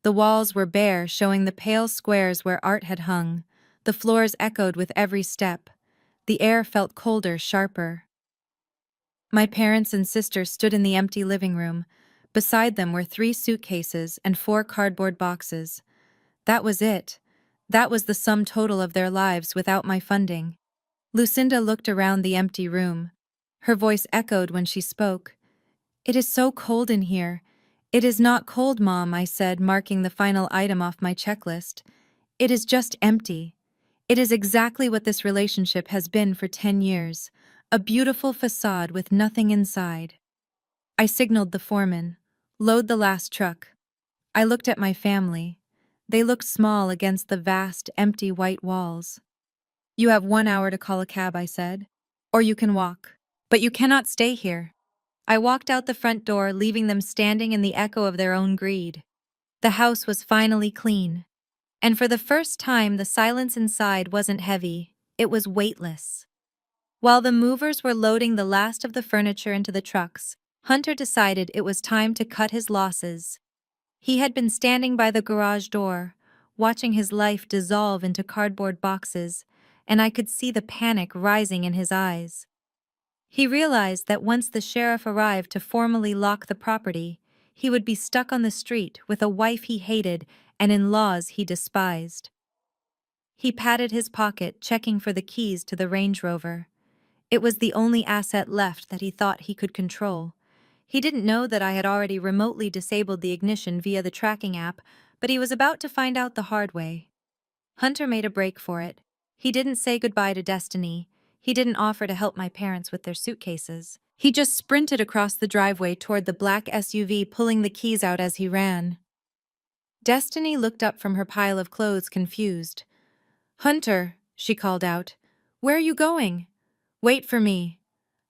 The walls were bare, showing the pale squares where art had hung. The floors echoed with every step. The air felt colder, sharper. My parents and sister stood in the empty living room. Beside them were 3 suitcases and 4 cardboard boxes. That was it. That was the sum total of their lives without my funding. Lucinda looked around the empty room. Her voice echoed when she spoke. It is so cold in here. It is not cold, Mom, I said, marking the final item off my checklist. It is just empty. It is exactly what this relationship has been for 10 years. A beautiful facade with nothing inside. I signaled the foreman. Load the last truck. I looked at my family. They looked small against the vast, empty white walls. You have 1 hour to call a cab, I said. Or you can walk. But you cannot stay here. I walked out the front door, leaving them standing in the echo of their own greed. The house was finally clean. And for the first time, the silence inside wasn't heavy. It was weightless. While the movers were loading the last of the furniture into the trucks, Hunter decided it was time to cut his losses. He had been standing by the garage door, watching his life dissolve into cardboard boxes, and I could see the panic rising in his eyes. He realized that once the sheriff arrived to formally lock the property, he would be stuck on the street with a wife he hated and in-laws he despised. He patted his pocket, checking for the keys to the Range Rover. It was the only asset left that he thought he could control. He didn't know that I had already remotely disabled the ignition via the tracking app, but he was about to find out the hard way. Hunter made a break for it. He didn't say goodbye to Destiny. He didn't offer to help my parents with their suitcases. He just sprinted across the driveway toward the black SUV, pulling the keys out as he ran. Destiny looked up from her pile of clothes, confused. "Hunter," she called out. "Where are you going?" "Wait for me."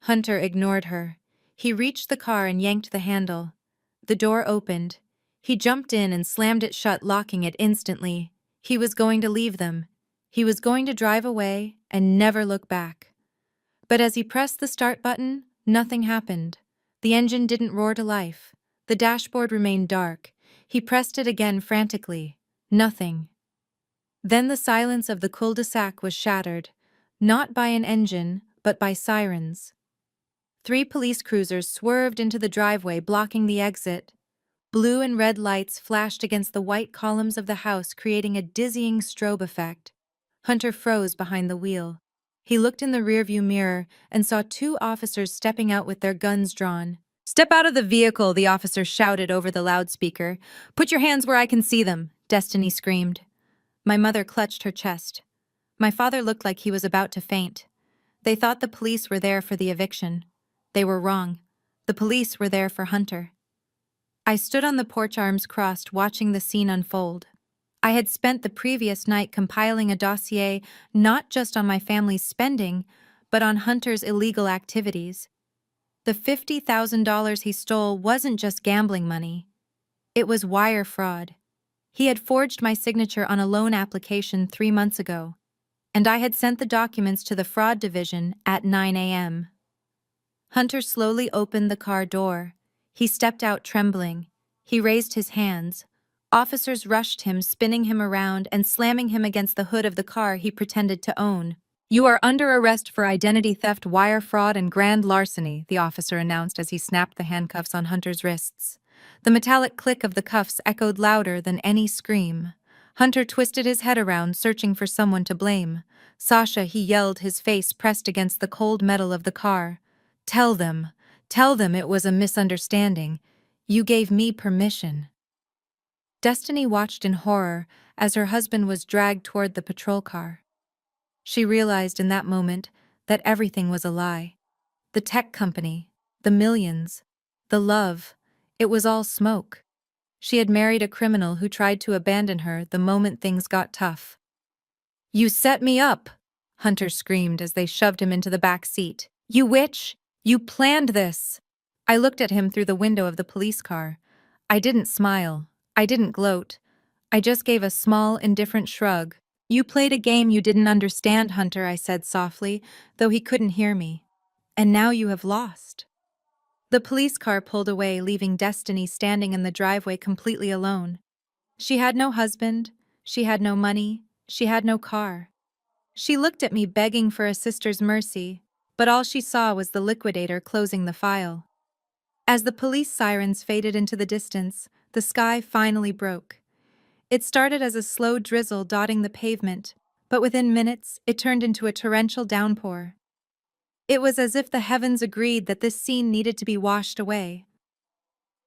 Hunter ignored her. He reached the car and yanked the handle. The door opened. He jumped in and slammed it shut, locking it instantly. He was going to leave them. He was going to drive away and never look back. But as he pressed the start button, nothing happened. The engine didn't roar to life. The dashboard remained dark. He pressed it again frantically. Nothing. Then the silence of the cul-de-sac was shattered, not by an engine, but by sirens. 3 police cruisers swerved into the driveway, blocking the exit. Blue and red lights flashed against the white columns of the house, creating a dizzying strobe effect. Hunter froze behind the wheel. He looked in the rearview mirror and saw 2 officers stepping out with their guns drawn. "Step out of the vehicle," the officer shouted over the loudspeaker. "Put your hands where I can see them," Destiny screamed. My mother clutched her chest. My father looked like he was about to faint. They thought the police were there for the eviction. They were wrong. The police were there for Hunter. I stood on the porch, arms crossed, watching the scene unfold. I had spent the previous night compiling a dossier not just on my family's spending, but on Hunter's illegal activities. The $50,000 he stole wasn't just gambling money. It was wire fraud. He had forged my signature on a loan application 3 months ago, and I had sent the documents to the fraud division at 9 a.m. Hunter slowly opened the car door. He stepped out trembling. He raised his hands. Officers rushed him, spinning him around and slamming him against the hood of the car he pretended to own. "You are under arrest for identity theft, wire fraud, and grand larceny," the officer announced as he snapped the handcuffs on Hunter's wrists. The metallic click of the cuffs echoed louder than any scream. Hunter twisted his head around, searching for someone to blame. "Sasha," he yelled, his face pressed against the cold metal of the car. Tell them it was a misunderstanding. You gave me permission." Destiny watched in horror as her husband was dragged toward the patrol car. She realized in that moment that everything was a lie. The tech company, the millions, the love, it was all smoke. She had married a criminal who tried to abandon her the moment things got tough. "You set me up!" Hunter screamed as they shoved him into the back seat. "You witch! You planned this!" I looked at him through the window of the police car. I didn't smile. I didn't gloat. I just gave a small, indifferent shrug. "You played a game you didn't understand, Hunter," I said softly, though he couldn't hear me. "And now you have lost." The police car pulled away, leaving Destiny standing in the driveway completely alone. She had no husband, she had no money, she had no car. She looked at me, begging for a sister's mercy, but all she saw was the liquidator closing the file. As the police sirens faded into the distance, the sky finally broke. It started as a slow drizzle dotting the pavement, but within minutes it turned into a torrential downpour. It was as if the heavens agreed that this scene needed to be washed away.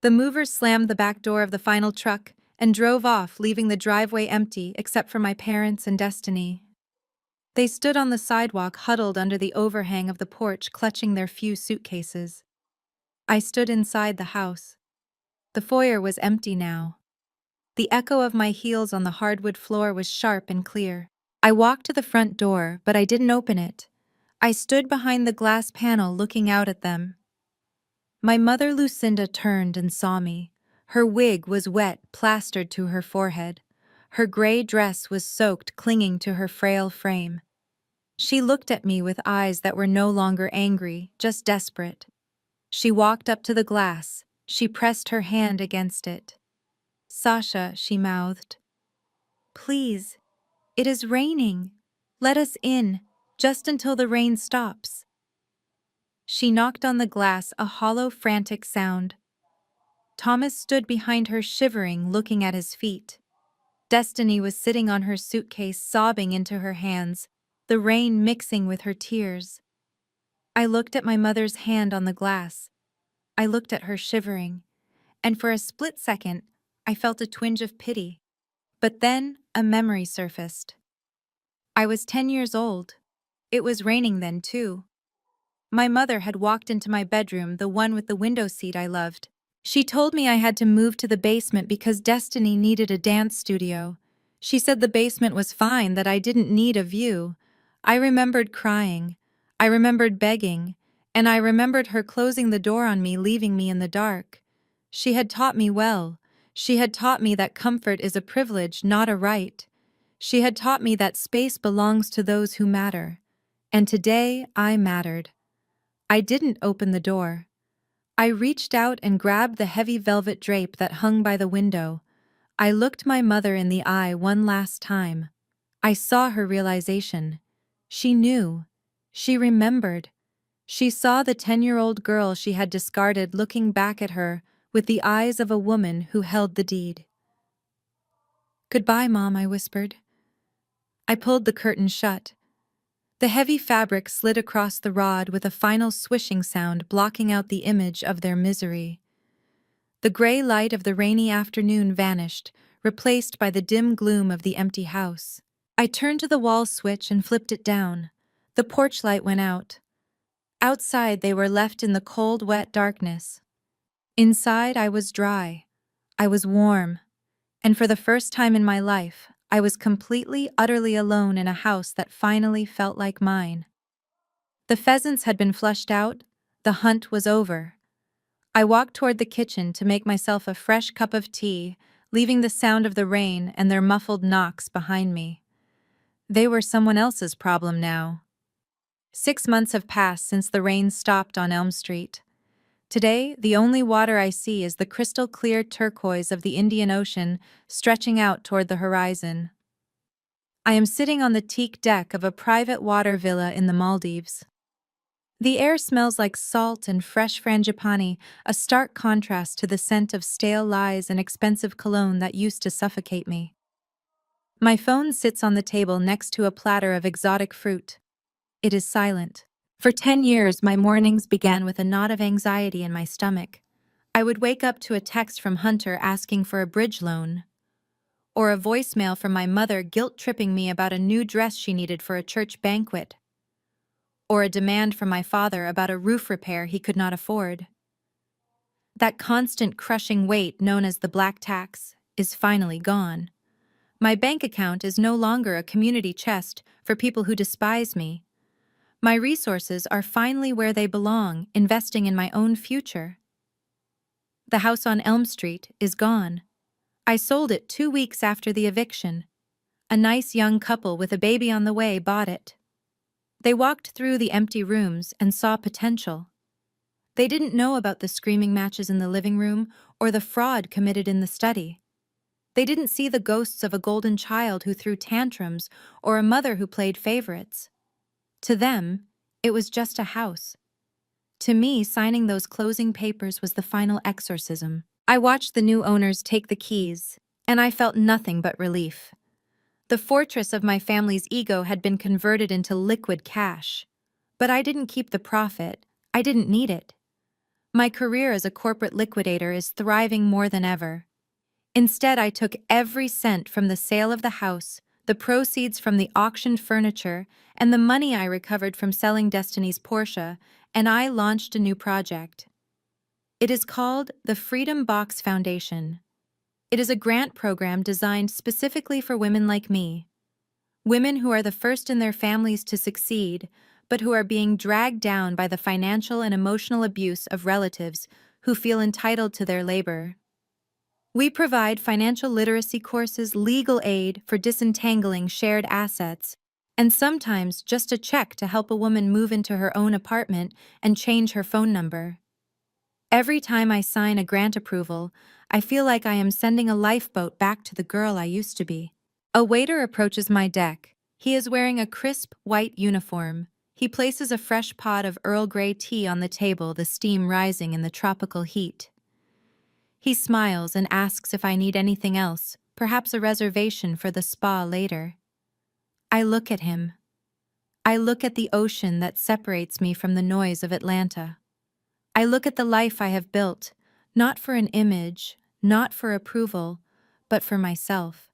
The movers slammed the back door of the final truck and drove off, leaving the driveway empty except for my parents and Destiny. They stood on the sidewalk, huddled under the overhang of the porch, clutching their few suitcases. I stood inside the house. The foyer was empty now. The echo of my heels on the hardwood floor was sharp and clear. I walked to the front door, but I didn't open it. I stood behind the glass panel, looking out at them. My mother Lucinda turned and saw me. Her wig was wet, plastered to her forehead. Her gray dress was soaked, clinging to her frail frame. She looked at me with eyes that were no longer angry, just desperate. She walked up to the glass. She pressed her hand against it. "Sasha," she mouthed. "Please, it is raining. Let us in, just until the rain stops." She knocked on the glass, a hollow, frantic sound. Thomas stood behind her, shivering, looking at his feet. Destiny was sitting on her suitcase, sobbing into her hands, the rain mixing with her tears. I looked at my mother's hand on the glass. I looked at her, shivering, and for a split second, I felt a twinge of pity. But then a memory surfaced. I was 10 years old. It was raining then, too. My mother had walked into my bedroom, the one with the window seat I loved. She told me I had to move to the basement because Destiny needed a dance studio. She said the basement was fine, that I didn't need a view. I remembered crying. I remembered begging. And I remembered her closing the door on me, leaving me in the dark. She had taught me well. She had taught me that comfort is a privilege, not a right. She had taught me that space belongs to those who matter. And today I mattered. I didn't open the door. I reached out and grabbed the heavy velvet drape that hung by the window. I looked my mother in the eye one last time. I saw her realization. She knew. She remembered. She saw the 10-year-old girl she had discarded looking back at her with the eyes of a woman who held the deed. "Goodbye, Mom," I whispered. I pulled the curtain shut. The heavy fabric slid across the rod with a final swishing sound, blocking out the image of their misery. The gray light of the rainy afternoon vanished, replaced by the dim gloom of the empty house. I turned to the wall switch and flipped it down. The porch light went out. Outside, they were left in the cold, wet darkness. Inside, I was dry. I was warm. And for the first time in my life, I was completely, utterly alone in a house that finally felt like mine. The pheasants had been flushed out. The hunt was over. I walked toward the kitchen to make myself a fresh cup of tea, leaving the sound of the rain and their muffled knocks behind me. They were someone else's problem now. 6 months have passed since the rain stopped on Elm Street. Today, the only water I see is the crystal-clear turquoise of the Indian Ocean stretching out toward the horizon. I am sitting on the teak deck of a private water villa in the Maldives. The air smells like salt and fresh frangipani, a stark contrast to the scent of stale lies and expensive cologne that used to suffocate me. My phone sits on the table next to a platter of exotic fruit. It is silent. For 10 years, my mornings began with a knot of anxiety in my stomach. I would wake up to a text from Hunter asking for a bridge loan, or a voicemail from my mother guilt-tripping me about a new dress she needed for a church banquet, or a demand from my father about a roof repair he could not afford. That constant crushing weight known as the black tax is finally gone. My bank account is no longer a community chest for people who despise me. My resources are finally where they belong, investing in my own future. The house on Elm Street is gone. I sold it 2 weeks after the eviction. A nice young couple with a baby on the way bought it. They walked through the empty rooms and saw potential. They didn't know about the screaming matches in the living room or the fraud committed in the study. They didn't see the ghosts of a golden child who threw tantrums or a mother who played favorites. To them, it was just a house. To me, signing those closing papers was the final exorcism. I watched the new owners take the keys, and I felt nothing but relief. The fortress of my family's ego had been converted into liquid cash. But I didn't keep the profit. I didn't need it. My career as a corporate liquidator is thriving more than ever. Instead, I took every cent from the sale of the house, the proceeds from the auctioned furniture, and the money I recovered from selling Destiny's Porsche, and I launched a new project. It is called the Freedom Box Foundation. It is a grant program designed specifically for women like me. Women who are the first in their families to succeed, but who are being dragged down by the financial and emotional abuse of relatives who feel entitled to their labor. We provide financial literacy courses, legal aid for disentangling shared assets, and sometimes just a check to help a woman move into her own apartment and change her phone number. Every time I sign a grant approval, I feel like I am sending a lifeboat back to the girl I used to be. A waiter approaches my deck. He is wearing a crisp, white uniform. He places a fresh pot of Earl Grey tea on the table, the steam rising in the tropical heat. He smiles and asks if I need anything else, perhaps a reservation for the spa later. I look at him. I look at the ocean that separates me from the noise of Atlanta. I look at the life I have built, not for an image, not for approval, but for myself.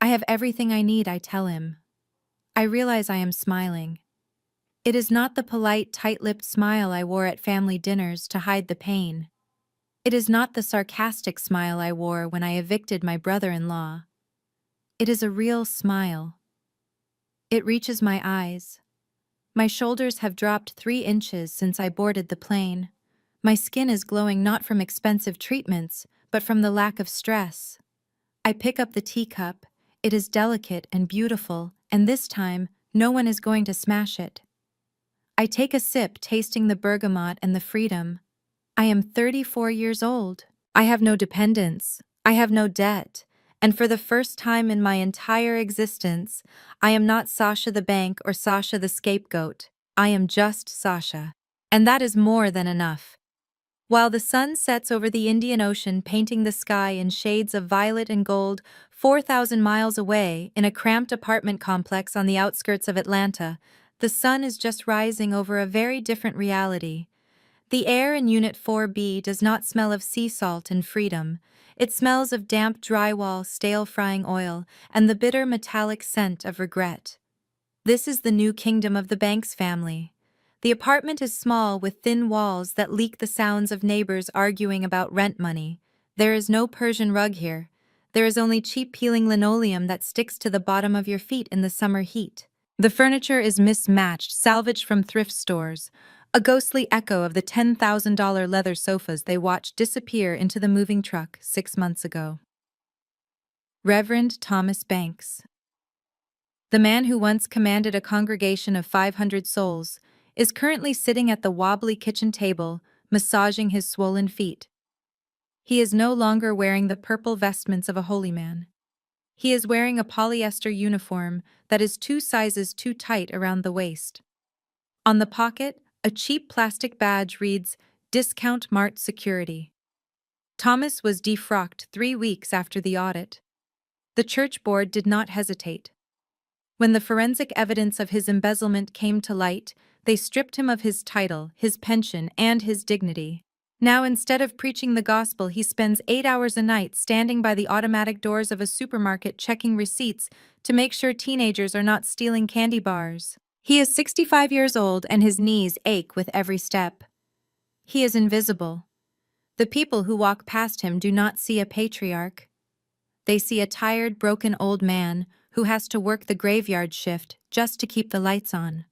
I have everything I need, I tell him. I realize I am smiling. It is not the polite, tight-lipped smile I wore at family dinners to hide the pain. It is not the sarcastic smile I wore when I evicted my brother-in-law. It is a real smile. It reaches my eyes. My shoulders have dropped 3 inches since I boarded the plane. My skin is glowing not from expensive treatments, but from the lack of stress. I pick up the teacup. It is delicate and beautiful, and this time, no one is going to smash it. I take a sip, tasting the bergamot and the freedom. I am 34 years old. I have no dependents. I have no debt. And for the first time in my entire existence, I am not Sasha the bank or Sasha the scapegoat. I am just Sasha. And that is more than enough. While the sun sets over the Indian Ocean, painting the sky in shades of violet and gold, 4,000 miles away, in a cramped apartment complex on the outskirts of Atlanta, the sun is just rising over a very different reality. The air in Unit 4B does not smell of sea salt and freedom. It smells of damp drywall, stale frying oil, and the bitter metallic scent of regret. This is the new kingdom of the Banks family. The apartment is small with thin walls that leak the sounds of neighbors arguing about rent money. There is no Persian rug here. There is only cheap peeling linoleum that sticks to the bottom of your feet in the summer heat. The furniture is mismatched, salvaged from thrift stores, a ghostly echo of the $10,000 leather sofas they watched disappear into the moving truck 6 months ago. Reverend Thomas Banks. The man who once commanded a congregation of 500 souls is currently sitting at the wobbly kitchen table, massaging his swollen feet. He is no longer wearing the purple vestments of a holy man. He is wearing a polyester uniform that is 2 sizes too tight around the waist. On the pocket, a cheap plastic badge reads, Discount Mart Security. Thomas was defrocked 3 weeks after the audit. The church board did not hesitate. When the forensic evidence of his embezzlement came to light, they stripped him of his title, his pension, and his dignity. Now, instead of preaching the gospel, he spends 8 hours a night standing by the automatic doors of a supermarket checking receipts to make sure teenagers are not stealing candy bars. He is 65 years old and his knees ache with every step. He is invisible. The people who walk past him do not see a patriarch. They see a tired, broken old man who has to work the graveyard shift just to keep the lights on.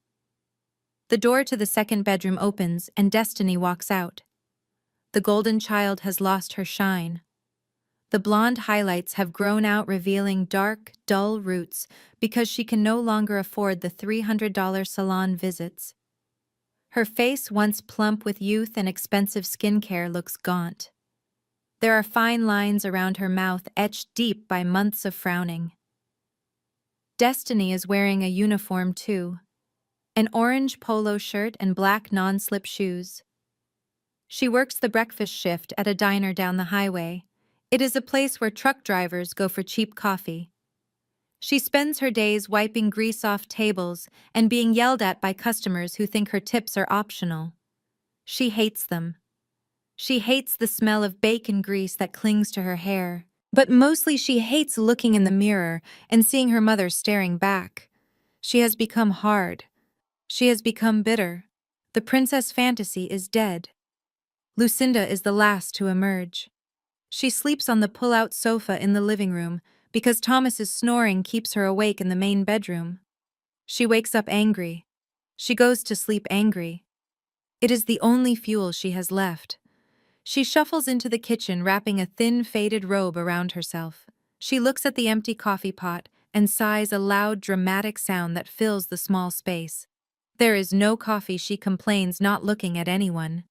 The door to the second bedroom opens and Destiny walks out. The golden child has lost her shine. The blonde highlights have grown out, revealing dark, dull roots because she can no longer afford the $300 salon visits. Her face, once plump with youth and expensive skincare, looks gaunt. There are fine lines around her mouth etched deep by months of frowning. Destiny is wearing a uniform too. An orange polo shirt and black non-slip shoes. She works the breakfast shift at a diner down the highway. It is a place where truck drivers go for cheap coffee. She spends her days wiping grease off tables and being yelled at by customers who think her tips are optional. She hates them. She hates the smell of bacon grease that clings to her hair. But mostly she hates looking in the mirror and seeing her mother staring back. She has become hard. She has become bitter. The princess fantasy is dead. Lucinda is the last to emerge. She sleeps on the pull-out sofa in the living room because Thomas's snoring keeps her awake in the main bedroom. She wakes up angry. She goes to sleep angry. It is the only fuel she has left. She shuffles into the kitchen, wrapping a thin, faded robe around herself. She looks at the empty coffee pot and sighs a loud, dramatic sound that fills the small space. There is no coffee, she complains, not looking at anyone.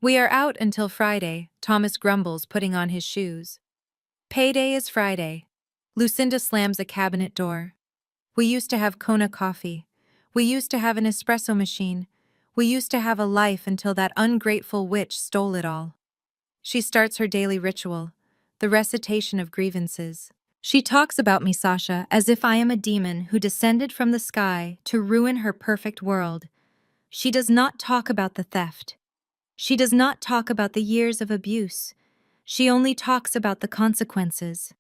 We are out until Friday, Thomas grumbles, putting on his shoes. Payday is Friday. Lucinda slams a cabinet door. We used to have Kona coffee. We used to have an espresso machine. We used to have a life until that ungrateful witch stole it all. She starts her daily ritual, the recitation of grievances. She talks about me, Sasha, as if I am a demon who descended from the sky to ruin her perfect world. She does not talk about the theft. She does not talk about the years of abuse. She only talks about the consequences.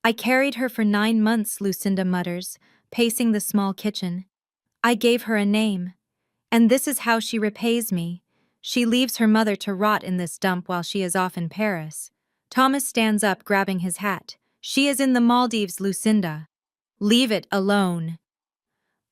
I carried her for 9 months, Lucinda mutters, pacing the small kitchen. I gave her a name. And this is how she repays me. She leaves her mother to rot in this dump while she is off in Paris. Thomas stands up, grabbing his hat. She is in the Maldives, Lucinda. Leave it alone.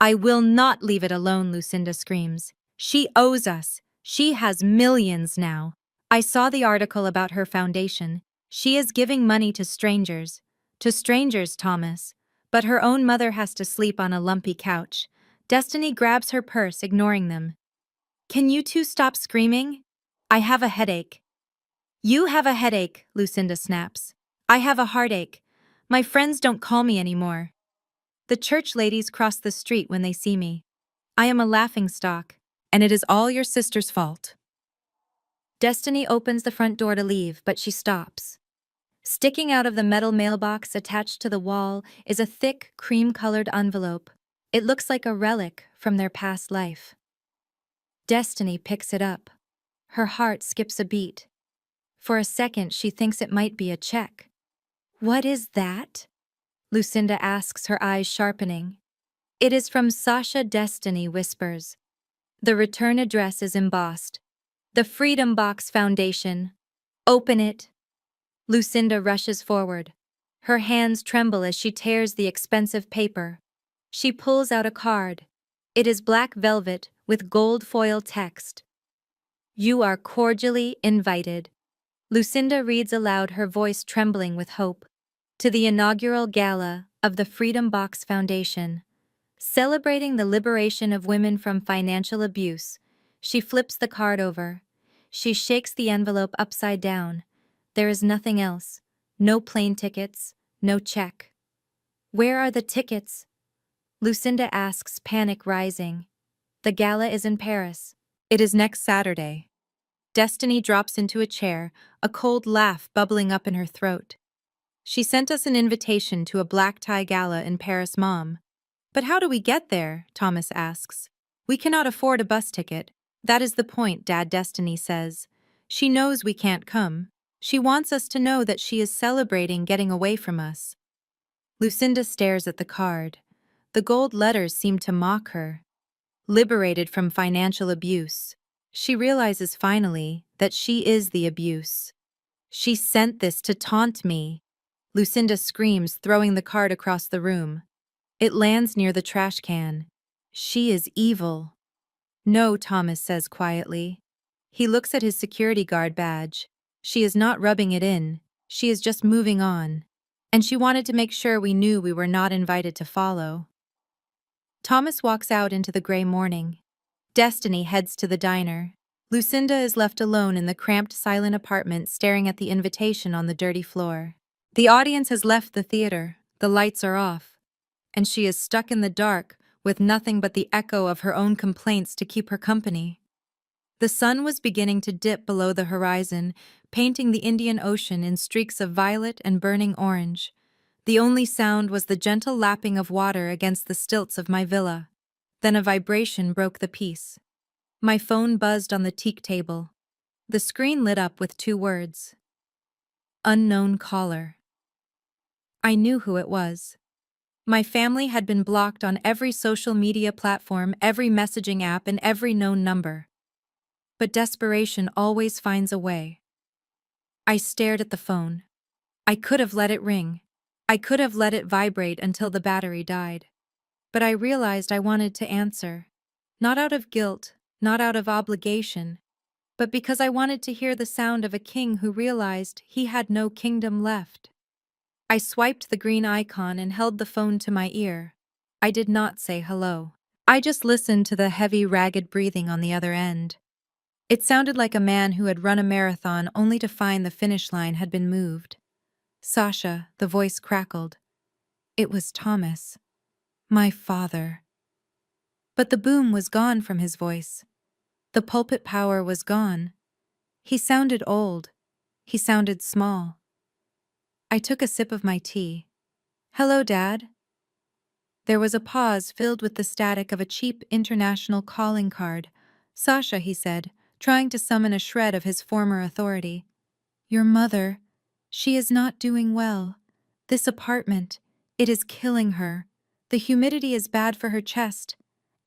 I will not leave it alone, Lucinda screams. She owes us. She has millions now. I saw the article about her foundation. She is giving money to strangers. To strangers, Thomas. But her own mother has to sleep on a lumpy couch. Destiny grabs her purse, ignoring them. Can you two stop screaming? I have a headache. You have a headache, Lucinda snaps. I have a heartache. My friends don't call me anymore. The church ladies cross the street when they see me. I am a laughingstock, and it is all your sister's fault. Destiny opens the front door to leave, but she stops. Sticking out of the metal mailbox attached to the wall is a thick, cream-colored envelope. It looks like a relic from their past life. Destiny picks it up. Her heart skips a beat. For a second, she thinks it might be a check. What is that? Lucinda asks, her eyes sharpening. It is from Sasha. Destiny whispers. The return address is embossed. The Freedom Box Foundation. Open it. Lucinda rushes forward. Her hands tremble as she tears the expensive paper. She pulls out a card. It is black velvet with gold foil text. You are cordially invited. Lucinda reads aloud, her voice trembling with hope. To the inaugural gala of the Freedom Box Foundation. Celebrating the liberation of women from financial abuse. She flips the card over. She shakes the envelope upside down. There is nothing else. No plane tickets, no check. Where are the tickets? Lucinda asks, panic rising. The gala is in Paris. It is next Saturday. Destiny drops into a chair, a cold laugh bubbling up in her throat. She sent us an invitation to a black tie gala in Paris, Mom. But how do we get there? Thomas asks. We cannot afford a bus ticket. That is the point, Dad. Destiny says. She knows we can't come. She wants us to know that she is celebrating getting away from us. Lucinda stares at the card. The gold letters seem to mock her. Liberated from financial abuse. She realizes finally that she is the abuse. She sent this to taunt me. Lucinda screams, throwing the card across the room. It lands near the trash can. She is evil. No, Thomas says quietly. He looks at his security guard badge. She is not rubbing it in. She is just moving on. And she wanted to make sure we knew we were not invited to follow. Thomas walks out into the gray morning. Destiny heads to the diner. Lucinda is left alone in the cramped, silent apartment, staring at the invitation on the dirty floor. The audience has left the theater. The lights are off. And she is stuck in the dark, with nothing but the echo of her own complaints to keep her company. The sun was beginning to dip below the horizon, painting the Indian Ocean in streaks of violet and burning orange. The only sound was the gentle lapping of water against the stilts of my villa. Then a vibration broke the peace. My phone buzzed on the teak table. The screen lit up with 2 words. Unknown caller. I knew who it was. My family had been blocked on every social media platform, every messaging app, and every known number. But desperation always finds a way. I stared at the phone. I could have let it ring. I could have let it vibrate until the battery died. But I realized I wanted to answer. Not out of guilt, not out of obligation, but because I wanted to hear the sound of a king who realized he had no kingdom left. I swiped the green icon and held the phone to my ear. I did not say hello. I just listened to the heavy, ragged breathing on the other end. It sounded like a man who had run a marathon only to find the finish line had been moved. Sasha, the voice crackled. It was Thomas. My father. But the boom was gone from his voice. The pulpit power was gone. He sounded old. He sounded small. I took a sip of my tea. Hello, Dad. There was a pause filled with the static of a cheap international calling card. Sasha, he said, trying to summon a shred of his former authority. Your mother, she is not doing well. This apartment, it is killing her. The humidity is bad for her chest.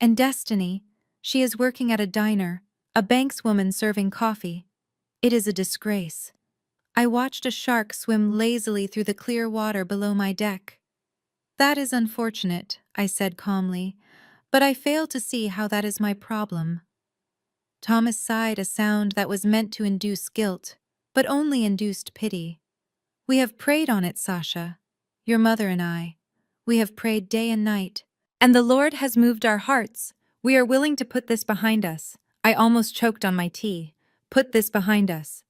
And Destiny, she is working at a diner, a bankswoman serving coffee. It is a disgrace. I watched a shark swim lazily through the clear water below my deck. That is unfortunate, I said calmly, but I fail to see how that is my problem. Thomas sighed, a sound that was meant to induce guilt, but only induced pity. We have prayed on it, Sasha. Your mother and I. We have prayed day and night. And the Lord has moved our hearts. We are willing to put this behind us. I almost choked on my tea. Put this behind us.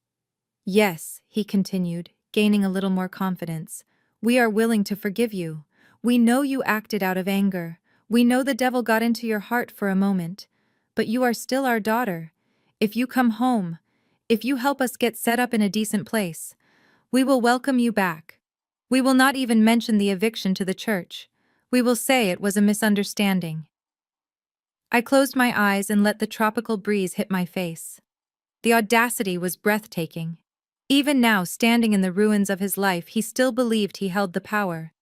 Yes, he continued, gaining a little more confidence. We are willing to forgive you. We know you acted out of anger. We know the devil got into your heart for a moment. But you are still our daughter. If you come home, if you help us get set up in a decent place, we will welcome you back. We will not even mention the eviction to the church. We will say it was a misunderstanding. I closed my eyes and let the tropical breeze hit my face. The audacity was breathtaking. Even now, standing in the ruins of his life, he still believed he held the power.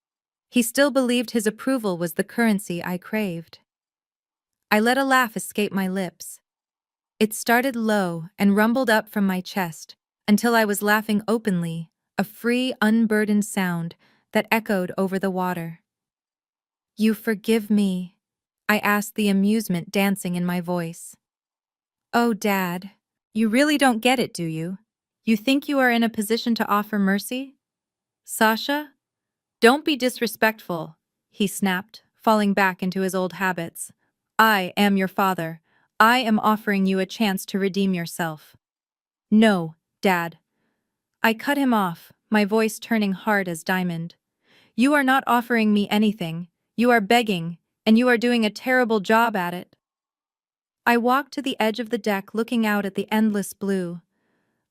He still believed his approval was the currency I craved. I let a laugh escape my lips. It started low and rumbled up from my chest until I was laughing openly, a free, unburdened sound that echoed over the water. "You forgive me?" I asked, the amusement dancing in my voice. "Oh, Dad, you really don't get it, do you? You think you are in a position to offer mercy? Sasha? Don't be disrespectful," he snapped, falling back into his old habits. "I am your father. I am offering you a chance to redeem yourself." "No, Dad." I cut him off, my voice turning hard as diamond. "You are not offering me anything. You are begging, and you are doing a terrible job at it." I walked to the edge of the deck, looking out at the endless blue.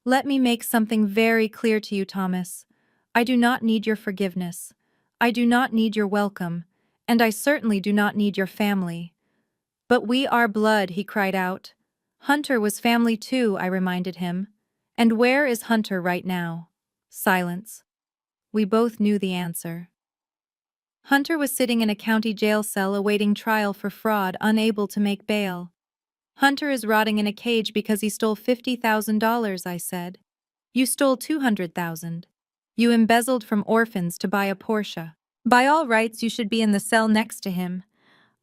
"Let me make something very clear to you, Thomas. I do not need your forgiveness. I do not need your welcome, and I certainly do not need your family." "But we are blood," he cried out. "Hunter was family too," I reminded him. "And where is Hunter right now?" Silence. We both knew the answer. Hunter was sitting in a county jail cell awaiting trial for fraud, unable to make bail. "Hunter is rotting in a cage because he stole $50,000, I said. "You stole $200,000. You embezzled from orphans to buy a Porsche. By all rights, you should be in the cell next to him."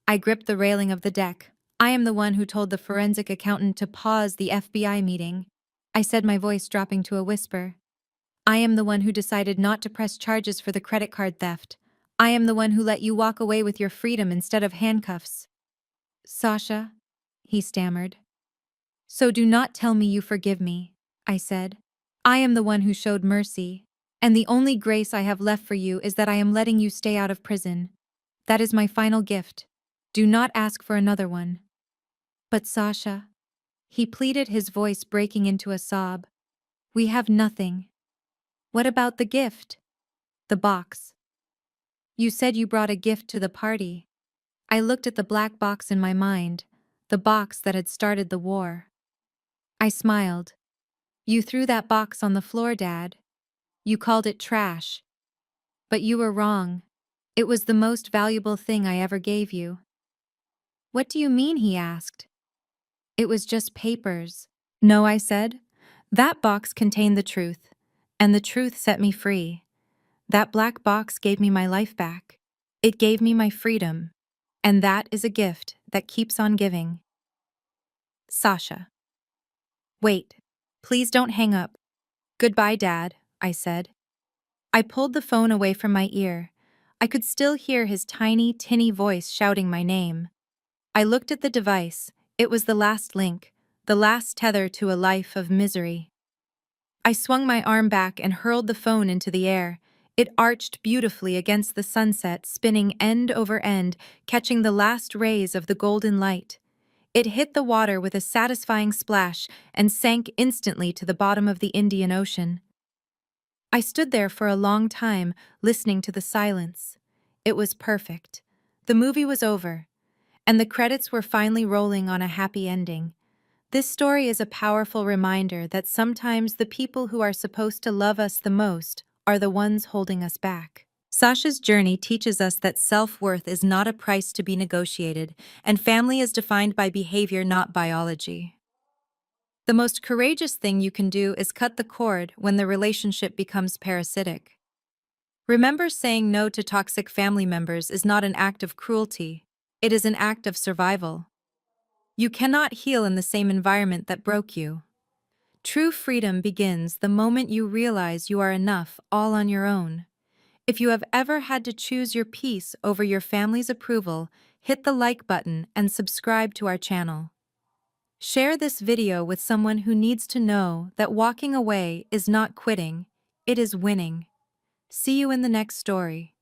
I gripped the railing of the deck. "I am the one who told the forensic accountant to pause the FBI meeting," I said, my voice dropping to a whisper. "I am the one who decided not to press charges for the credit card theft. I am the one who let you walk away with your freedom instead of handcuffs." "Sasha," he stammered. "So do not tell me you forgive me," I said. "I am the one who showed mercy, and the only grace I have left for you is that I am letting you stay out of prison. That is my final gift. Do not ask for another one." "But Sasha," he pleaded, his voice breaking into a sob, "we have nothing." "What about the gift?" "The box. You said you brought a gift to the party." I looked at the black box in my mind, the box that had started the war. I smiled. "You threw that box on the floor, Dad. You called it trash. But you were wrong. It was the most valuable thing I ever gave you." "What do you mean?" he asked. "It was just papers." "No," I said. "That box contained the truth, and the truth set me free. That black box gave me my life back. It gave me my freedom, and that is a gift that keeps on giving." Sasha. "Wait. Please don't hang up." "Goodbye, Dad," I said. I pulled the phone away from my ear. I could still hear his tiny, tinny voice shouting my name. I looked at the device. It was the last link, the last tether to a life of misery. I swung my arm back and hurled the phone into the air. It arched beautifully against the sunset, spinning end over end, catching the last rays of the golden light. It hit the water with a satisfying splash and sank instantly to the bottom of the Indian Ocean. I stood there for a long time, listening to the silence. It was perfect. The movie was over, and the credits were finally rolling on a happy ending. This story is a powerful reminder that sometimes the people who are supposed to love us the most are the ones holding us back. Sasha's journey teaches us that self-worth is not a price to be negotiated, and family is defined by behavior, not biology. The most courageous thing you can do is cut the cord when the relationship becomes parasitic. Remember, saying no to toxic family members is not an act of cruelty. It is an act of survival. You cannot heal in the same environment that broke you. True freedom begins the moment you realize you are enough all on your own. If you have ever had to choose your peace over your family's approval, hit the like button and subscribe to our channel. Share this video with someone who needs to know that walking away is not quitting, it is winning. See you in the next story.